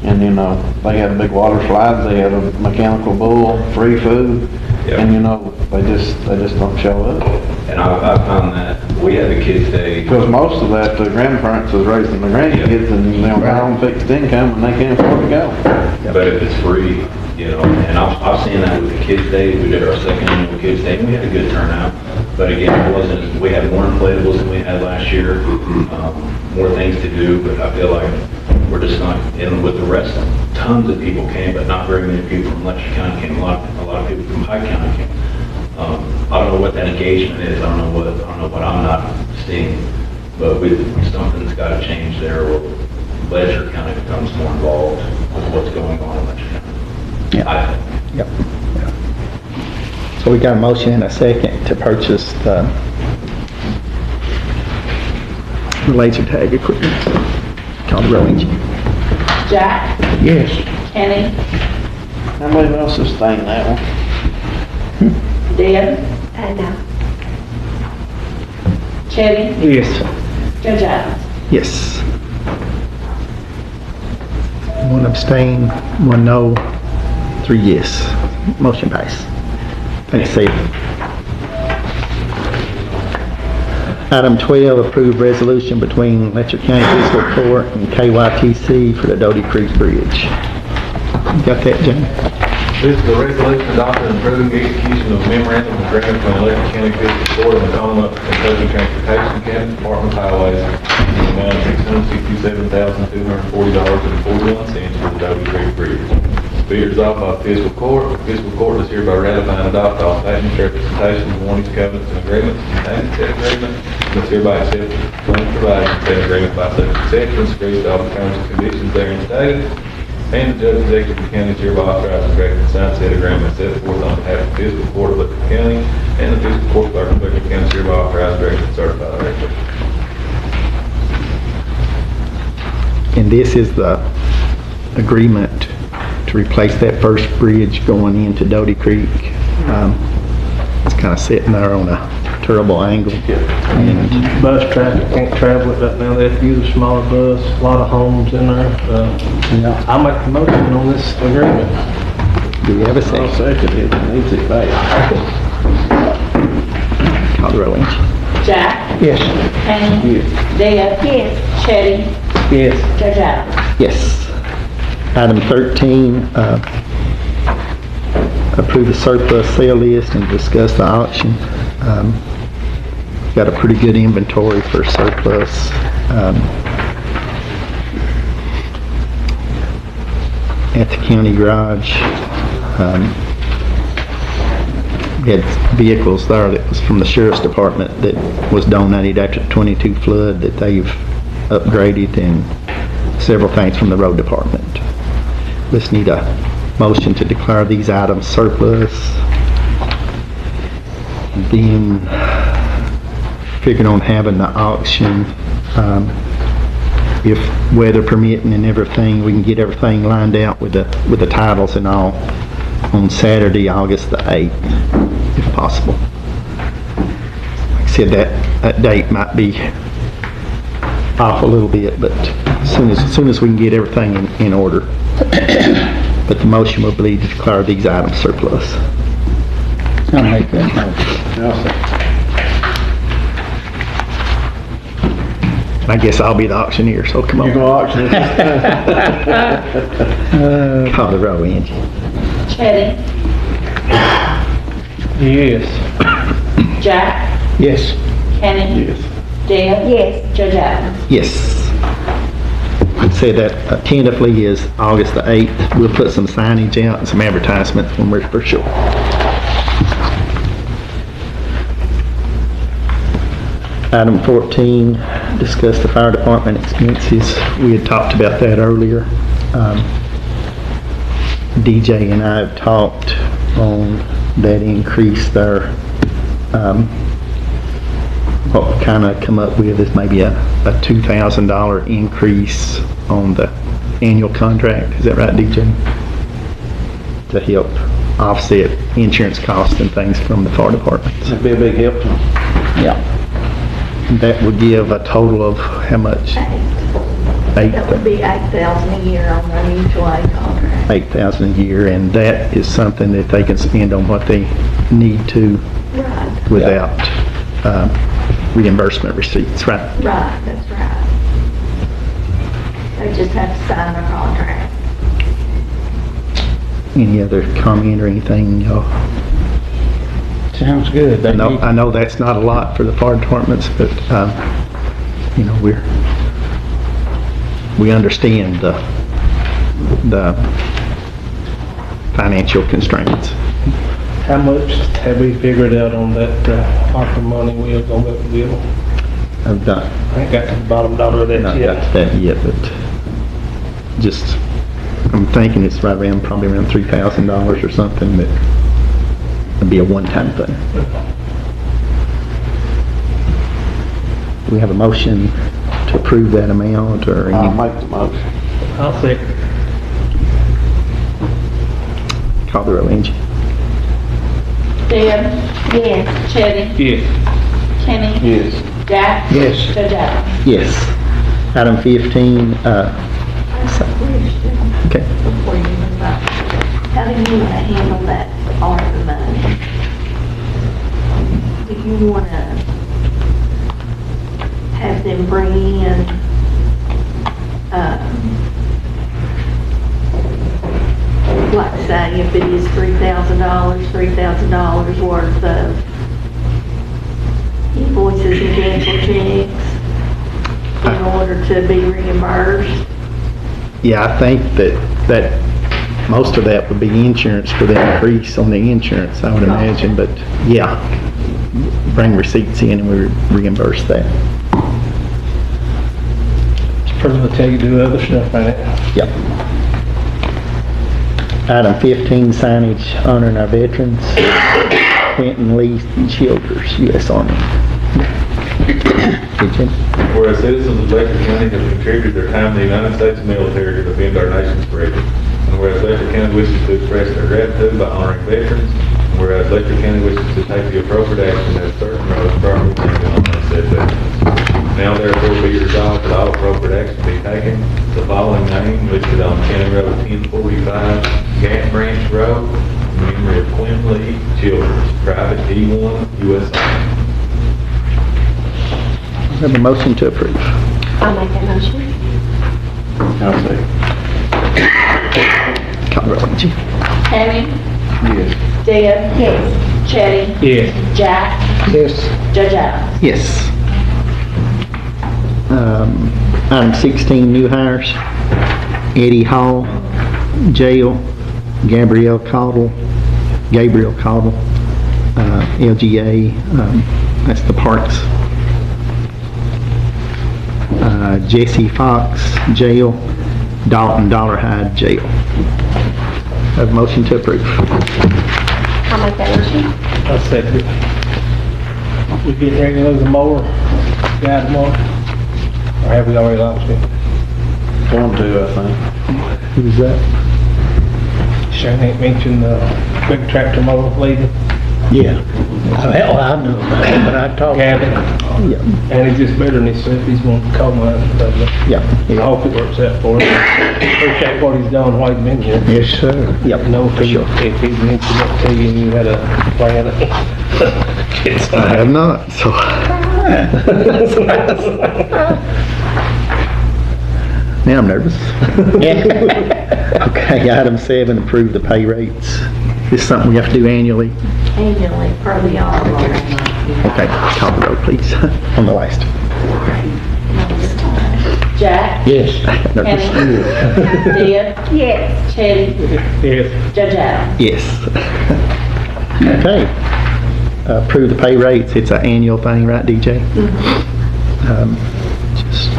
And you know, they had big water slides, they had a mechanical bull, free food. And you know, they just don't show up. And I found that we had the kids day. Because most of that, the grandparents is raising the grandkids and they're on fixed income and they can't afford to go. But if it's free, and I've seen that with the kids day. We did our second annual kids day and we had a good turnout. But again, we had more inflatables than we had last year, more things to do, but I feel like we're just not in with the rest. Tons of people came, but not very many people from Letcher County came. A lot of people from Pike County came. I don't know what that engagement is. I don't know what I'm not seeing, but something's got to change there, or Letcher County becomes more involved with what's going on in Letcher County. Yep. So we got a motion and a second to purchase the laser tag equipment. Call the roll, Angie. Jack, Yes. Kenny, Nobody else sustained that one. Deb, No. Chetty, Yes. Judge Adams. Yes. One abstain, one no, 3 yes. Motion passed. Thanks, Steve. Item 12, approved resolution between Letcher County Fiscal Court and KYTC for the Doty Creek Bridge. You got that, Jamie? This is a resolution adopting and approving the execution of memorandum of agreement between Letcher County Fiscal Court and the Commonwealth of Kentucky Transportation County Department of Highways in the amount of $667,240.41 for the Doty Creek Bridge. Be resolved by the Fiscal Court. The Fiscal Court is hereby ratifying and adopt all statements, representations, warnings, covenants, and agreements contained in said agreement, and is hereby accepted and provided in said agreement by such acceptance, agrees to all the terms and conditions therein stated. And the judge executive of the county is hereby authorized and directed to sign said agreement set forth on behalf of the Fiscal Court of Letcher County, and the Fiscal Court clerk of Letcher County is hereby authorized and directed to certify the record. And this is the agreement to replace that first bridge going into Doty Creek. It's kind of sitting there on a terrible angle. And Bus traffic can't travel it right now. They have to use a smaller bus, a lot of homes in there. I'll make the motion on this agreement. do we have a second? I'll second it. It needs it back. Call the roll, Angie. Jack, Yes. Kenny, Yes. Deb, Chetty, Yes. Judge Adams. Yes. Item 13, approve the surplus sale list and discuss the auction. Got a pretty good inventory for surplus. At the county garage, we had vehicles there that was from the sheriff's department that was donated after the 22 flood that they've upgraded, and several things from the road department. Let's need a motion to declare these items surplus. Then figuring on having the auction, if weather permitting and everything, we can get everything lined out with the titles and all on Saturday, August the 8th, if possible. Like I said, that date might be off a little bit, but as soon as we can get everything in order. But the motion will be to declare these items surplus. I'll make that motion. I guess I'll be the auctioneer, so come on. You go auction it. Call the roll, Angie. Chetty, Yes. Jack, Yes. Kenny, Yes. Deb, Yes. Judge Adams. Yes. I'd say that tentatively is August the 8th. We'll put some signage out and some advertisements when we're for sure. Item 14, discuss the fire department expenses. We had talked about that earlier. DJ and I have talked on that increase there. What we kind of come up with is maybe a $2,000 increase on the annual contract. Is that right, DJ? To help offset insurance costs and things from the fire departments. That'd be a big help to them. Yeah. That would give a total of how much? Eight. That would be $8,000 a year on the mutual aid contract. $8,000 a year, and that is something that they can spend on what they need to Right. without reimbursement receipts, right? Right, that's right. They just have to sign their contract. Any other comment or anything, y'all? Sounds good. I know that's not a lot for the fire departments, but, you know, we understand the financial constraints. How much have we figured out on that ARPA money we are gonna let bill? I've done. I ain't got to the bottom dollar of that Not yet. got to that yet, but just, I'm thinking it's right around, probably around $3,000 or something, that would be a one-time thing. Do we have a motion to approve that amount, or I'll any? make the motion. I'll second. Call the roll, Angie. Deb, Yes. Chetty, Yes. Kenny, Yes. Jack, Yes. Judge Adams. Yes. Item 15, That's a question okay. before you move on. How do you want to handle that ARPA money? Do you want to have them bring in, like say, if it is $3,000 worth of invoices and cancel checks in order to be reimbursed? Yeah, I think that most of that would be insurance for the increase on the insurance, I would imagine, but yeah, bring receipts in and we reimburse that. It's pretty much how you do other stuff, ain't it? Yep. Item 15, signage honoring our veterans. Quentin Lee Childers, U.S. Army. Jim? Whereas citizens of Letcher County have contributed their time to the United States military to defend our nation's freedom. And whereas Letcher County wishes to express their gratitude by honoring veterans, and whereas Letcher County wishes to take the appropriate action as certain roads properly named on said veterans. Now therefore be resolved that all appropriate action be taken. The following name listed on County Road 1045, Gant Branch Road, in memory of Quinn Lee Childers, Private D1, U.S. Army. Have a motion to approve. I'll make that motion. I'll say. Call the roll, Angie. Kenny, Yes. Deb, Yes. Chetty, Yes. Jack, Yes. Judge Adams. Yes. Item 16, new hires. Eddie Hall, jail. Gabriel Caudle, LGA, that's the parks. Jesse Fox, jail. Dalton Dollarhide, jail. Have a motion to approve. I'll make that motion. I'll second it. We getting ready to lose a mower guy tomorrow? Or have we already lost him? 1-2, I think. Who's that? Sure ain't mentioned the big tractor mower lady. Yeah. Well, I know about it, but I talked. Gavin. Yeah. And he's just better than himself. He's going to call mine. But, Yeah. I hope it works out for him. Appreciate what he's done while he's been here. Yes, sir. Yep, No, for sure. if he's mentioned it to you and you had a plan. I have not, so. Now I'm nervous. Okay, item 7, approve the pay rates. This is something we have to do annually. Annually, per the audit. Okay, call the roll, please, on the last. Jack? Yes. Kenny? Dia? Yes. Chitty? Yes. Judge Adams? Yes. Okay. Approve the pay rates. It's an annual thing, right, DJ? Just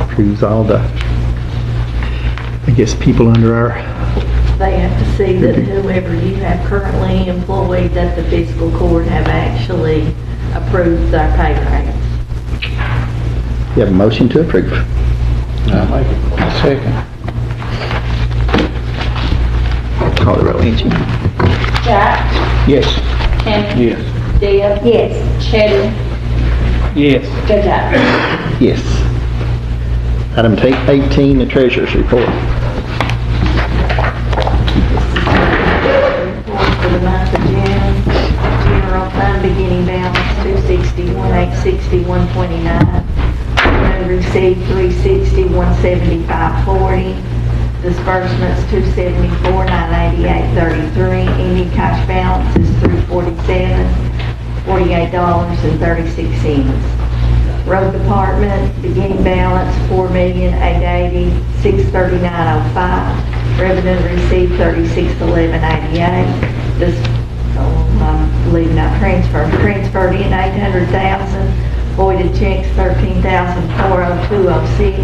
approves all the, I guess, people under our, They have to see that whoever you have currently employed, that the fiscal court have actually approved their pay rates. you have a motion to approve. I'll make it. Second. Call the roll, Angie. Jack? Yes. Kenny? Yes. Dia? Yes. Chitty? Yes. Judge Adams? Yes. Item 18, the treasurer's report. For the month of June, general fund beginning balance 261, 860, 129. Revenue received 360, 175, 40. Disbursements 274, 988, 33. Ending cash balance is 347, $48.36. Road department beginning balance 4,880, 639.05. Revenue received 3611.88. This, I'm leaving out transfer. Transferred in 800,000. Voided checks 13,402.06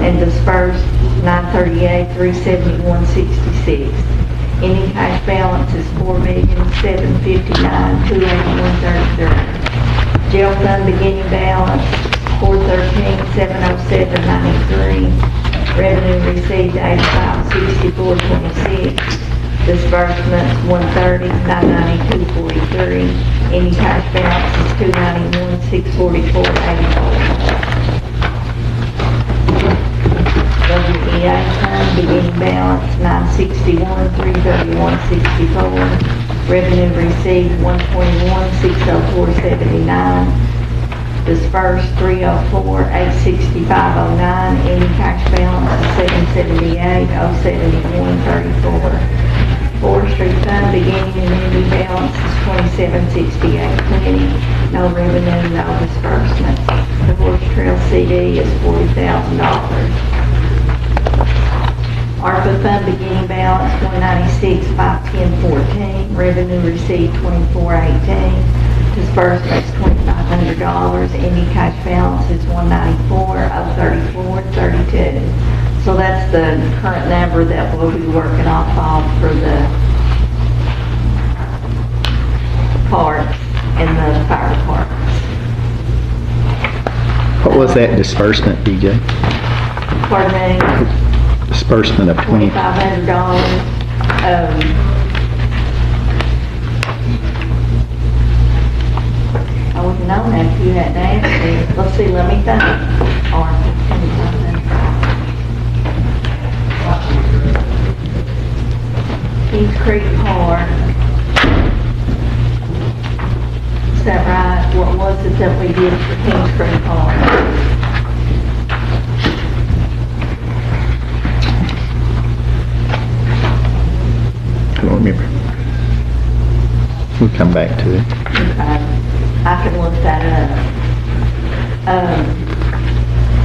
and dispersed 938,371.66. Ending cash balance is 4,759,281.33. Jail fund beginning balance 413,707.93. Revenue received 85,64.26. Disbursements 130,992.43. Ending cash balance is 291,644.84. WEA fund beginning balance 961,331.64. Revenue received 121,604.79. Dispersed 304,865.09. Ending cash balance is 778,071.34. Forestry fund beginning and ending balance is 2768.20. No revenue, no disbursements. The horse trail CD is $40,000. ARPA fund beginning balance 196,510.14. Revenue received 2418. Disbursements $2,500. Ending cash balance is 194,034.32. So that's the current number that we'll be working off of for the parks and the fire departments. What was that disbursement, DJ? Pardon me? Disbursement of 20. $2,500. I wouldn't know that if you hadn't asked me. Let's see, let me think. Kings Creek Park. Is that right? What was it that we did for Kings Creek Park? I don't remember. We'll come back to it. Okay, I can look that up.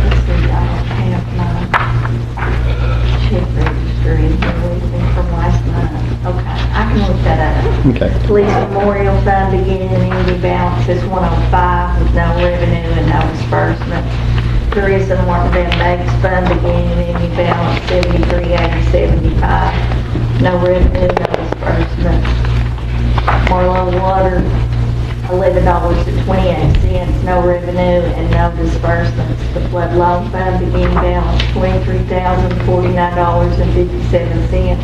Let's see, I don't have my check register in here with me from last month. Okay, I can look that up. Okay. Police Memorial Fund beginning and ending balance is 105 with no revenue and no disbursements. Tourism Martindale Banks Fund beginning and ending balance 7380.75. No revenue, no disbursements. Marlow Water, $11.28, no revenue and no disbursements. The Flood Loan Fund beginning balance $23,049.57.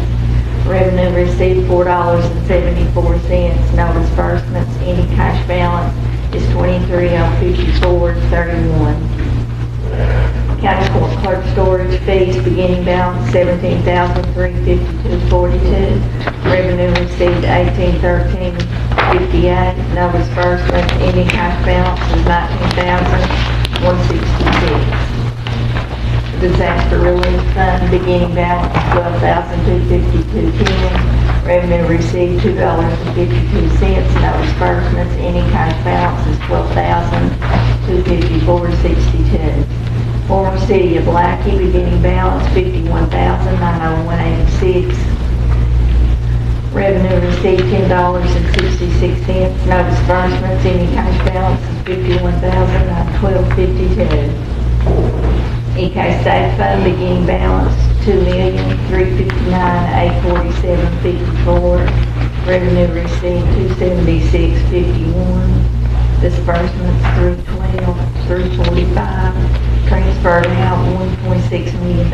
Revenue received $4.74, no disbursements. Any cash balance is $23,054.31. County Court Clerk Storage Fees beginning balance $17,352.42. Revenue received $18,1358, no disbursements. Ending cash balance is $19,166. Disaster Relief Fund, beginning balance $12,252.10. Revenue received $2.52, no disbursements, ending cash balance is $12,254.62. Former City of Lackey, beginning balance $51,901.86. Revenue received $10.66, no disbursements, ending cash balance is $51,912.52. EK State Fund, beginning balance $2,359,847.54. Revenue received $276.51. Disbursements through 12/3/45. Transferred out $1.6 million.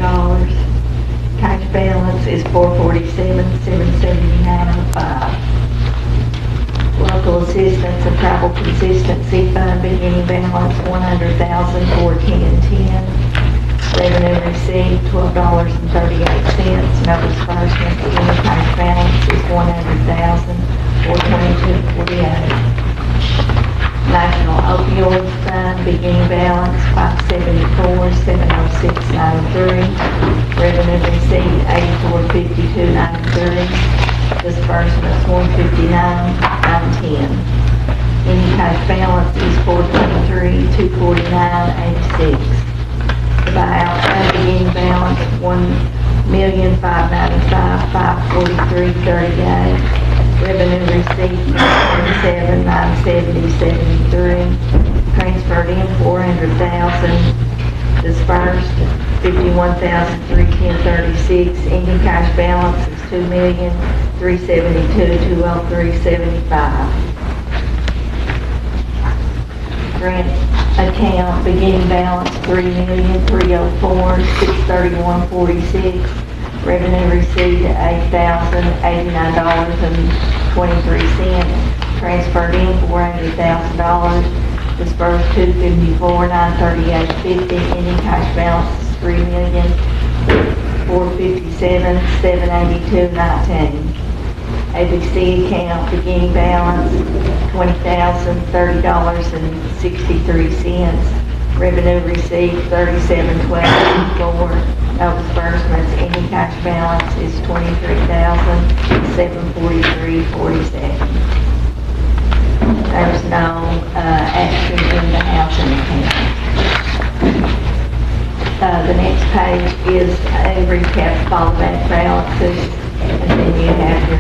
Cash balance is $447,779.05. Local Assistance and Travel Consistency Fund, beginning balance $100,410.10. Revenue received $12.38, no disbursements, ending cash balance is $100,422.48. National Opioid Fund, beginning balance $574,706.93. Revenue received $84,52.93. Disbursements $159,910. Ending cash balance is $423,249.86. The buyout fund, beginning balance $1,595,543.38. Revenue received $27,970.73. Transferred in $400,000. Dispersed $51,310.36. Ending cash balance is $2,372,203.75. Grant account, beginning balance $3,304,631.46. Revenue received $8,089.23. Transferred in $400,000. Dispersed $254,938.50. Ending cash balance is $3,457,782.19. ABC account, beginning balance $20,030.63. Revenue received $37,1254. No disbursements. Ending cash balance is $23,743.47. There's no action in the housing account. The next page is a recap of all the bank balances, and then you have your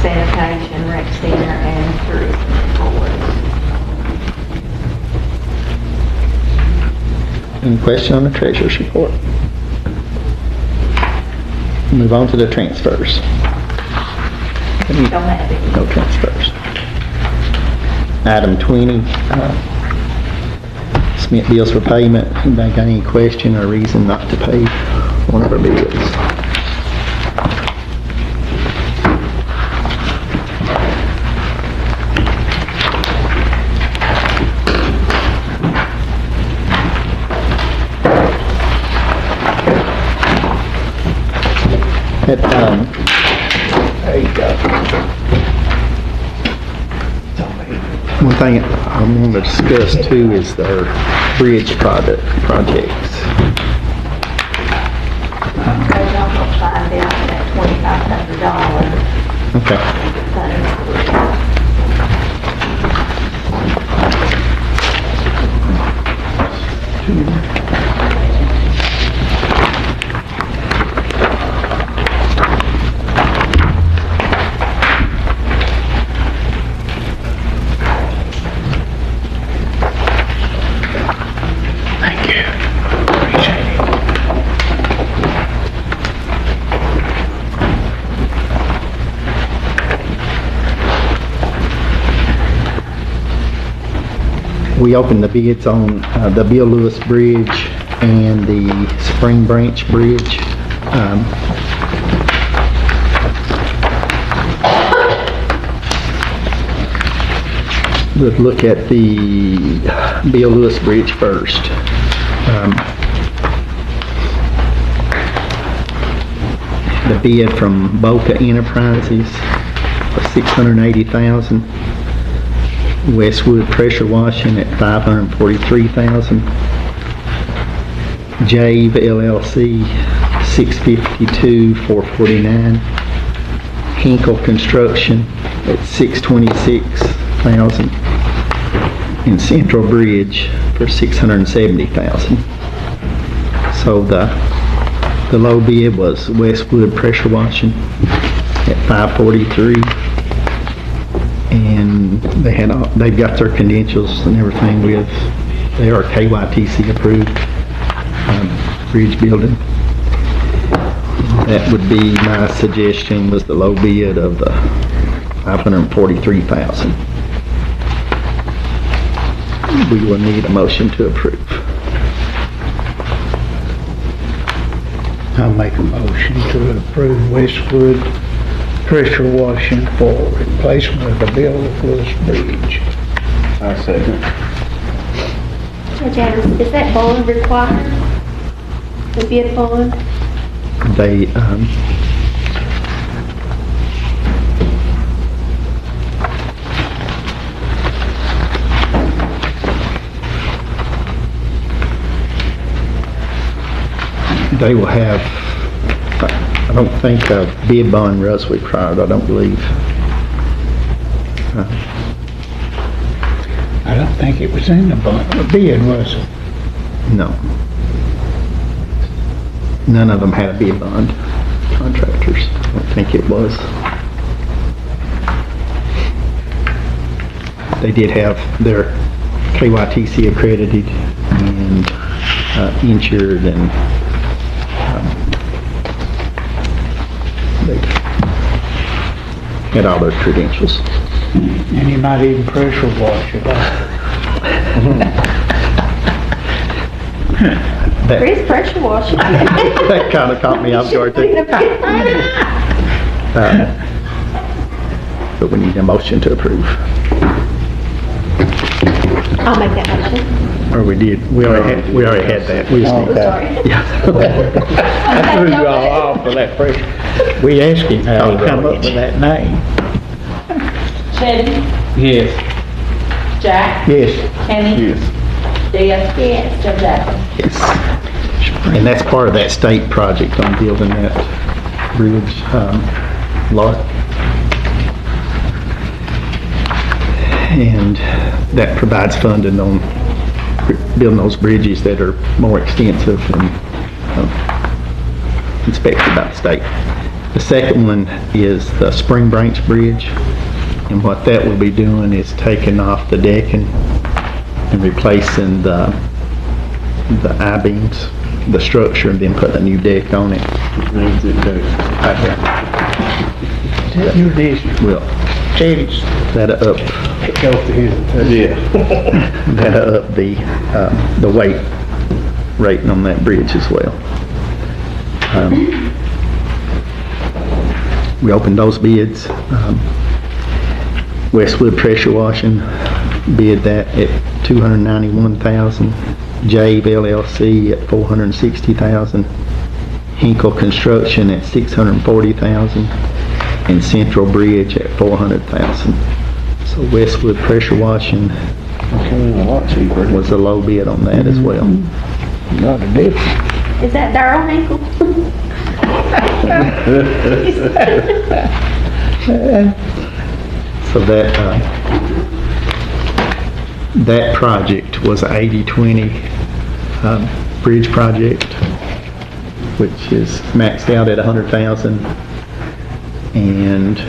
sanitation, rec center, and tourism boards. Any question on the treasurer's report? Move on to the transfers. Don't have it. No transfers. Item 20, submit bills for payment. Anybody got any question or reason not to pay one of our bills? There you go. One thing I want to discuss too is their bridge projects. Because y'all will find out that $2,500. Okay. We opened the bids on the Bill Lewis Bridge and the Spring Branch Bridge. We'll look at the Bill Lewis Bridge first. The bid from Boca Enterprises for $680,000. Westwood Pressure Washing at $543,000. Jave LLC, $652,449. Hinkle Construction at $626,000. And Central Bridge for $670,000. So the low bid was Westwood Pressure Washing at $543,000. And they've got their credentials and everything with, they are KYTC approved bridge building. That would be my suggestion, was the low bid of the $543,000. We will need a motion to approve. I'll make a motion to approve Westwood pressure washing for replacement of the Belleville Bridge. I second. Judge Adams, is that bond required? The bid bond? They, they will have, I don't think a bid bond was required, I don't believe. I don't think it was in the bid, was it? No. None of them had a bid bond, contractors. I don't think it was. They did have their KYTC accredited and insured, and they had all their credentials. And you might even pressure wash it. There is pressure washing. That kind of caught me off guard too. But we need a motion to approve. I'll make that motion. Or we did, we already had that. We just need that. Yeah. I threw you all off for that pressure. We asked him how to come up with that name. Chevy, Yes. Jack, Yes. Kenny, Yes. Deb, Yes. Judge Adams. Yes. And that's part of that state project on building that bridge, lot. And that provides funding on building those bridges that are more extensive and inspected by the state. The second one is the Spring Branch Bridge. And what that will be doing is taking off the decking and replacing the I-beams, the structure, and then putting a new deck on it. Needs it too. Your district. Well, Teddy's. that'll up, It goes to his. Yeah. that'll up the weight rating on that bridge as well. We opened those bids. Westwood Pressure Washing bid that at $291,000. Jave LLC at $460,000. Hinkle Construction at $640,000. And Central Bridge at $400,000. So Westwood Pressure Washing Came in a lot cheaper. was a low bid on that as well. Not a difference. Is that Darrell Hinkle? So that project was an 80/20 bridge project, which is maxed out at $100,000, and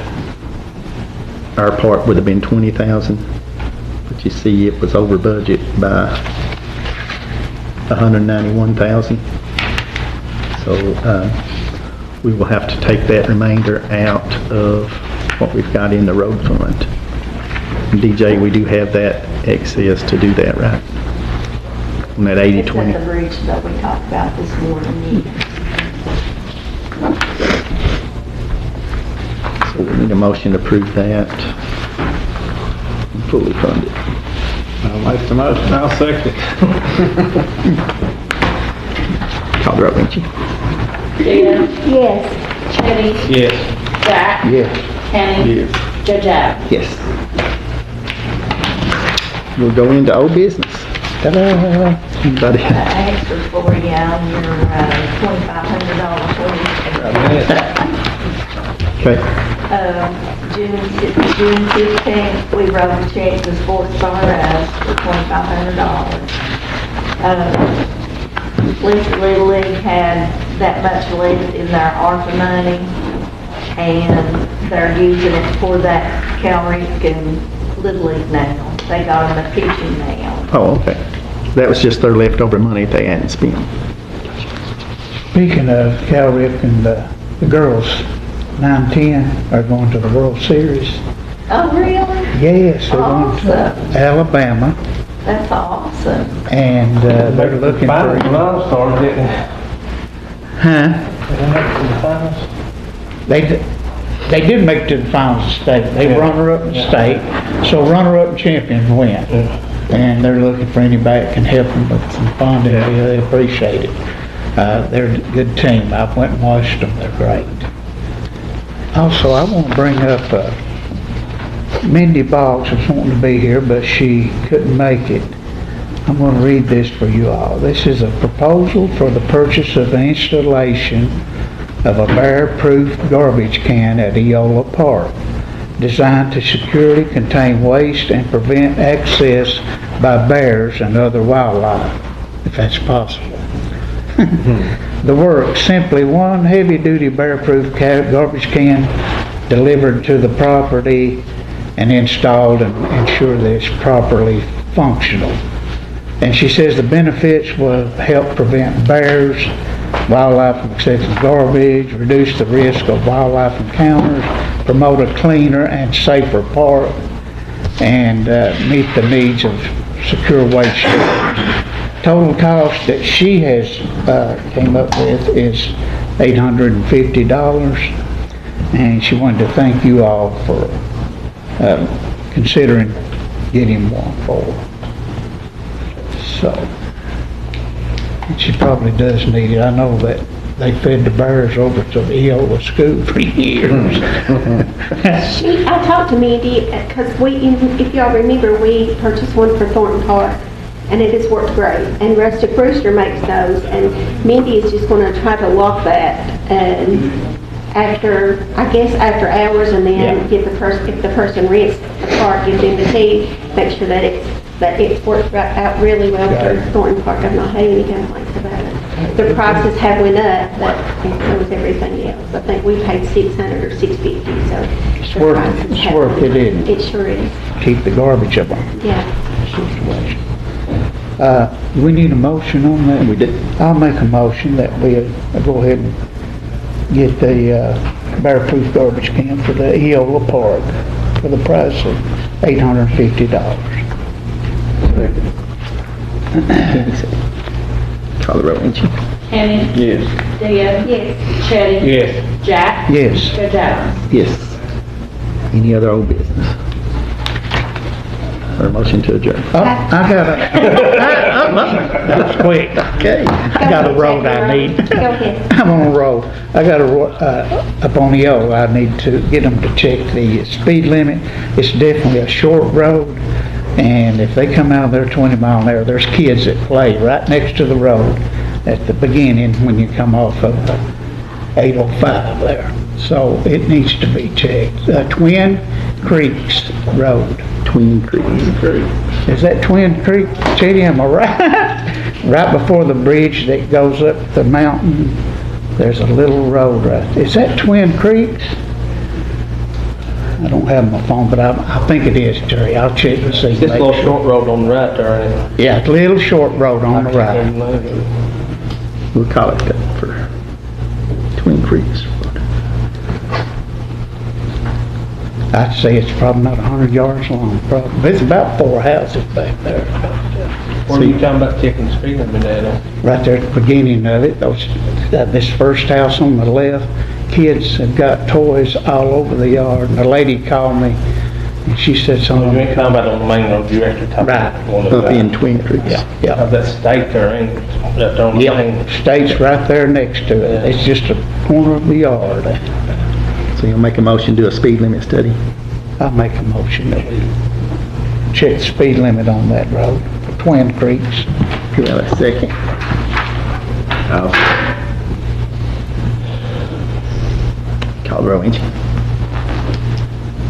our part would have been $20,000. But you see, it was over budget by $191,000. So we will have to take that remainder out of what we've got in the road fund. DJ, we do have that access to do that, right? On that 80/20. It's the bridge that we talked about this morning. So we need a motion to approve that and fully fund it. I'll make the motion. I'll second it. Call the roll, won't you? Deb, Yes. Chevy, Yes. Jack, Yes. Kenny, Yes. Judge Adams. Yes. We'll go into old business. Ta-da! Anybody? Extra for you on your $2,500 Okay. June 15th, we wrote a check to Sports Bar Us for $2,500. Lisa Little League had that much left in their ARPA money, and they're using it for that Calrick and Little League now. They got them a pitching now. Oh, okay. That was just their leftover money they hadn't spent. Speaking of Calrick and the girls, 9-10 are going to the World Series. Oh, really? Yes, they're going to Alabama, That's awesome. and they're looking for... Huh? They did make it to the finals of state. They runner-up in state, so runner-up and champions win. And they're looking for anybody that can help them with some funding. They appreciate it. They're a good team. I went and watched them. They're great. Also, I want to bring up Mindy Boggs was wanting to be here, but she couldn't make it. I'm going to read this for you all. This is a proposal for the purchase of an installation of a bear-proof garbage can at Eola Park, designed to securely contain waste and prevent access by bears and other wildlife, if that's possible. The work, simply one heavy-duty bear-proof garbage can delivered to the property and installed and ensure that it's properly functional. And she says the benefits will help prevent bears, wildlife from excessive garbage, reduce the risk of wildlife encounters, promote a cleaner and safer park, and meet the needs of secure waste storage. Total cost that she has came up with is $850, and she wanted to thank you all for considering getting one for her. So, she probably does need it. I know that they fed the bears over to the Eola school for years. I talked to Mindy, because if y'all remember, we purchased one for Thornton Park, and it has worked great. And Rustic Brewster makes those, and Mindy is just going to try to lock that after hours, and then give the person, if the person rents the park, give them the key, make sure that it's worked out really well for Thornton Park. I've not had any complaints about it. The prices have went up, but so was everything else. I think we paid $600 or $650, so It's worth it, isn't it? It sure is. Keep the garbage up on. Yeah. Situation. We need a motion on that? We did. I'll make a motion that we go ahead and get the bear-proof garbage can for the Eola Park for the price of $850. Call the roll, ain't you? Kenny? Yes. Deb? Yes. Chetty? Yes. Jack? Yes. Judge Adams? Yes. Any other old business? Or a motion to adjourn? Oh, I got that was quick. Okay. I got a road I need. Go ahead. I'm on a road. I got up on the O, I need to get them to check the speed limit. It's definitely a short road, and if they come out there 20 mile an hour, there's kids that play right next to the road at the beginning when you come off of 805 there. So it needs to be checked. Twin Creeks Road. Twin Creeks. Is that Twin Creek, Chetty, am I right? Right before the bridge that goes up the mountain, there's a little road right. Is that Twin Creeks? I don't have my phone, but I think it is, Terry. I'll check and see. This little short road on the right there, ain't it? Yeah, little short road on the right. We'll call it that for Twin Creeks. I'd say it's probably not 100 yards long, probably. It's about 4 houses back there. What are you talking about checking the speed limit at? Right there at the beginning of it, this first house on the left, kids have got toys all over the yard. And the lady called me, and she said something. You ain't talking about on the main road, you're actually talking about one of Up in Twin Creeks. Yeah. Of that state there, ain't it? Right there on the main. State's right there next to it. It's just a corner of the yard. So you'll make a motion to do a speed limit study? I'll make a motion that we check the speed limit on that road for Twin Creeks. Do I have a second? Call the roll, Angie.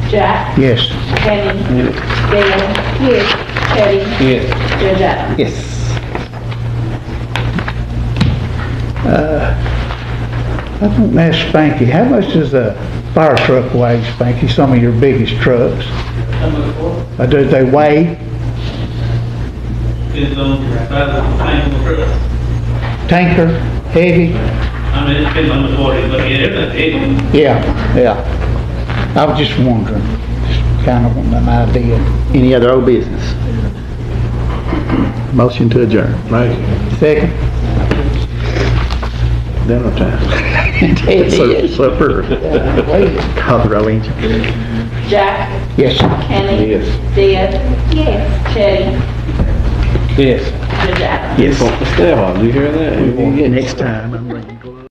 Jack? Yes. Kenny? Dale? Yes. Teddy? Yes. Judge Adams? Yes. I don't ask Spanky, how much does a fire truck weigh, Spanky, some of your biggest trucks? Do they weigh? Depends on the size of the tank on the truck. Tanker, heavy? I mean, it depends on the body, but yeah, everything's heavy. Yeah. I was just wondering, just kind of wanting an idea. Any other old business? Motion to adjourn. Thank you. Second? Dinner time. Supper. Call the roll, Angie. Jack? Yes. Kenny? Yes. Dale? Yes. Teddy? Yes. Judge Adams? Yes. Stella, do you hear that? Next time, I'm ready to go.